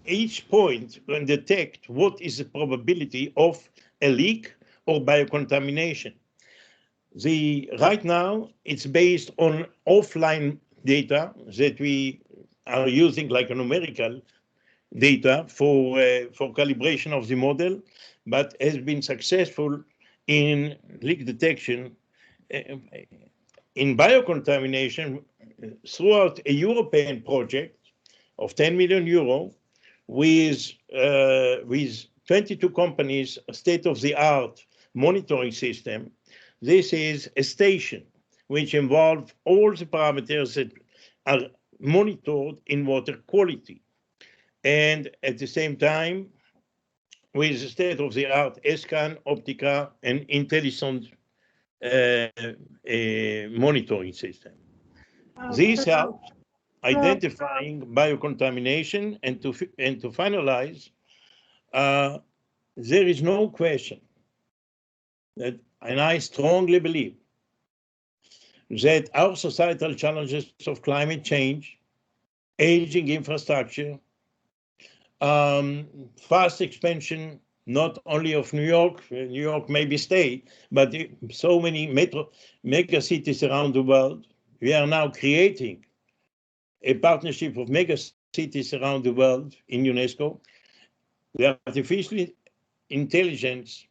each point and detect what is the probability of a leak or biocontamination. Right now, it's based on offline data that we are using like a numerical data for calibration of the model, but has been successful in leak detection in biocontamination throughout a European project of 10 million euro with 22 companies, state-of-the-art monitoring system. This is a station which involves all the parameters that are monitored in water quality. And at the same time, with state-of-the-art scan, Optica, and intelligent monitoring system. This helps identifying biocontamination, and to finalize, there is no question that, and I strongly believe, that our societal challenges of climate change, aging infrastructure, fast expansion, not only of New York maybe stay, but so many mega cities around the world. We are now creating a partnership of mega cities around the world in Unesco. The artificial intelligence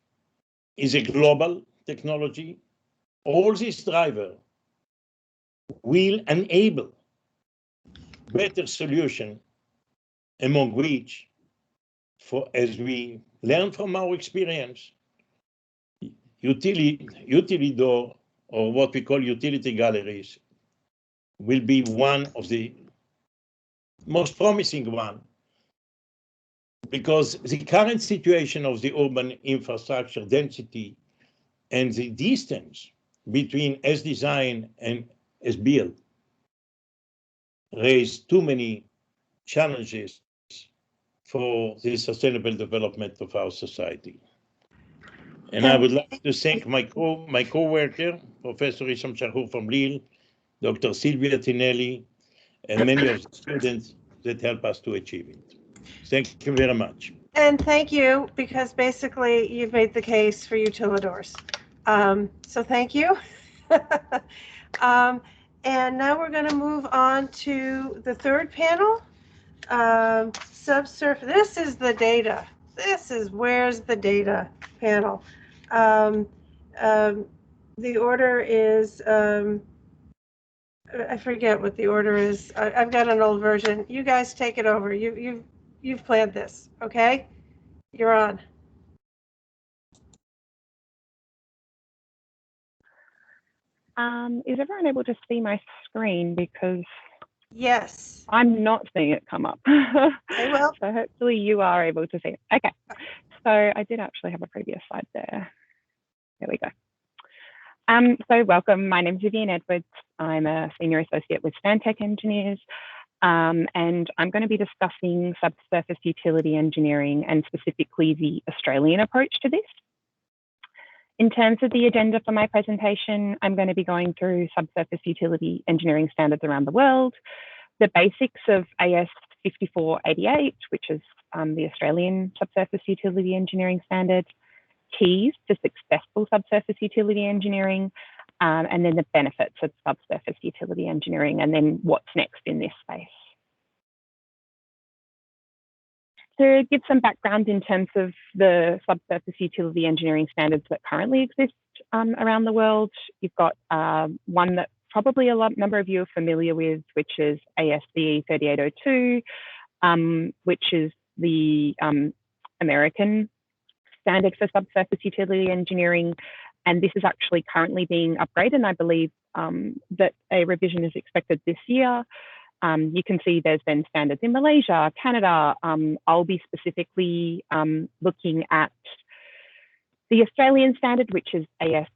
is a global technology. All these drivers will enable better solution, among which, as we learn from our experience, utility door, or what we call utility galleries, will be one of the most promising one, because the current situation of the urban infrastructure density and the distance between as designed and as built raise too many challenges for the sustainable development of our society. And I would like to thank my co-worker, Professor Isham Chahur from Lille, Dr. Silvia Tinelli, and many of the students that help us to achieve it. Thank you very much. And thank you, because basically you've made the case for utilidors. So thank you. And now we're going to move on to the third panel. Subsurface. This is the data. This is where's the data panel. The order is, I forget what the order is. I've got an old version. You guys take it over. You've planned this, okay? You're on. Is everyone able to see my screen? Because yes, I'm not seeing it come up. Okay, well. So hopefully you are able to see it. Okay, so I did actually have a previous slide there. There we go. So welcome, my name is Vivian Edwards. I'm a senior associate with Stantec Engineers, and I'm going to be discussing subsurface utility engineering and specifically the Australian approach to this. In terms of the agenda for my presentation, I'm going to be going through subsurface utility engineering standards around the world, the basics of AS 5488, which is the Australian subsurface utility engineering standard, keys to successful subsurface utility engineering, and then the benefits of subsurface utility engineering, and then what's next in this space. To give some background in terms of the subsurface utility engineering standards that currently exist around the world, you've got one that probably number of you are familiar with, which is ASCE 3802, which is the American standard for subsurface utility engineering. And this is actually currently being upgraded, and I believe that a revision is expected this year. You can see there's then standards in Malaysia, Canada. I'll be specifically looking at the Australian standard, which is AS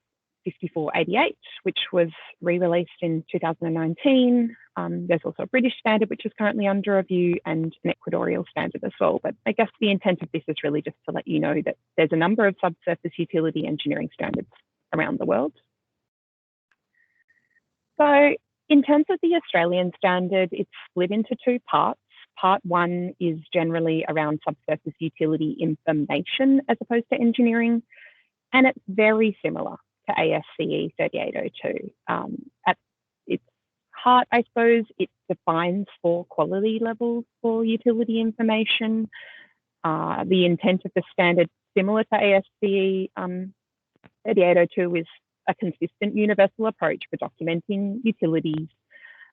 5488, which was re-released in 2019. There's also a British standard, which is currently under review, and an Ecuadorial standard as well. But I guess the intent of this is really just to let you know that there's a number of subsurface utility engineering standards around the world. So in terms of the Australian standard, it's split into two parts. Part one is generally around subsurface utility information as opposed to engineering, and it's very similar to ASCE 3802. At its heart, I suppose, it defines 4 quality levels for utility information. The intent of the standard, similar to ASCE 3802, is a consistent universal approach for documenting utilities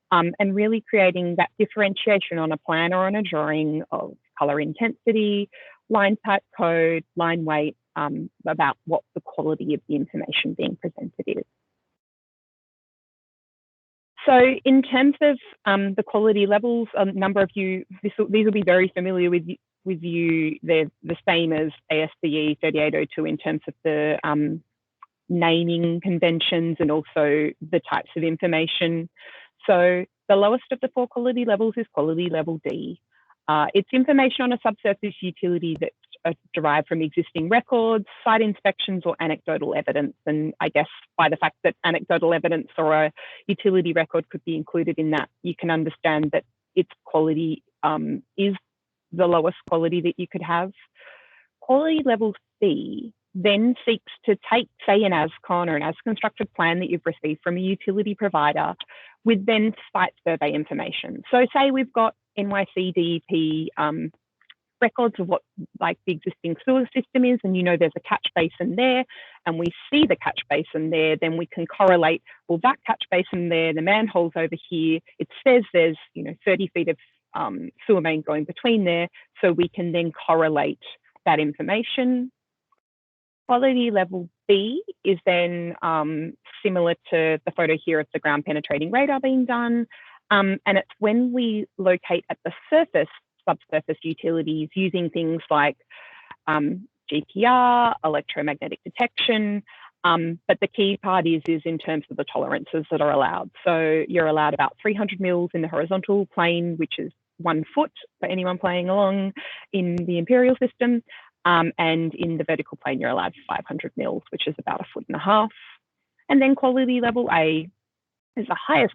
and really creating that differentiation on a plan or on a drawing of color intensity, line type code, line weight, about what the quality of the information being presented is. So in terms of the quality levels, a number of you, these will be very familiar with you. They're the same as ASCE 3802 in terms of the naming conventions and also the types of information. So the lowest of the 4 quality levels is quality level D. It's information on a subsurface utility that's derived from existing records, site inspections, or anecdotal evidence. And I guess by the fact that anecdotal evidence or a utility record could be included in that, you can understand that its quality is the lowest quality that you could have. Quality level C then seeks to take, say, an ASCON or an as-constructed plan that you've received from a utility provider with then site survey information. So say we've got NYC DEP records of what like the existing sewer system is, and you know there's a catch basin there, and we see the catch basin there, then we can correlate, well, that catch basin there, the manhole's over here, it says there's 30 feet of sewer main going between there, so we can then correlate that information. Quality level B is then similar to the photo here of the ground penetrating radar being done, and it's when we locate at the surface subsurface utilities using things like GPR, electromagnetic detection, but the key part is in terms of the tolerances that are allowed. So you're allowed about 300 mils in the horizontal plane, which is 1 foot for anyone playing along in the imperial system, and in the vertical plane you're allowed 500 mils, which is about 1.5 feet. And then quality level A is the highest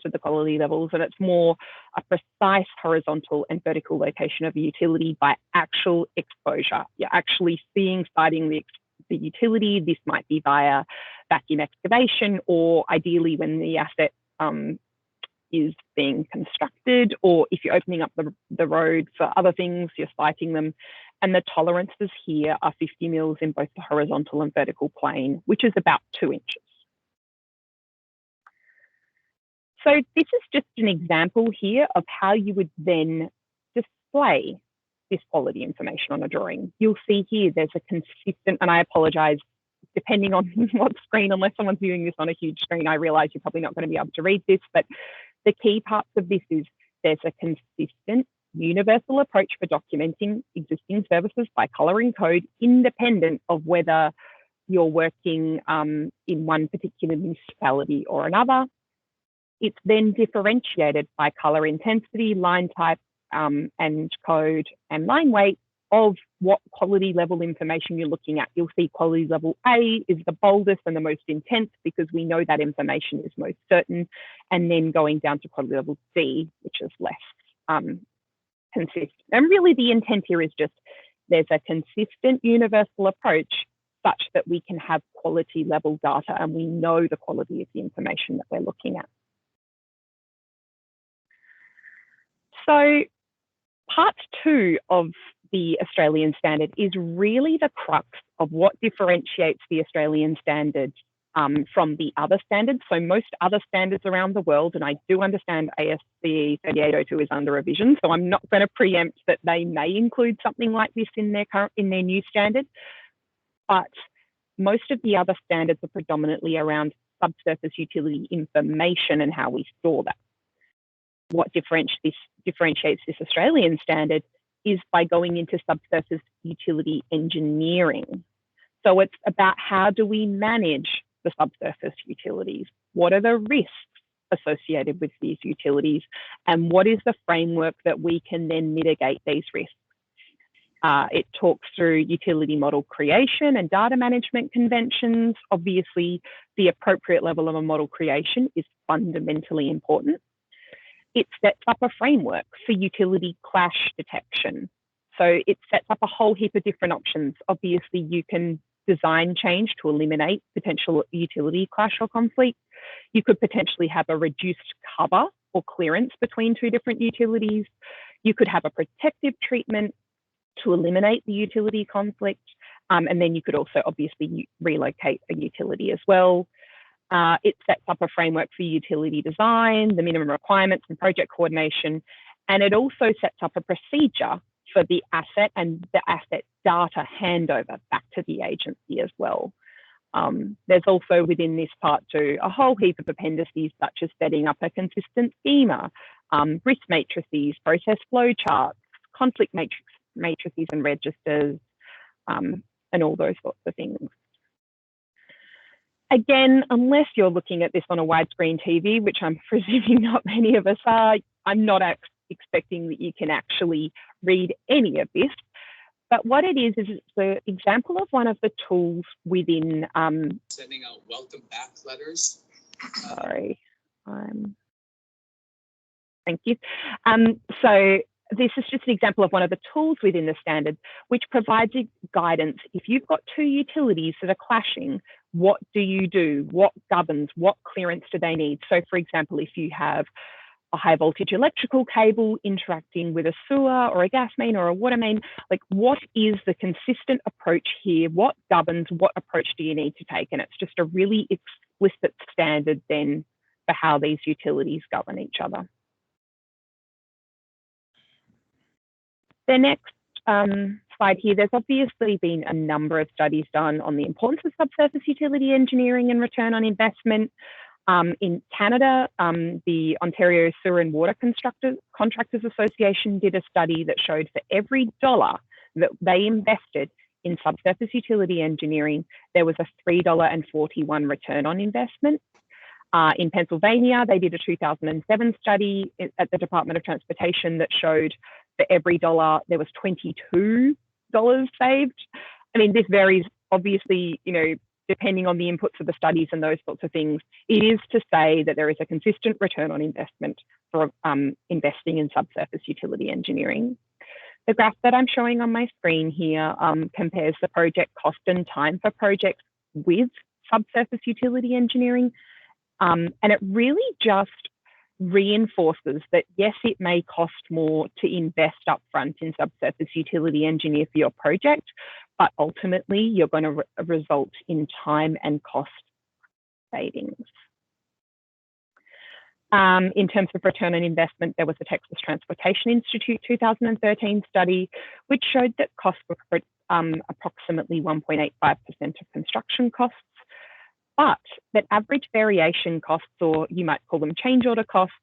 of the quality levels, and it's more a precise horizontal and vertical location of a utility by actual exposure. You're actually sighting the utility. This might be via vacuum excavation, or ideally when the asset is being constructed, or if you're opening up the road for other things, you're sighting them. And the tolerances here are 50 mils in both the horizontal and vertical plane, which is about 2 inches. So this is just an example here of how you would then display this quality information on a drawing. You'll see here there's a consistent, and I apologize, depending on what screen, unless someone's viewing this on a huge screen, I realize you're probably not going to be able to read this, but the key parts of this is there's a consistent universal approach for documenting existing services by coloring code, independent of whether you're working in one particular municipality or another. It's then differentiated by color intensity, line type, and code and line weight of what quality level information you're looking at. You'll see quality level A is the boldest and the most intense because we know that information is most certain, and then going down to quality level D, which is less consistent. And really the intent here is just there's a consistent universal approach such that we can have quality level data and we know the quality of the information that we're looking at. So part 2 of the Australian standard is really the crux of what differentiates the Australian standard from the other standards. So most other standards around the world, and I do understand ASCE 3802 is under revision, so I'm not going to preempt that they may include something like this in their new standard, but most of the other standards are predominantly around subsurface utility information and how we store that. What differentiates this Australian standard is by going into subsurface utility engineering. So it's about how do we manage the subsurface utilities? What are the risks associated with these utilities? And what is the framework that we can then mitigate these risks? It talks through utility model creation and data management conventions. Obviously, the appropriate level of a model creation is fundamentally important. It sets up a framework for utility clash detection. So it sets up a whole heap of different options. Obviously, you can design change to eliminate potential utility clash or conflict. You could potentially have a reduced cover or clearance between two different utilities. You could have a protective treatment to eliminate the utility conflict. And then you could also obviously relocate a utility as well. It sets up a framework for utility design, the minimum requirements and project coordination. And it also sets up a procedure for the asset and the asset data handover back to the agency as well. There's also within this part too, a whole heap of appendices such as setting up a consistent schema, risk matrices, process flow charts, conflict matrices and registers, and all those sorts of things. Again, unless you're looking at this on a widescreen TV, which I'm presuming not many of us are, I'm not expecting that you can actually read any of this. But what it is it's an example of one of the tools within sending out welcome back letters. Sorry, thank you. So this is just an example of one of the tools within the standard, which provides guidance. If you've got two utilities that are clashing, what do you do? What governs? What clearance do they need? So for example, if you have a high voltage electrical cable interacting with a sewer or a gas main or a water main, like what is the consistent approach here? What governs? What approach do you need to take? And it's just a really explicit standard then for how these utilities govern each other. The next slide here, there's obviously been a number of studies done on the importance of subsurface utility engineering and return on investment. In Canada, the Ontario Sewer and Water Contractors Association did a study that showed for every dollar that they invested in subsurface utility engineering, there was a $3.41 return on investment. In Pennsylvania, they did a 2007 study at the Department of Transportation that showed for every dollar, there was $22 saved. I mean, this varies, obviously, you know, depending on the inputs of the studies and those sorts of things. It is to say that there is a consistent return on investment for investing in subsurface utility engineering. The graph that I'm showing on my screen here compares the project cost and time for projects with subsurface utility engineering. And it really just reinforces that, yes, it may cost more to invest upfront in subsurface utility engineer for your project, but ultimately you're going to result in time and cost savings. In terms of return on investment, there was the Texas Transportation Institute 2013 study, which showed that costs were approximately 1.85% of construction costs, but that average variation costs, or you might call them change order costs,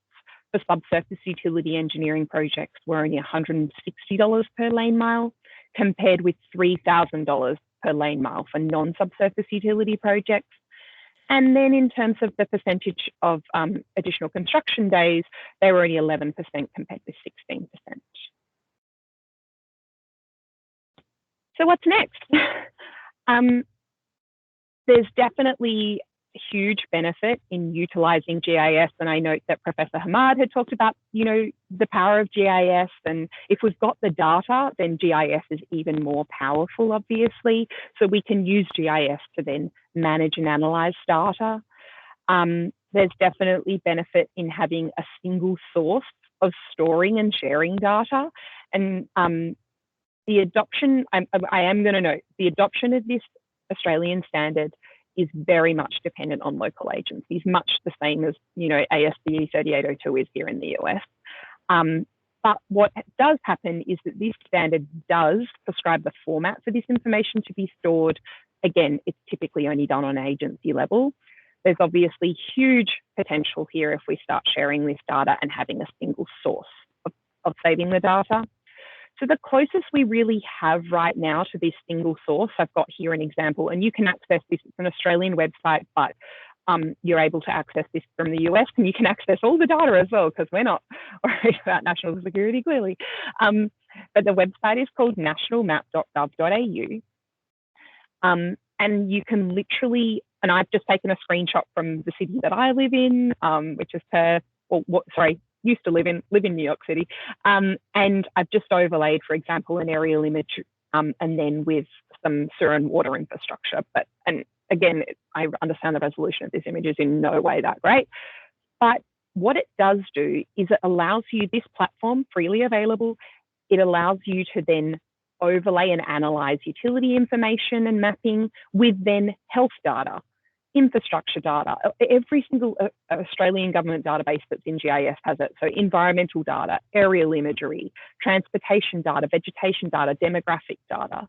for subsurface utility engineering projects were only $160 per lane mile, compared with $3,000 per lane mile for non-subsurface utility projects. And then in terms of the percentage of additional construction days, they were only 11% compared with 16%. So what's next? There's definitely huge benefit in utilizing GIS, and I note that Professor Hamad had talked about, you know, the power of GIS, and if we've got the data, then GIS is even more powerful, obviously. So we can use GIS to then manage and analyze data. There's definitely benefit in having a single source of storing and sharing data, and the adoption, I am going to note, the adoption of this Australian standard is very much dependent on local agencies, much the same as, you know, ASCE 3802 is here in the US. But what does happen is that this standard does prescribe the format for this information to be stored. Again, it's typically only done on agency level. There's obviously huge potential here if we start sharing this data and having a single source of saving the data. So the closest we really have right now to this single source, I've got here an example, and you can access this, it's an Australian website, but you're able to access this from the US, and you can access all the data as well, because we're not worried about national security, clearly. But the website is called nationalmap.gov.au. And you can literally, and I've just taken a screenshot from the city that I live in, which is Perth, or used to live in New York City. And I've just overlaid, for example, an aerial image and then with some sewer and water infrastructure. And again, I understand the resolution of this image is in no way that great. But what it does do is it allows you, this platform freely available, it allows you to then overlay and analyze utility information and mapping with then health data, infrastructure data. Every single Australian government database that's in GIS has it. So environmental data, aerial imagery, transportation data, vegetation data, demographic data.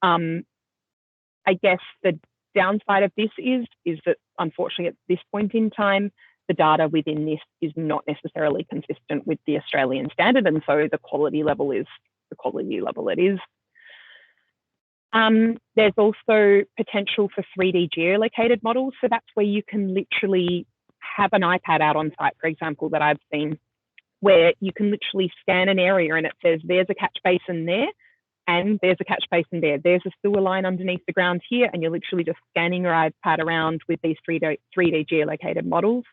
I guess the downside of this is that unfortunately at this point in time, the data within this is not necessarily consistent with the Australian standard, and so the quality level is the quality level it is. There's also potential for 3D geolocated models. So that's where you can literally have an iPad out on site, for example, that I've seen, where you can literally scan an area and it says, there's a catch basin there, and there's a catch basin there. There's a sewer line underneath the ground here, and you're literally just scanning your iPad around with these 3D geolocated models.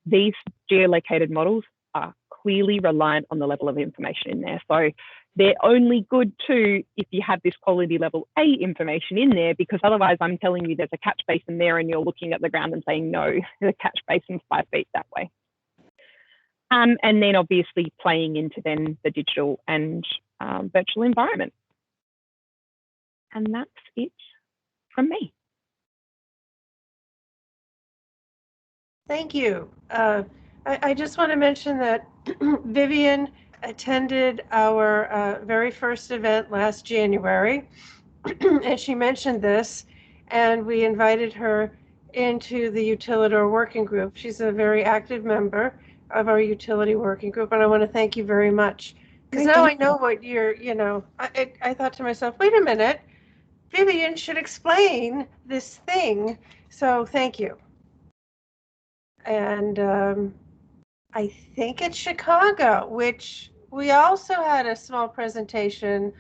These geolocated models are clearly reliant on the level of information in there. So they're only good too if you have this quality level A information in there, because otherwise I'm telling you there's a catch basin there and you're looking at the ground and saying, no, the catch basin's 5 feet that way. And then obviously playing into then the digital and virtual environment. And that's it from me. Thank you. I just want to mention that Vivian attended our very first event last January, and she mentioned this, and we invited her into the Utilidor working group. She's a very active member of our utility working group, and I want to thank you very much. Because now I know what you're, you know, I thought to myself, wait a minute, Vivian should explain this thing. So thank you. And I think it's Chicago, which we also had a small presentation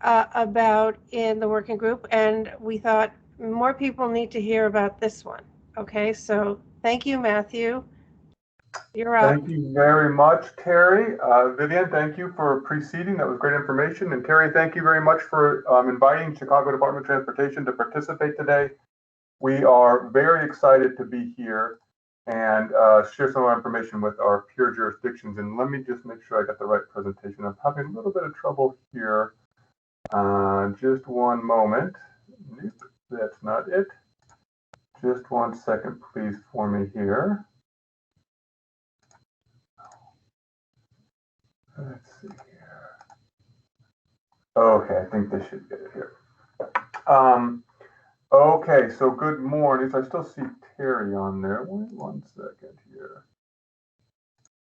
about in the working group, and we thought more people need to hear about this one. Okay, so thank you, Matthew. You're up. Thank you very much, Terry. Vivian, thank you for preceding. That was great information. And Terry, thank you very much for inviting Chicago Department of Transportation to participate today. We are very excited to be here and share some more information with our peer jurisdictions. And let me just make sure I got the right presentation. I'm having a little bit of trouble here. Just one moment. That's not it. Just 1 second, please, for me here. Let's see here. Okay, I think this should get it here. Okay, so good morning. So I still see Terry on there. Wait 1 second here.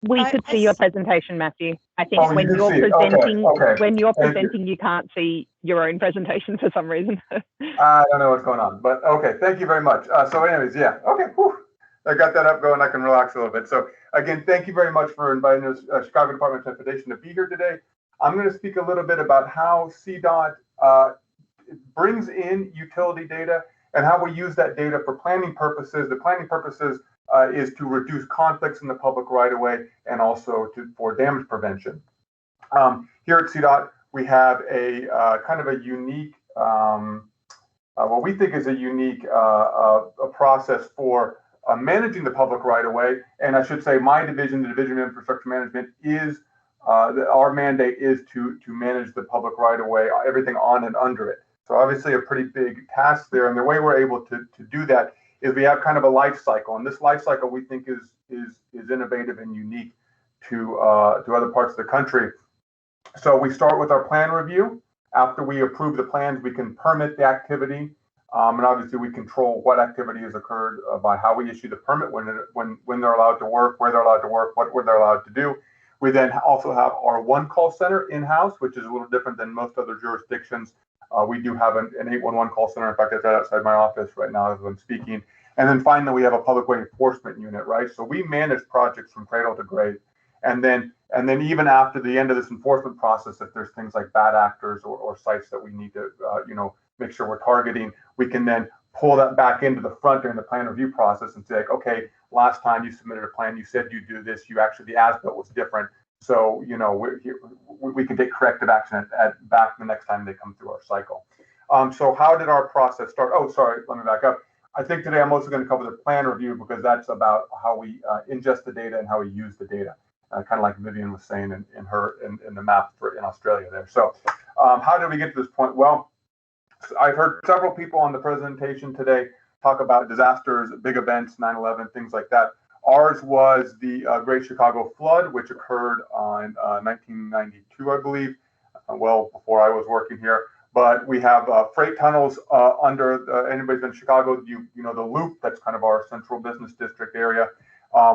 We could see your presentation, Matthew. I think when you're presenting, you can't see your own presentation for some reason. I don't know what's going on, but okay, thank you very much. So anyways, yeah, okay, whew. I got that up going. I can relax a little bit. So again, thank you very much for inviting us, Chicago Department of Transportation, to be here today. I'm going to speak a little bit about how CDOT brings in utility data and how we use that data for planning purposes. The planning purposes is to reduce conflicts in the public right-of-way and also for damage prevention. Here at CDOT, we have a kind of a unique, what we think is a unique a process for managing the public right-of-way. And I should say my division, the Division of Infrastructure Management, is our mandate is to manage the public right-of-way, everything on and under it. So obviously a pretty big task there. And the way we're able to do that is we have kind of a life cycle. And this life cycle we think is innovative and unique to other parts of the country. So we start with our plan review. After we approve the plans, we can permit the activity. And obviously we control what activity has occurred by how we issue the permit, when they're allowed to work, where they're allowed to work, what they're allowed to do. We then also have our one call center in-house, which is a little different than most other jurisdictions. We do have an 811 call center. In fact, it's right outside my office right now as I'm speaking. And then finally, we have a public way enforcement unit, right? So we manage projects from cradle to grave. And then even after the end of this enforcement process, if there's things like bad actors or sites that we need to, make sure we're targeting, we can then pull that back into the front during the plan review process and say, like, okay, last time you submitted a plan, you said you do this, you actually, the as-built was different. So, we can take corrective action at back the next time they come through our cycle. So how did our process start? Oh, sorry, let me back up. I think today I'm mostly going to cover the plan review because that's about how we ingest the data and how we use the data, kind of like Vivian was saying in the map in Australia there. So how did we get to this point? Well, I've heard several people on the presentation today talk about disasters, big events, 9/11, things like that. Ours was the Great Chicago Flood, which occurred in 1992, I believe, well before I was working here. But we have freight tunnels under, anybody's been to Chicago, you know the Loop, that's kind of our central business district area.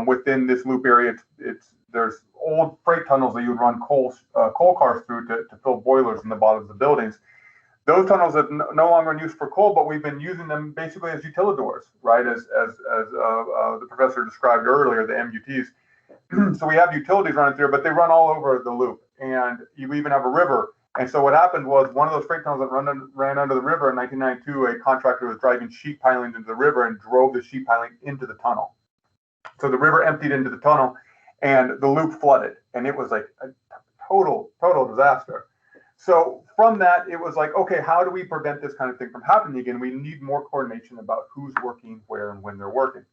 Within this Loop area, there's old freight tunnels that you would run coal cars through to fill boilers in the bottom of the buildings. Those tunnels are no longer in use for coal, but we've been using them basically as utilidors, right? As the professor described earlier, the MUTs. So we have utilities running through, but they run all over the Loop, and you even have a river. And so what happened was one of those freight tunnels that ran under the river in 1992, a contractor was driving sheet pilings into the river and drove the sheet piling into the tunnel. So the river emptied into the tunnel, and the Loop flooded, and it was like a total disaster. So from that, it was like, okay, how do we prevent this kind of thing from happening again? We need more coordination about who's working where and when they're working.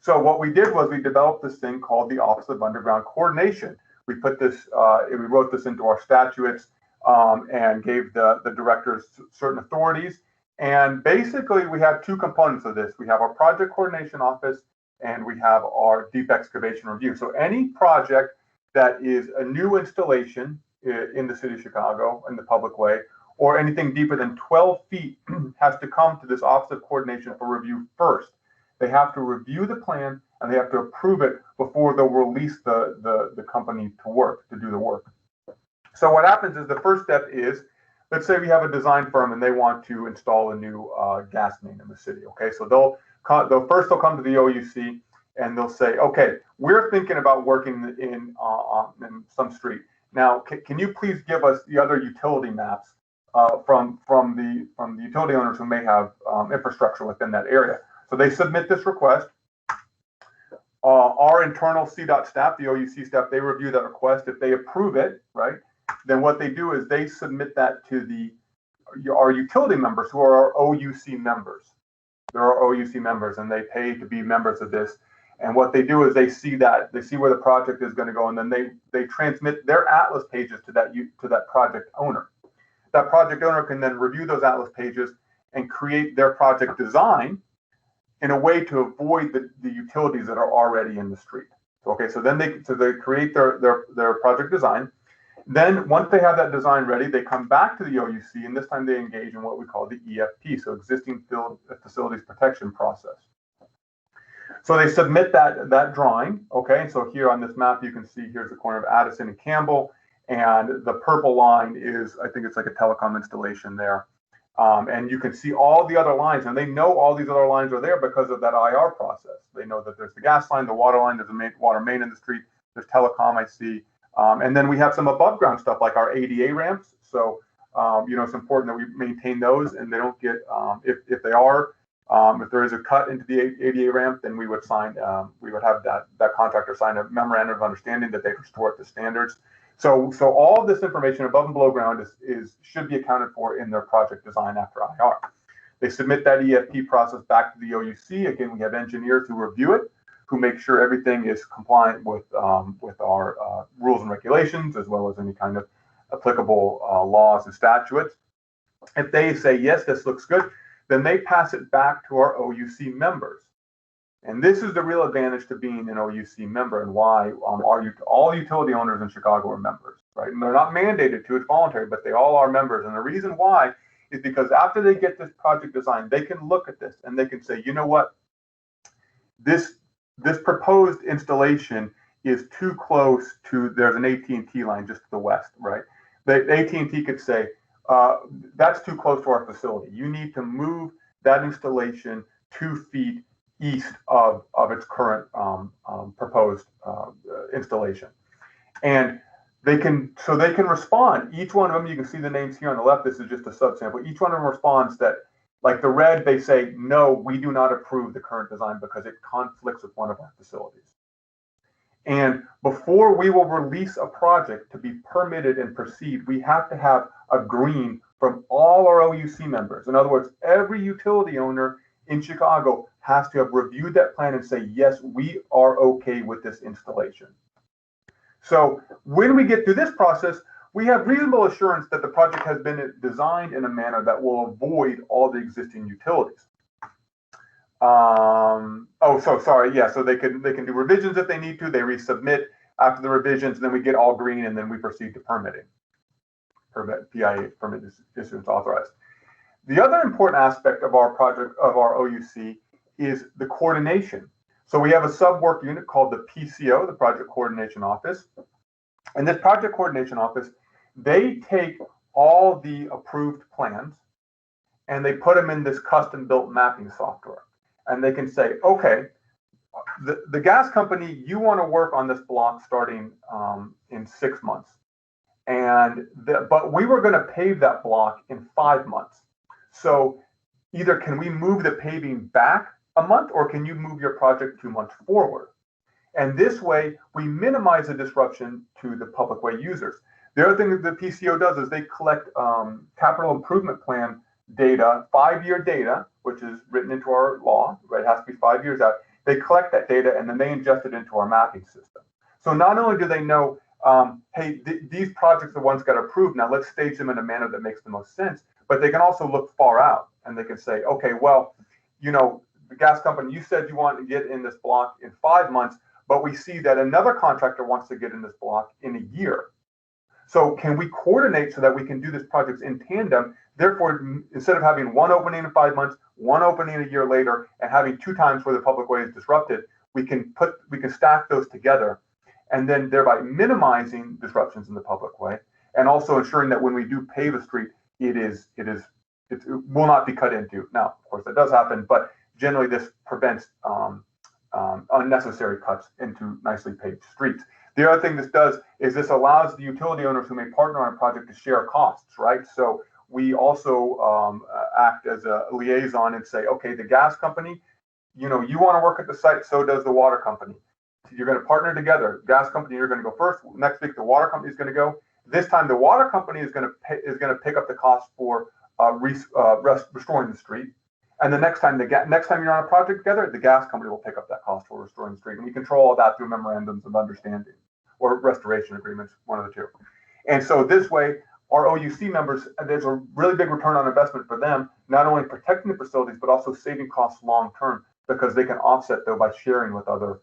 So what we did was we developed this thing called the Office of Underground Coordination. We put this, we wrote this into our statutes and gave the directors certain authorities. And basically, we have two components of this. We have our project coordination office, and we have our deep excavation review. So any project that is a new installation in the city of Chicago in the public way, or anything deeper than 12 feet has to come to this Office of Coordination for review first. They have to review the plan and they have to approve it before they'll release the company to do the work. So what happens is the first step is, let's say we have a design firm and they want to install a new gas main in the city. Okay, so they'll come to the OUC and they'll say, okay, we're thinking about working in some street. Now, can you please give us the other utility maps from the utility owners who may have infrastructure within that area? So they submit this request. Our internal CDOT staff, the OUC staff, they review that request. If they approve it, right, then what they do is they submit that to our utility members, who are our OUC members. They're our OUC members, and they pay to be members of this. And what they do is they see where the project is going to go, and then they transmit their atlas pages to that project owner. That project owner can then review those atlas pages and create their project design in a way to avoid the utilities that are already in the street. Okay, so then they create their project design. Then once they have that design ready, they come back to the OUC, and this time they engage in what we call the EFP, so Existing Facilities Protection Process. So they submit that drawing, okay? So here on this map, you can see here's the corner of Addison and Campbell, and the purple line is, I think it's like a telecom installation there. And you can see all the other lines, and they know all these other lines are there because of that IR process. They know that there's the gas line, the water line, there's a water main in the street, there's telecom, I see. And then we have some above ground stuff like our ADA ramps. So, it's important that we maintain those, and they don't get, if there is a cut into the ADA ramp, then we would have that contractor sign a memorandum of understanding that they restore it to standards. So all of this information above and below ground should be accounted for in their project design after IR. They submit that EFP process back to the OUC. Again, we have engineers who review it, who make sure everything is compliant with our rules and regulations, as well as any kind of applicable laws and statutes. If they say, yes, this looks good, then they pass it back to our OUC members. And this is the real advantage to being an OUC member, and why all utility owners in Chicago are members, right? And they're not mandated to, it's voluntary, but they all are members. And the reason why is because after they get this project designed, they can look at this and they can say, you know what, this proposed installation is too close to, there's an AT&T line just to the west, right? The AT&T could say, that's too close to our facility. You need to move that installation 2 feet east of its current proposed installation. And they can respond. Each one of them, you can see the names here on the left, this is just a subsample. Each one of them responds that, like the red, they say, no, we do not approve the current design because it conflicts with one of our facilities. And before we will release a project to be permitted and proceed, we have to have a green from all our OUC members. In other words, every utility owner in Chicago has to have reviewed that plan and say, yes, we are okay with this installation. So when we get through this process, we have reasonable assurance that the project has been designed in a manner that will avoid all the existing utilities. So they can do revisions if they need to. They resubmit after the revisions, and then we get all green, and then we proceed to permitting. PIA, permit issuance authorized. The other important aspect of our project, of our OUC, is the coordination. So we have a sub-work unit called the PCO, the Project Coordination Office. And this Project Coordination Office, they take all the approved plans and they put them in this custom-built mapping software. And they can say, okay, the gas company, you want to work on this block starting in 6 months. But we were going to pave that block in 5 months. So either can we move the paving back a month, or can you move your project 2 months forward? And this way, we minimize the disruption to the public way users. The other thing that the PCO does is they collect capital improvement plan data, 5-year data, which is written into our law, right? It has to be 5 years out. They collect that data and then they ingest it into our mapping system. So not only do they know, hey, these projects are ones that got approved, now let's stage them in a manner that makes the most sense, but they can also look far out and they can say, okay, well, you know, the gas company, you said you want to get in this block in 5 months, but we see that another contractor wants to get in this block in a year. So can we coordinate so that we can do this project in tandem? Therefore, instead of having one opening in 5 months, one opening a year later, and having 2 times where the public way is disrupted, we can stack those together, and then thereby minimizing disruptions in the public way, and also ensuring that when we do pave a street, it will not be cut into. Now, of course, that does happen, but generally this prevents unnecessary cuts into nicely paved streets. The other thing this does is this allows the utility owners who may partner on a project to share costs, right? So we also act as a liaison and say, okay, the gas company, you know, you want to work at the site, so does the water company. You're going to partner together. Gas company, you're going to go first. Next week, the water company is going to go. This time, the water company is going to pick up the cost for restoring the street. And the next time you're on a project together, the gas company will pick up that cost for restoring the street. And we control all that through memorandums of understanding or restoration agreements, one of the two. And so this way, our OUC members, there's a really big return on investment for them, not only protecting the facilities, but also saving costs long term, because they can offset though by sharing with other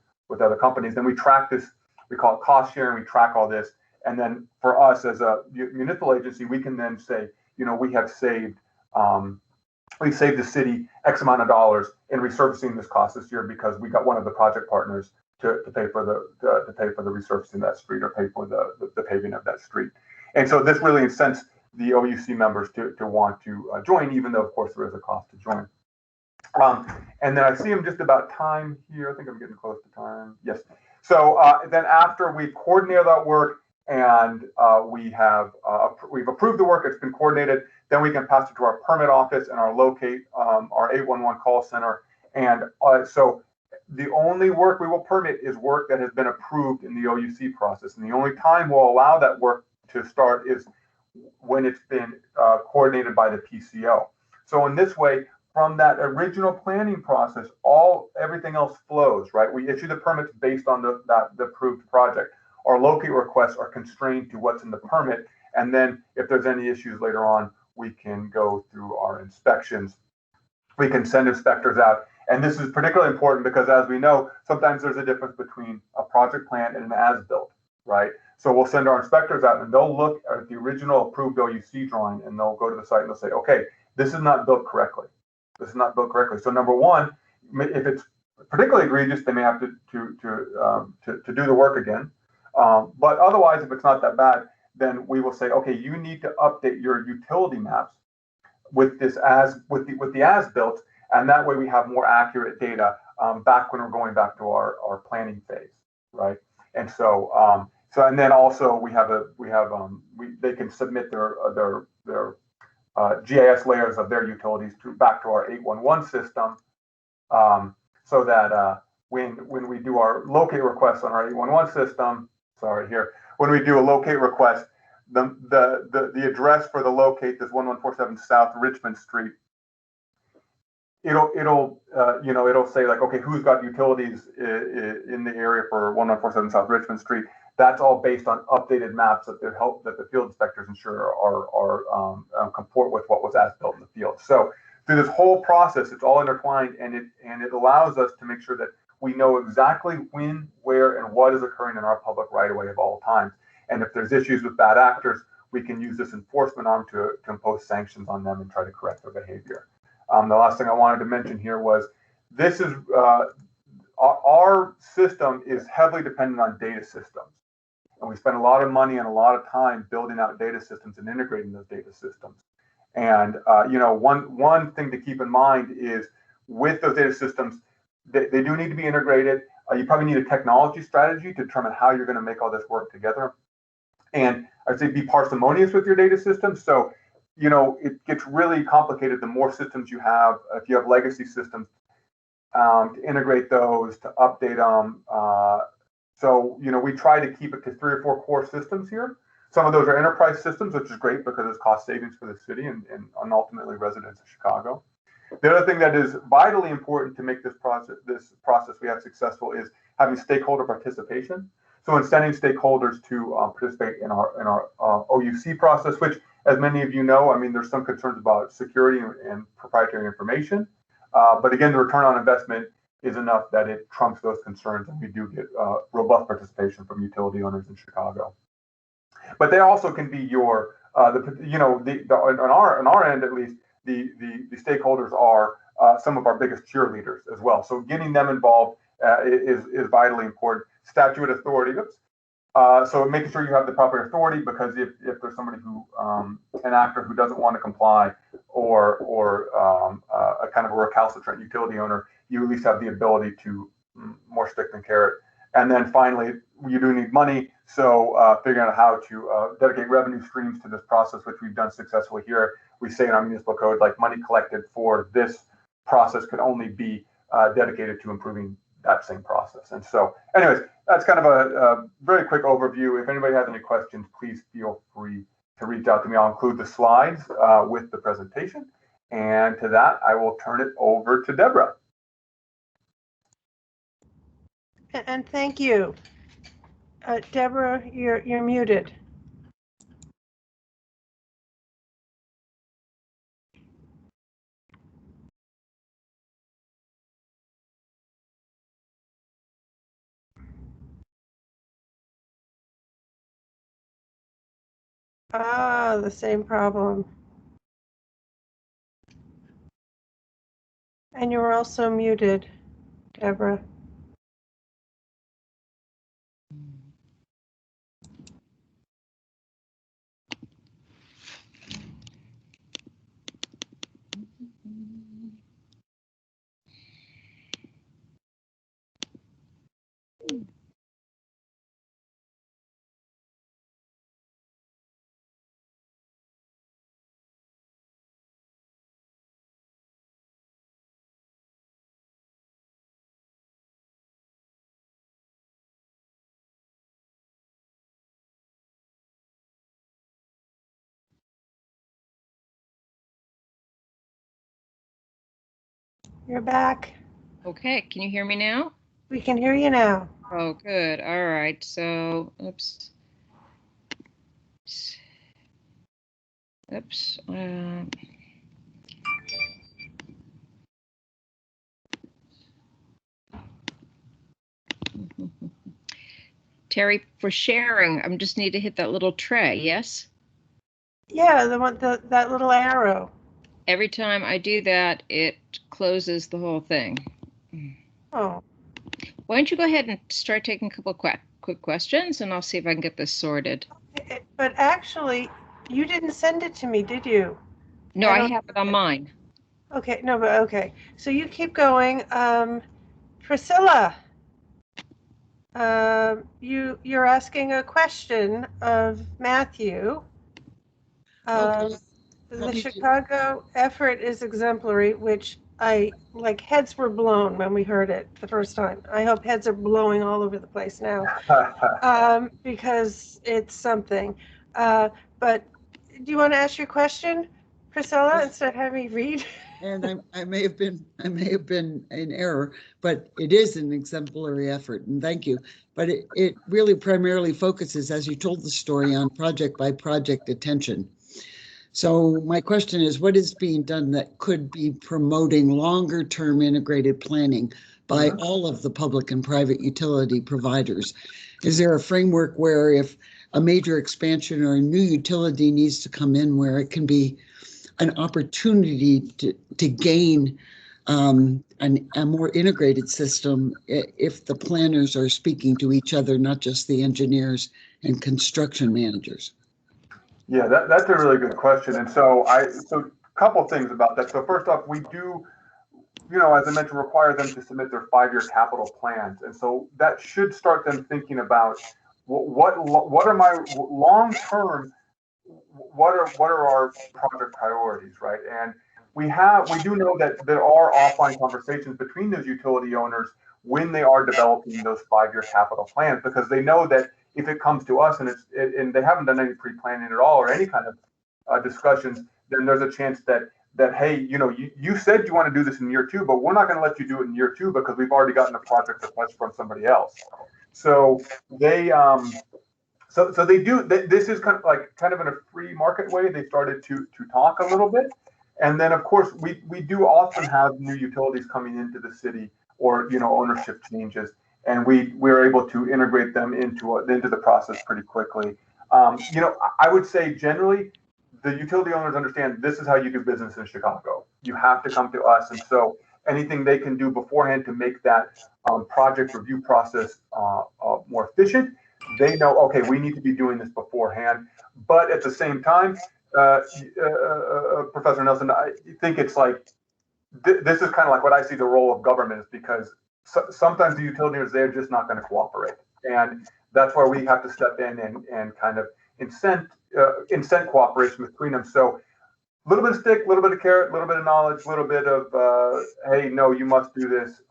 companies. Then we track this, we call it cost sharing, we track all this. And then for us as a municipal agency, we can then say, you know, we have saved the city X amount of dollars in resurfacing this cost this year because we got one of the project partners to pay for the resurfacing of that street or pay for the paving of that street. And so this really incents the OUC members to want to join, even though of course there is a cost to join. And then I see I'm just about time here. I think I'm getting close to time. Yes. So then after we've coordinated that work and we've approved the work, it's been coordinated, then we can pass it to our permit office and our locate, our 811 call center. And so the only work we will permit is work that has been approved in the OUC process. And the only time we'll allow that work to start is when it's been coordinated by the PCO. So in this way, from that original planning process, everything else flows, right? We issue the permits based on the approved project. Our locate requests are constrained to what's in the permit. And then if there's any issues later on, we can go through our inspections. We can send inspectors out. And this is particularly important because, as we know, sometimes there's a difference between a project plan and an as-built, right? So we'll send our inspectors out and they'll look at the original approved OUC drawing and they'll go to the site and they'll say, okay, this is not built correctly. This is not built correctly. So number one, if it's particularly egregious, they may have to do the work again. But otherwise, if it's not that bad, then we will say, okay, you need to update your utility maps with this with the as-built, and that way we have more accurate data back when we're going back to our planning phase, right? And so and then also they can submit their GIS layers of their utilities back to our 811 system, so that when we do our locate requests on our 811 system, when we do a locate request, the address for the locate, this 1147 South Richmond Street, it'll say like, okay, who's got utilities in the area for 1147 South Richmond Street. That's all based on updated maps that the field inspectors ensure are comport with what was as built in the field. So through this whole process, it's all intertwined, and it allows us to make sure that we know exactly when, where, and what is occurring in our public right-of-way of all times. And if there's issues with bad actors, we can use this enforcement arm to impose sanctions on them and try to correct their behavior. The last thing I wanted to mention here was this is our system is heavily dependent on data systems. And we spend a lot of money and a lot of time building out data systems and integrating those data systems. And one thing to keep in mind is with those data systems, they do need to be integrated. You probably need a technology strategy to determine how you're going to make all this work together. And I'd say be parsimonious with your data systems. So, it gets really complicated the more systems you have. If you have legacy systems, to integrate those, to update them. So, we try to keep it to 3 or 4 core systems here. Some of those are enterprise systems, which is great because it's cost savings for the city and ultimately residents of Chicago. The other thing that is vitally important to make this process we have successful is having stakeholder participation. So in sending stakeholders to participate in our OUC process, which, as many of you know, I mean, there's some concerns about security and proprietary information. But again, the return on investment is enough that it trumps those concerns, and we do get robust participation from utility owners in Chicago. But they also can be your, on our end at least, the stakeholders are some of our biggest cheerleaders as well. So getting them involved is vitally important. Statute authority, so making sure you have the proper authority, because if there's somebody an actor who doesn't want to comply, or a kind of a recalcitrant utility owner, you at least have the ability to more stick than carrot. And then finally, you do need money. So figuring out how to dedicate revenue streams to this process, which we've done successfully here. We say in our municipal code, like, money collected for this process could only be dedicated to improving that same process. And so anyways, that's kind of a very quick overview. If anybody has any questions, please feel free to reach out to me. I'll include the slides with the presentation. And to that, I will turn it over to Deborah. And thank you. Deborah, you're muted. Ah, the same problem. And you're also muted, Deborah. You're back. Okay, can you hear me now? We can hear you now. Oh, good. All right. So, oops. Oops. Terry, for sharing, I just need to hit that little tray, yes? Yeah, the one, that little arrow. Every time I do that, it closes the whole thing. Oh. Why don't you go ahead and start taking a couple of quick questions, and I'll see if I can get this sorted. But actually, you didn't send it to me, did you? No, I have it on mine. Okay, no, but okay. So you keep going. Priscilla, you're asking a question of Matthew. Okay. The Chicago effort is exemplary, which heads were blown when we heard it the first time. I hope heads are blowing all over the place now, because it's something. But do you want to ask your question, Priscilla, instead of having me read? And I may have been in error, but it is an exemplary effort, and thank you. But it really primarily focuses, as you told the story, on project by project attention. So my question is, what is being done that could be promoting longer term integrated planning by all of the public and private utility providers? Is there a framework where if a major expansion or a new utility needs to come in, where it can be an opportunity to gain a more integrated system if the planners are speaking to each other, not just the engineers and construction managers? Yeah, that's a really good question. And so a couple things about that. So first off, we do, as I mentioned, require them to submit their 5-year capital plans. And so that should start them thinking about what are my long-term, what are our project priorities, right? And we do know that there are offline conversations between those utility owners when they are developing those 5-year capital plans, because they know that if it comes to us and they haven't done any pre-planning at all or any kind of discussions, then there's a chance that hey, you said you want to do this in year 2, but we're not going to let you do it in year 2 because we've already gotten a project request from somebody else. So they so they do. This is kind of in a free market way. They started to talk a little bit, and then of course we do often have new utilities coming into the city or ownership changes, and we're able to integrate them into the process pretty quickly. I would say generally the utility owners understand this is how you do business in Chicago. You have to come to us, and so anything they can do beforehand to make that project review process more efficient. They know, okay, we need to be doing this beforehand, but at the same time, Professor Nelson, I think it's like this is kind of like what I see the role of government is, because sometimes the utilities, they're just not going to cooperate, and that's where we have to step in and kind of incent cooperation between them. So a little bit of stick, a little bit of carrot, a little bit of knowledge, a little bit of hey, no, you must do this.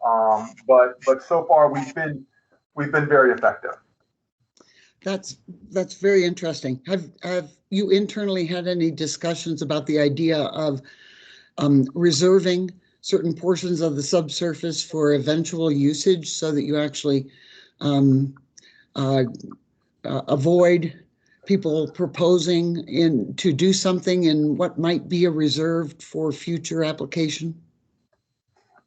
But so far we've been very effective. That's very interesting. Have you internally had any discussions about the idea of reserving certain portions of the subsurface for eventual usage so that you actually avoid people proposing to do something in what might be a reserved for future application?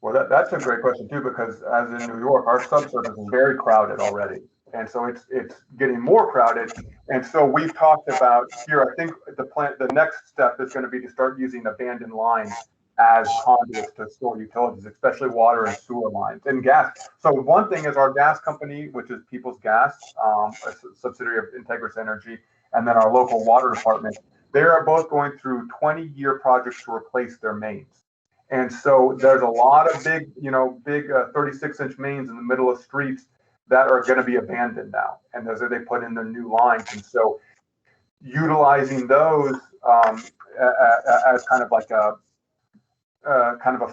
Well, that's a great question too, because as in New York, our subsurface is very crowded already. And so it's getting more crowded. And so we've talked about here, I think the next step is going to be to start using abandoned lines as conduits to store utilities, especially water and sewer lines and gas. So one thing is our gas company, which is People's Gas, a subsidiary of Integris Energy, and then our local water department, they are both going through 20-year projects to replace their mains. And so there's a lot of big 36-inch mains in the middle of streets that are going to be abandoned now, and those they put in their new lines. And so utilizing those as kind of like a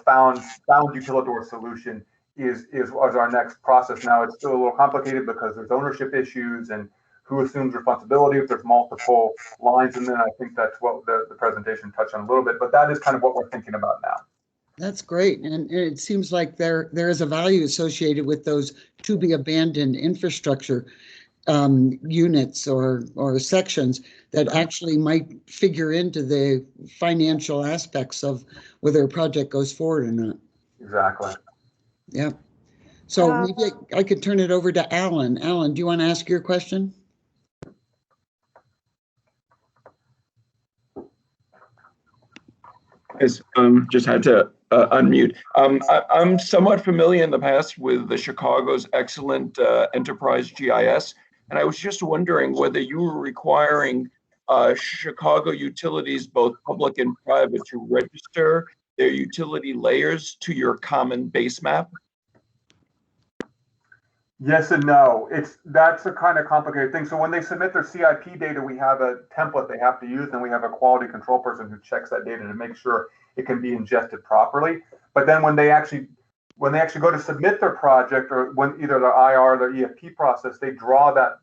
found utilidor solution is our next process. Now it's still a little complicated because there's ownership issues and who assumes responsibility if there's multiple lines. And then I think that's what the presentation touched on a little bit, but that is kind of what we're thinking about now. That's great. And it seems like there is a value associated with those to be abandoned infrastructure. units or sections that actually might figure into the financial aspects of whether a project goes forward or not. Exactly. Yeah. So maybe I could turn it over to Alan. Alan, do you want to ask your question? Yes, just had to unmute. I'm somewhat familiar in the past with the Chicago's excellent enterprise GIS, and I was just wondering whether you were requiring Chicago utilities, both public and private, to register their utility layers to your common base map. Yes and no. That's a kind of complicated thing. So when they submit their CIP data, we have a template they have to use, and we have a quality control person who checks that data to make sure it can be ingested properly. But then when they actually go to submit their project, or when either their IR or their EFP process, they draw that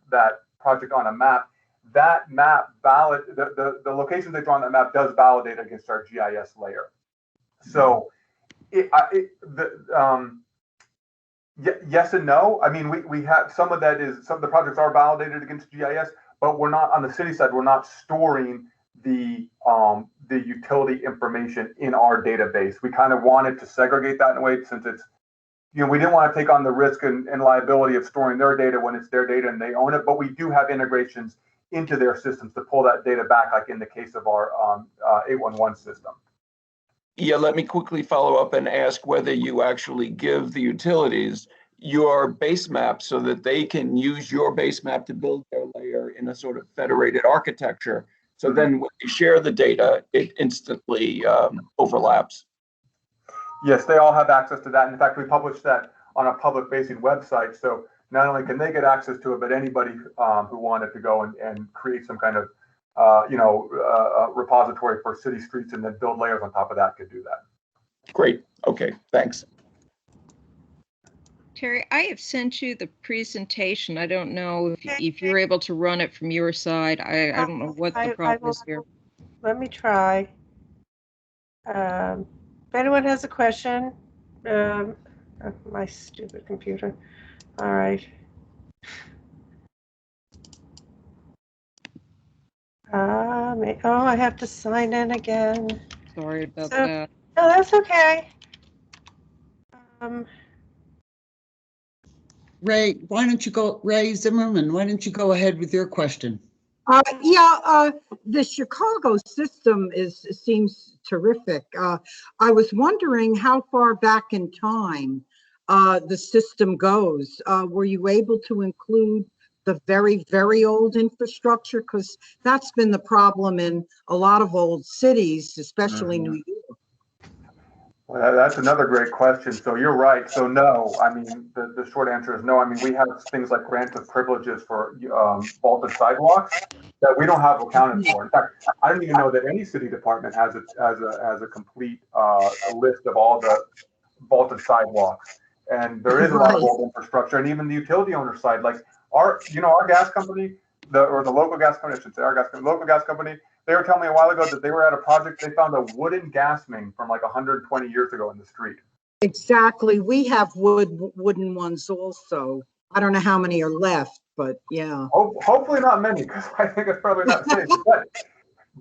project on a map. That map the location they draw on that map does validate against our GIS layer. So yes and no. I mean, we have some of the projects are validated against GIS, but we're not on the city side. We're not storing the utility information in our database. We kind of wanted to segregate that in a way, since it's, we didn't want to take on the risk and liability of storing their data when it's their data and they own it. But we do have integrations into their systems to pull that data back, like in the case of our 811 system. Yeah, let me quickly follow up and ask whether you actually give the utilities your base map so that they can use your base map to build their layer in a sort of federated architecture. So then when you share the data, it instantly overlaps. Yes, they all have access to that. In fact, we publish that on a public-facing website. So not only can they get access to it, but anybody who wanted to go and create some kind of repository for city streets and then build layers on top of that could do that. Great. Okay. Thanks. Terry, I have sent you the presentation. I don't know if you're able to run it from your side. I don't know what the problem is here. Let me try. If anyone has a question, my stupid computer. All right. I have to sign in again. Sorry about that. No, that's okay. Ray, Ray Zimmerman, why don't you go ahead with your question? The Chicago system seems terrific. I was wondering how far back in time the system goes. Were you able to include the very, very old infrastructure? Because that's been the problem in a lot of old cities, especially New York. Well, that's another great question. So you're right. So no, I mean, the short answer is no. I mean, we have things like grants of privileges for vaulted sidewalks that we don't have accounted for. In fact, I don't even know that any city department has a complete list of all the vaulted sidewalks. And there is a lot of old infrastructure, and even the utility owner side, like our gas company, the local gas company, I should say, local gas company. They were telling me a while ago that they were at a project. They found a wooden gas main from like 120 years ago in the street. Exactly. We have wooden ones also. I don't know how many are left, but yeah. Hopefully not many, because I think it's probably not safe. But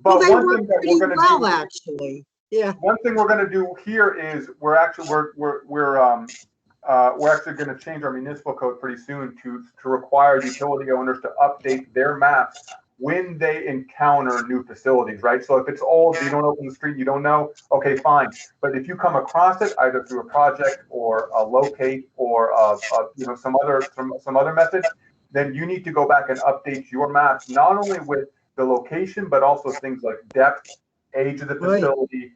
well, they one work thing that pretty we're going to well, do, actually. Yeah. One thing we're going to do here is we're actually going to change our municipal code pretty soon to require utility owners to update their maps when they encounter new facilities, right? So if it's old, you don't open the street, you don't know, okay, fine. But if you come across it, either through a project or a locate or some other method, then you need to go back and update your maps, not only with the location, but also things like depth, age of the facility,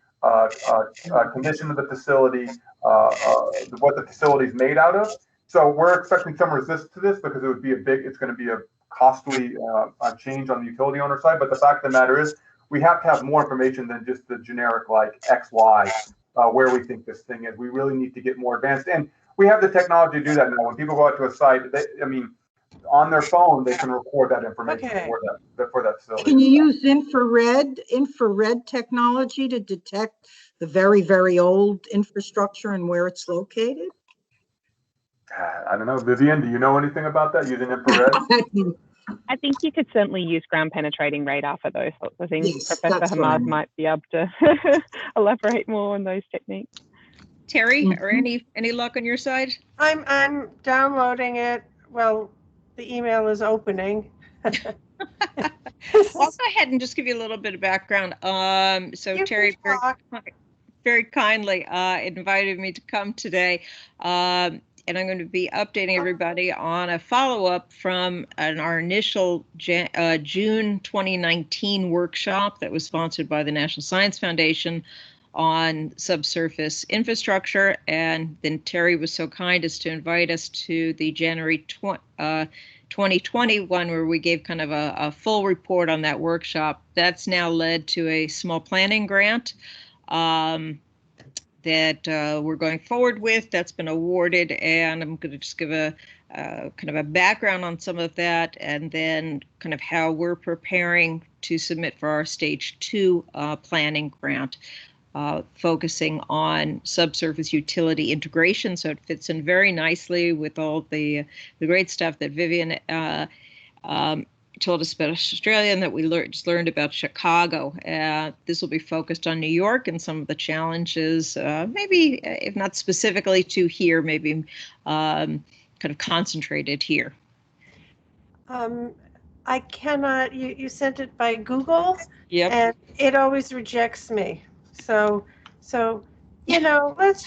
condition of the facility, what the facility is made out of. So we're expecting some resistance to this because it's going to be a costly change on the utility owner side. But the fact of the matter is, we have to have more information than just the generic like X, Y, where we think this thing is. We really need to get more advanced, and we have the technology to do that now. When people go out to a site, on their phone, they can record that information for that facility. Can you use infrared technology to detect the very, very old infrastructure and where it's located? I don't know. Vivian, do you know anything about that using infrared? I think you could certainly use ground penetrating radar for those sorts of things. Yes, Professor that's what I Hamad meant. might be able to elaborate more on those techniques. Terry, or any luck on your side? I'm downloading it. Well, the email is opening. I'll go ahead and just give you a little bit of background. So You Terry can very kindly invited me to come today. And I'm going to be updating everybody on a follow-up from our initial June 2019 workshop that was sponsored by the National Science Foundation on subsurface infrastructure. And then Terry was so kind as to invite us to the January 2021, where we gave kind of a full report on that workshop. That's now led to a small planning grant that we're going forward with. That's been awarded, and I'm going to just give a kind of a background on some of that, and then kind of how we're preparing to submit for our stage 2 planning grant, focusing on subsurface utility integration. So it fits in very nicely with all the great stuff that Vivian told us about Australia, and that we just learned about Chicago. This will be focused on New York and some of the challenges, maybe if not specifically to here, maybe kind of concentrated here. I cannot, you sent it by Google. Yep. And it always rejects me. So, you know, let's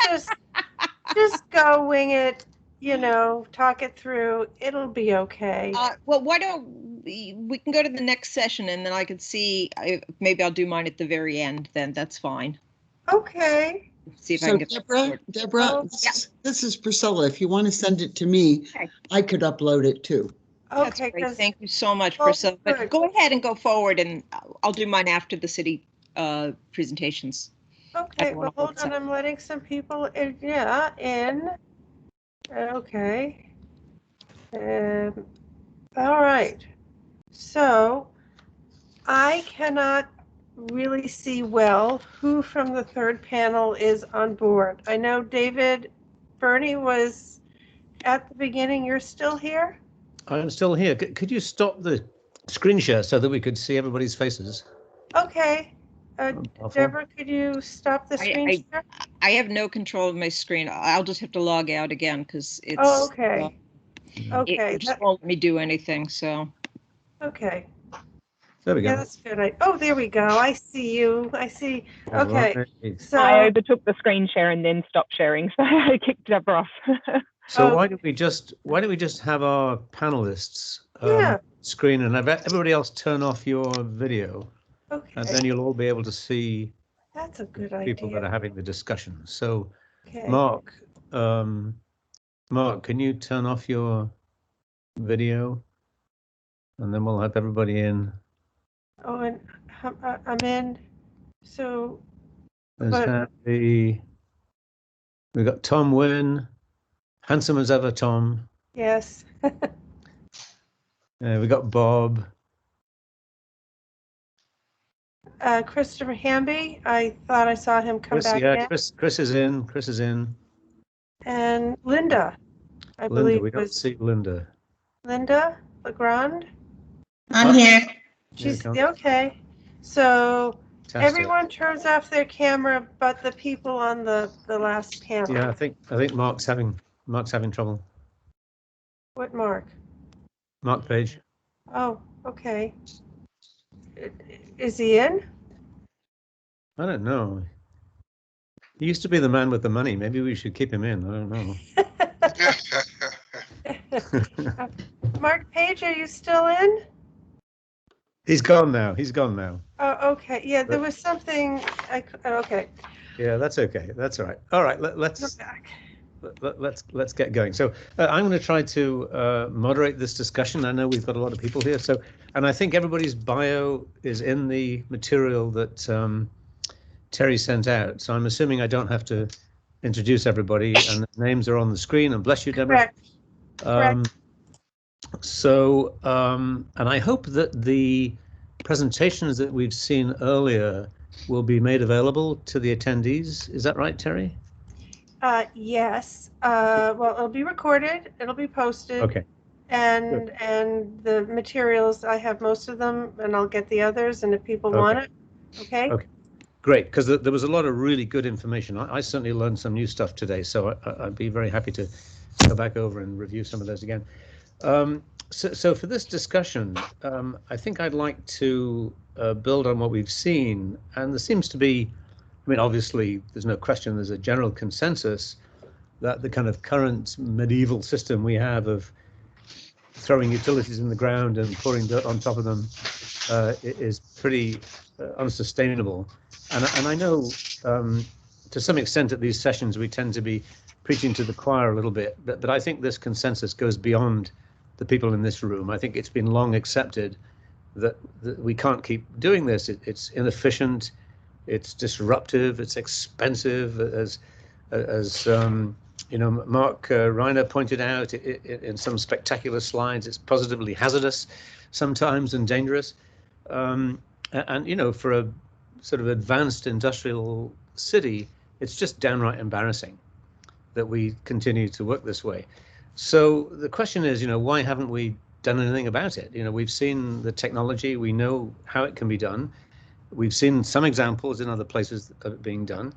just go wing it, you know, talk it through. It'll be okay. Well, why don't we can go to the next session, and then I can see, maybe I'll do mine at the very end then. That's fine. Okay. See if I So can get Deborah, this is Priscilla. If you want to send it to me, Okay. I could upload it too. That's Okay. great. Thank you so much, Well, Priscilla. But good. go ahead and go forward, and I'll do mine after the city presentations. Okay, well, hold on. I'm letting some people in. Yeah, in. Okay. All right. So I cannot really see well who from the third panel is on board. I know David Burney was at the beginning. You're still here? I'm still here. Could you stop the screen share so that we could see everybody's faces? Okay. Deborah, could you stop the screen share? I have no control of my screen. I'll just have to log out again because it's. Oh, okay. Okay. It just won't let me do anything. So. Okay. There we go. Yeah, that's good. Oh, there we go. I see you. I see. Okay. Right. So I overtook the screen share and then stopped sharing, so I kicked Deborah off. So why don't we just have our panelists screen and have everybody else turn off your video, and then you'll all be able to see. That's a good people idea. that are having the discussion. So, Okay. Mark, can you turn off your video, and then we'll have everybody in. Oh, and I'm in. So. We've got Tom Wynn, handsome as ever, Tom. Yes. We got Bob. Christopher Hamby. I thought I saw him come back in. Chris is in. Chris is in. And Linda, I Linda, believe we don't see Linda. Linda Legrand. I'm here. She's okay. So Fantastic. everyone turns off their camera, but the people on the last panel. Yeah, I think Mark's having trouble. What Mark? Mark Page. Oh, okay. Is he in? I don't know. He used to be the man with the money. Maybe we should keep him in. I don't know. Mark Page, are you still in? He's gone now. He's gone now. Oh, okay. Yeah, there was something. Okay. Yeah, that's okay. That's all right. All right. Let's get going. So I'm going to try to moderate this discussion. I know we've got a lot of people here. So, and I think everybody's bio is in the material that Terry sent out. So I'm assuming I don't have to introduce everybody, and the names are on the screen. And bless you, Deborah. Correct. So, and I hope that the presentations that we've seen earlier will be made available to the attendees. Is that right, Terry? Yes. Well, it'll be recorded. It'll be posted. Okay. And the materials, I have most of them, and I'll get the others. And if people want it, okay. Okay. Great, because there was a lot of really good information. I certainly learned some new stuff today, so I'd be very happy to go back over and review some of those again. So for this discussion, I think I'd like to build on what we've seen, and there seems to be, I mean, obviously, there's no question, there's a general consensus that the kind of current medieval system we have of throwing utilities in the ground and pouring dirt on top of them is pretty unsustainable. And I know to some extent at these sessions we tend to be preaching to the choir a little bit, but I think this consensus goes beyond the people in this room. I think it's been long accepted that we can't keep doing this. It's inefficient, it's disruptive, it's expensive, as you know, Mark Reiner pointed out in some spectacular slides. It's positively hazardous sometimes and dangerous. And you know, for a sort of advanced industrial city, it's just downright embarrassing that we continue to work this way. So the question is, you know, why haven't we done anything about it? You know, we've seen the technology, we know how it can be done. We've seen some examples in other places of it being done,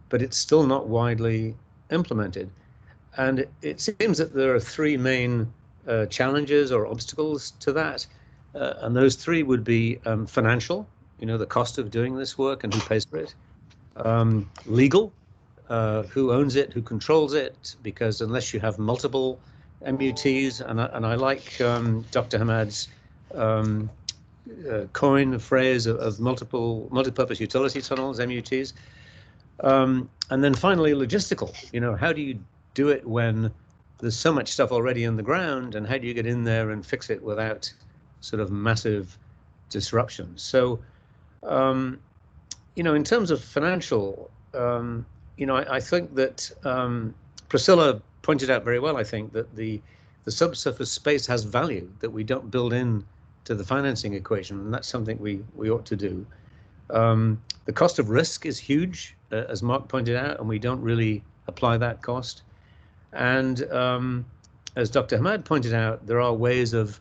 but it's still not widely implemented. And it seems that there are three main challenges or obstacles to that. And those three would be financial, you know, the cost of doing this work and who pays for it. Legal, who owns it, who controls it, because unless you have multiple MUTs, and I like Dr. Hamad's coin phrase of multi-purpose utility tunnels, MUTs. And then finally, logistical, you know, how do you do it when there's so much stuff already in the ground, and how do you get in there and fix it without sort of massive disruption? So, you know, in terms of financial, you know, I think that Priscilla pointed out very well, I think, that the subsurface space has value that we don't build in to the financing equation, and that's something we ought to do. The cost of risk is huge, as Mark pointed out, and we don't really apply that cost. And as Dr. Hamad pointed out, there are ways of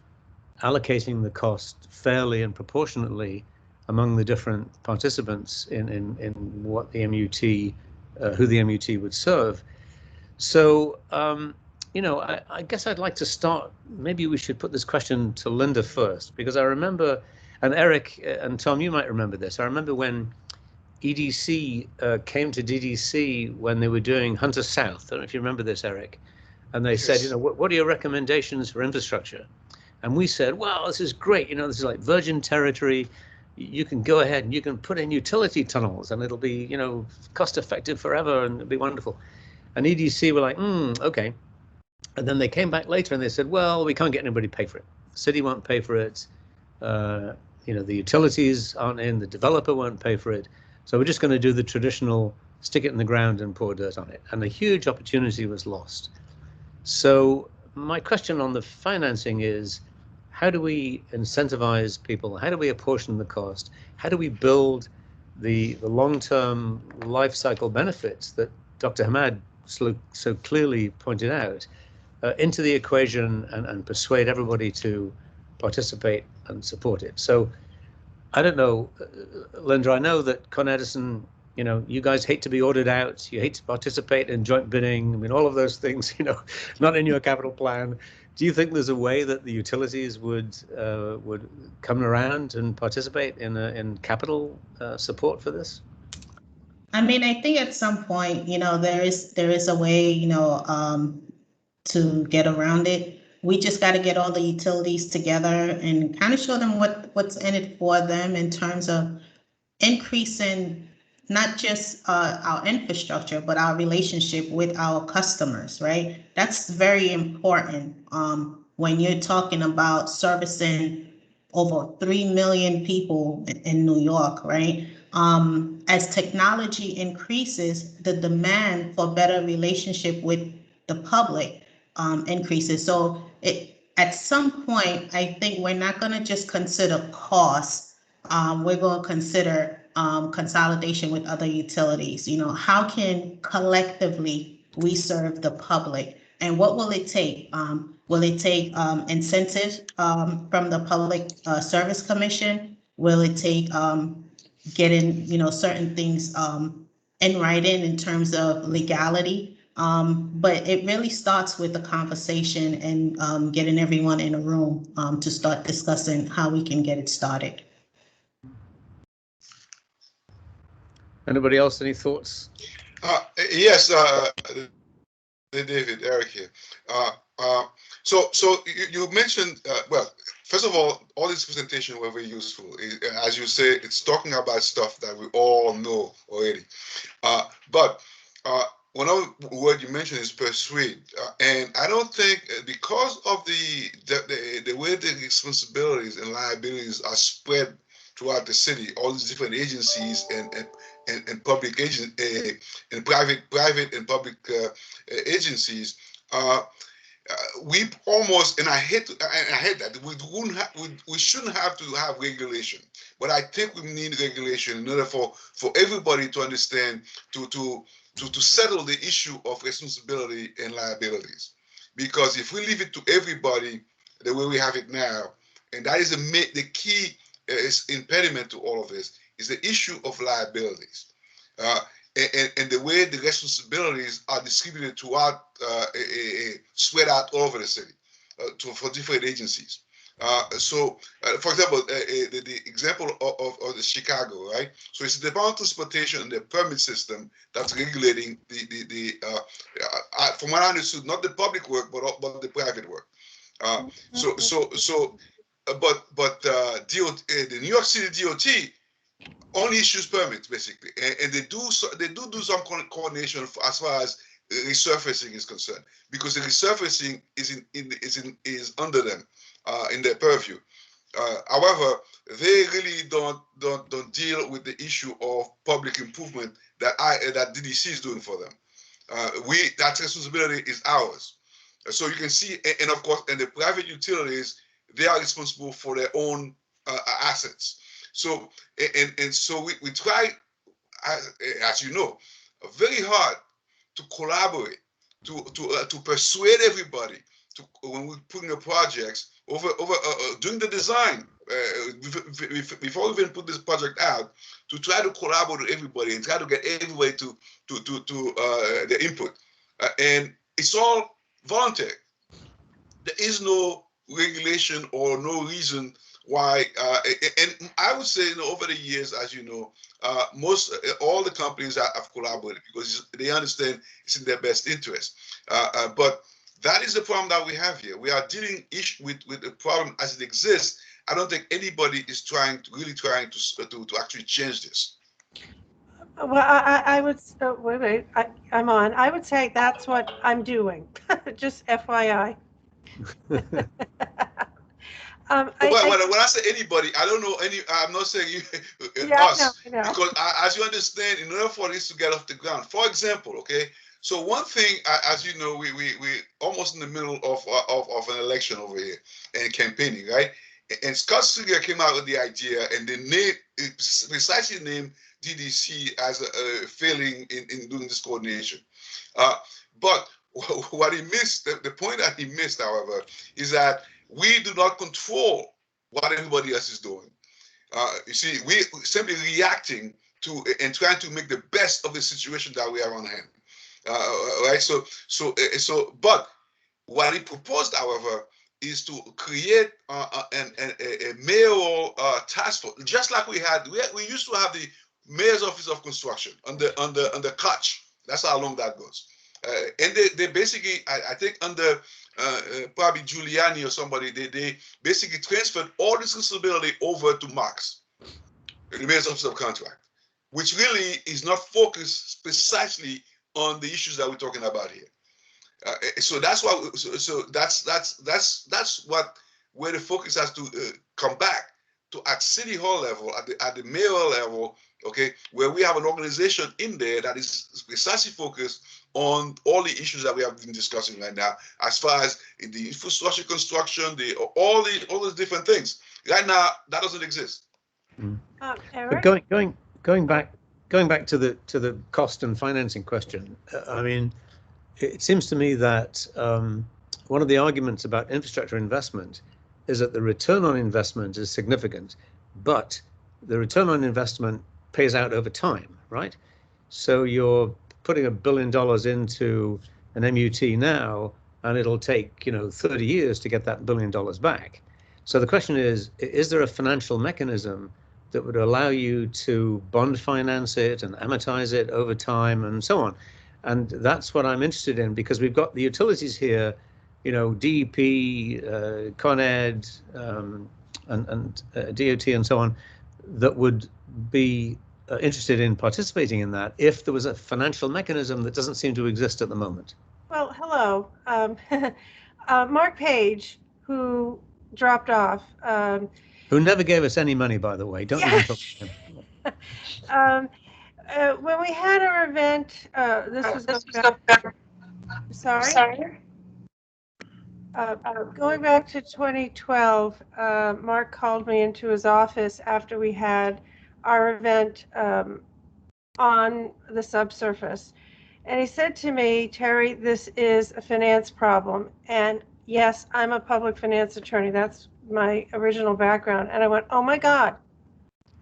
allocating the cost fairly and proportionately among the different participants in what the MUT, who the MUT would serve. So, you know, I guess I'd like to start, maybe we should put this question to Linda first, because I remember, and Eric and Tom, you might remember this. I remember when EDC came to DDC when they were doing Hunter South. I don't know if you remember this, Eric. And they said, you know, what are your recommendations for infrastructure? And we said, well, this is great. You know, this is like virgin territory. You can go ahead and you can put in utility tunnels and it'll be, you know, cost effective forever and it'll be wonderful. And EDC were like, okay. And then they came back later and they said, well, we can't get anybody to pay for it. The city won't pay for it. You know, the utilities aren't in, the developer won't pay for it. So we're just going to do the traditional stick it in the ground and pour dirt on it. And a huge opportunity was lost. So my question on the financing is, how do we incentivize people? How do we apportion the cost? How do we build the long-term life cycle benefits that Dr. Hamad so clearly pointed out into the equation and persuade everybody to participate and support it? So I don't know, Linda, I know that Con Edison, you know, you guys hate to be ordered out, you hate to participate in joint bidding, I mean, all of those things, you know, not in your capital plan. Do you think there's a way that the utilities would come around and participate in capital support for this? I mean, I think at some point, you know, there is a way, you know, to get around it. We just got to get all the utilities together and kind of show them what's in it for them in terms of increasing not just our infrastructure, but our relationship with our customers, right? That's very important when you're talking about servicing over 3 million people in New York, right? As technology increases, the demand for better relationship with the public increases. So at some point, I think we're not going to just consider costs. We're going to consider consolidation with other utilities. You know, how can collectively we serve the public. And what will it take? Will it take incentives from the Public Service Commission? Will it take getting, certain things in writing in terms of legality? But it really starts with the conversation and getting everyone in a room to start discussing how we can get it started. Anybody else, any thoughts? Yes, David, Eric here. So you mentioned, well, first of all this presentation were very useful. As you say, it's talking about stuff that we all know already. But one other word you mentioned is persuade, and I don't think because of the way the responsibilities and liabilities are spread throughout the city, all these different agencies and public agent and private and public agencies, we almost, and I hate that we shouldn't have to have regulation, but I think we need regulation in order for everybody to understand to settle the issue of responsibility and liabilities. Because if we leave it to everybody the way we have it now, and that is the key impediment to all of this, is the issue of liabilities. And the way the responsibilities are distributed throughout, spread out all over the city for different agencies. For example, the example of the Chicago, right? So it's the Department of Transportation and the permit system that's regulating from what I understood, not the public work, but the private work. But the New York City DOT only issues permits basically, and they do some coordination as far as resurfacing is concerned, because the resurfacing is under them in their purview. However, they really don't deal with the issue of public improvement that DDC is doing for them. That responsibility is ours. So you can see, and of course, and the private utilities, they are responsible for their own assets. So so we try, as you know, very hard to collaborate, to persuade everybody when we're putting up projects over during the design before we even put this project out, to try to collaborate with everybody and try to get everybody to their input, and it's all voluntary. There is no regulation or no reason why, and I would say, over the years, as you know, all the companies have collaborated because they understand it's in their best interest. But that is the problem that we have here. We are dealing with the problem as it exists. I don't think anybody is really trying to actually change this. Well, I would wait. I'm on. I would say that's what I'm doing. Just FYI. When I say anybody, I don't know any. I'm not saying you, us, I know. Because as you understand, in order for this to get off the ground, for example, okay. So one thing, as you know, we almost in the middle of an election over here and campaigning, right? And Scott Stringer came out with the idea, and they precisely named DDC as failing in doing this coordination. But what he missed, the point that he missed, however, is that we do not control what everybody else is doing. You see, we simply reacting to and trying to make the best of the situation that we have on hand. Right? But what he proposed, however, is to create a mayoral task force, just like we used to have the mayor's office of construction under Koch. That's how long that goes. And they basically, I think under probably Giuliani or somebody, they basically transferred all this responsibility over to Marx, the mayor's office of contract, which really is not focused precisely on the issues that we're talking about here. So that's why. So that's where the focus has to come back to at city hall level, at the mayoral level, okay, where we have an organization in there that is precisely focused on all the issues that we have been discussing right now, as far as the infrastructure construction, all those different things. Right now, that doesn't exist. But going back to the cost and financing question, I mean, it seems to me that one of the arguments about infrastructure investment is that the return on investment is significant, but the return on investment pays out over time, right? So you're putting $1 billion into an MUT now, and it'll take 30 years to get that $1 billion back. So the question is there a financial mechanism that would allow you to bond finance it and amortize it over time and so on? And that's what I'm interested in, because we've got the utilities here, DEP, Con Ed, and DOT and so on, that would be interested in participating in that if there was a financial mechanism that doesn't seem to exist at the moment. Well, hello. Mark Page, who dropped off. Who never gave us any money, by the way. Don't even talk to him. When we had our event, this was going back. Sorry. Going back to 2012, Mark called me into his office after we had our event on the subsurface. And he said to me, Terry, this is a finance problem. And yes, I'm a public finance attorney. That's my original background. And I went, oh my God,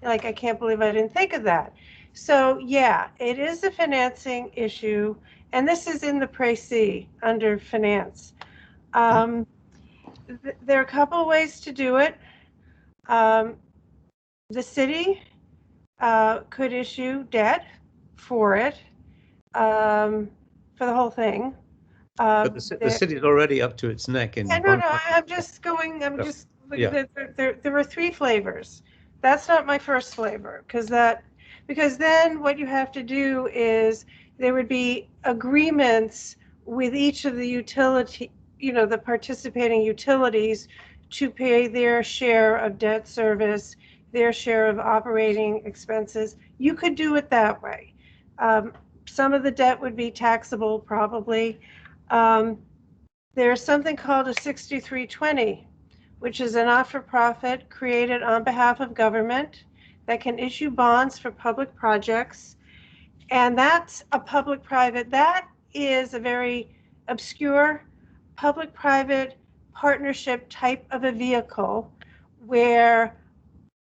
like, I can't believe I didn't think of that. So yeah, it is a financing issue. And this is in the Précis under finance. There are a couple ways to do it. The city could issue debt for it, for the whole thing. But the city's already up to its neck in. No, I'm just going. Yeah. There were 3 flavors. That's not my first flavor, because then what you have to do is there would be agreements with each of the utility, the participating utilities, to pay their share of debt service, their share of operating expenses. You could do it that way. Some of the debt would be taxable, probably. There's something called a 6320, which is a not-for-profit created on behalf of government that can issue bonds for public projects. And that's a public-private, that is a very obscure public-private partnership type of a vehicle where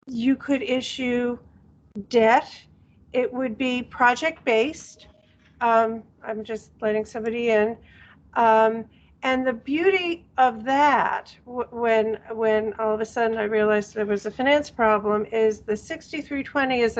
you could issue debt. It would be project-based. I'm just letting somebody in. And the beauty of that, when all of a sudden I realized there was a finance problem, is the 6320 is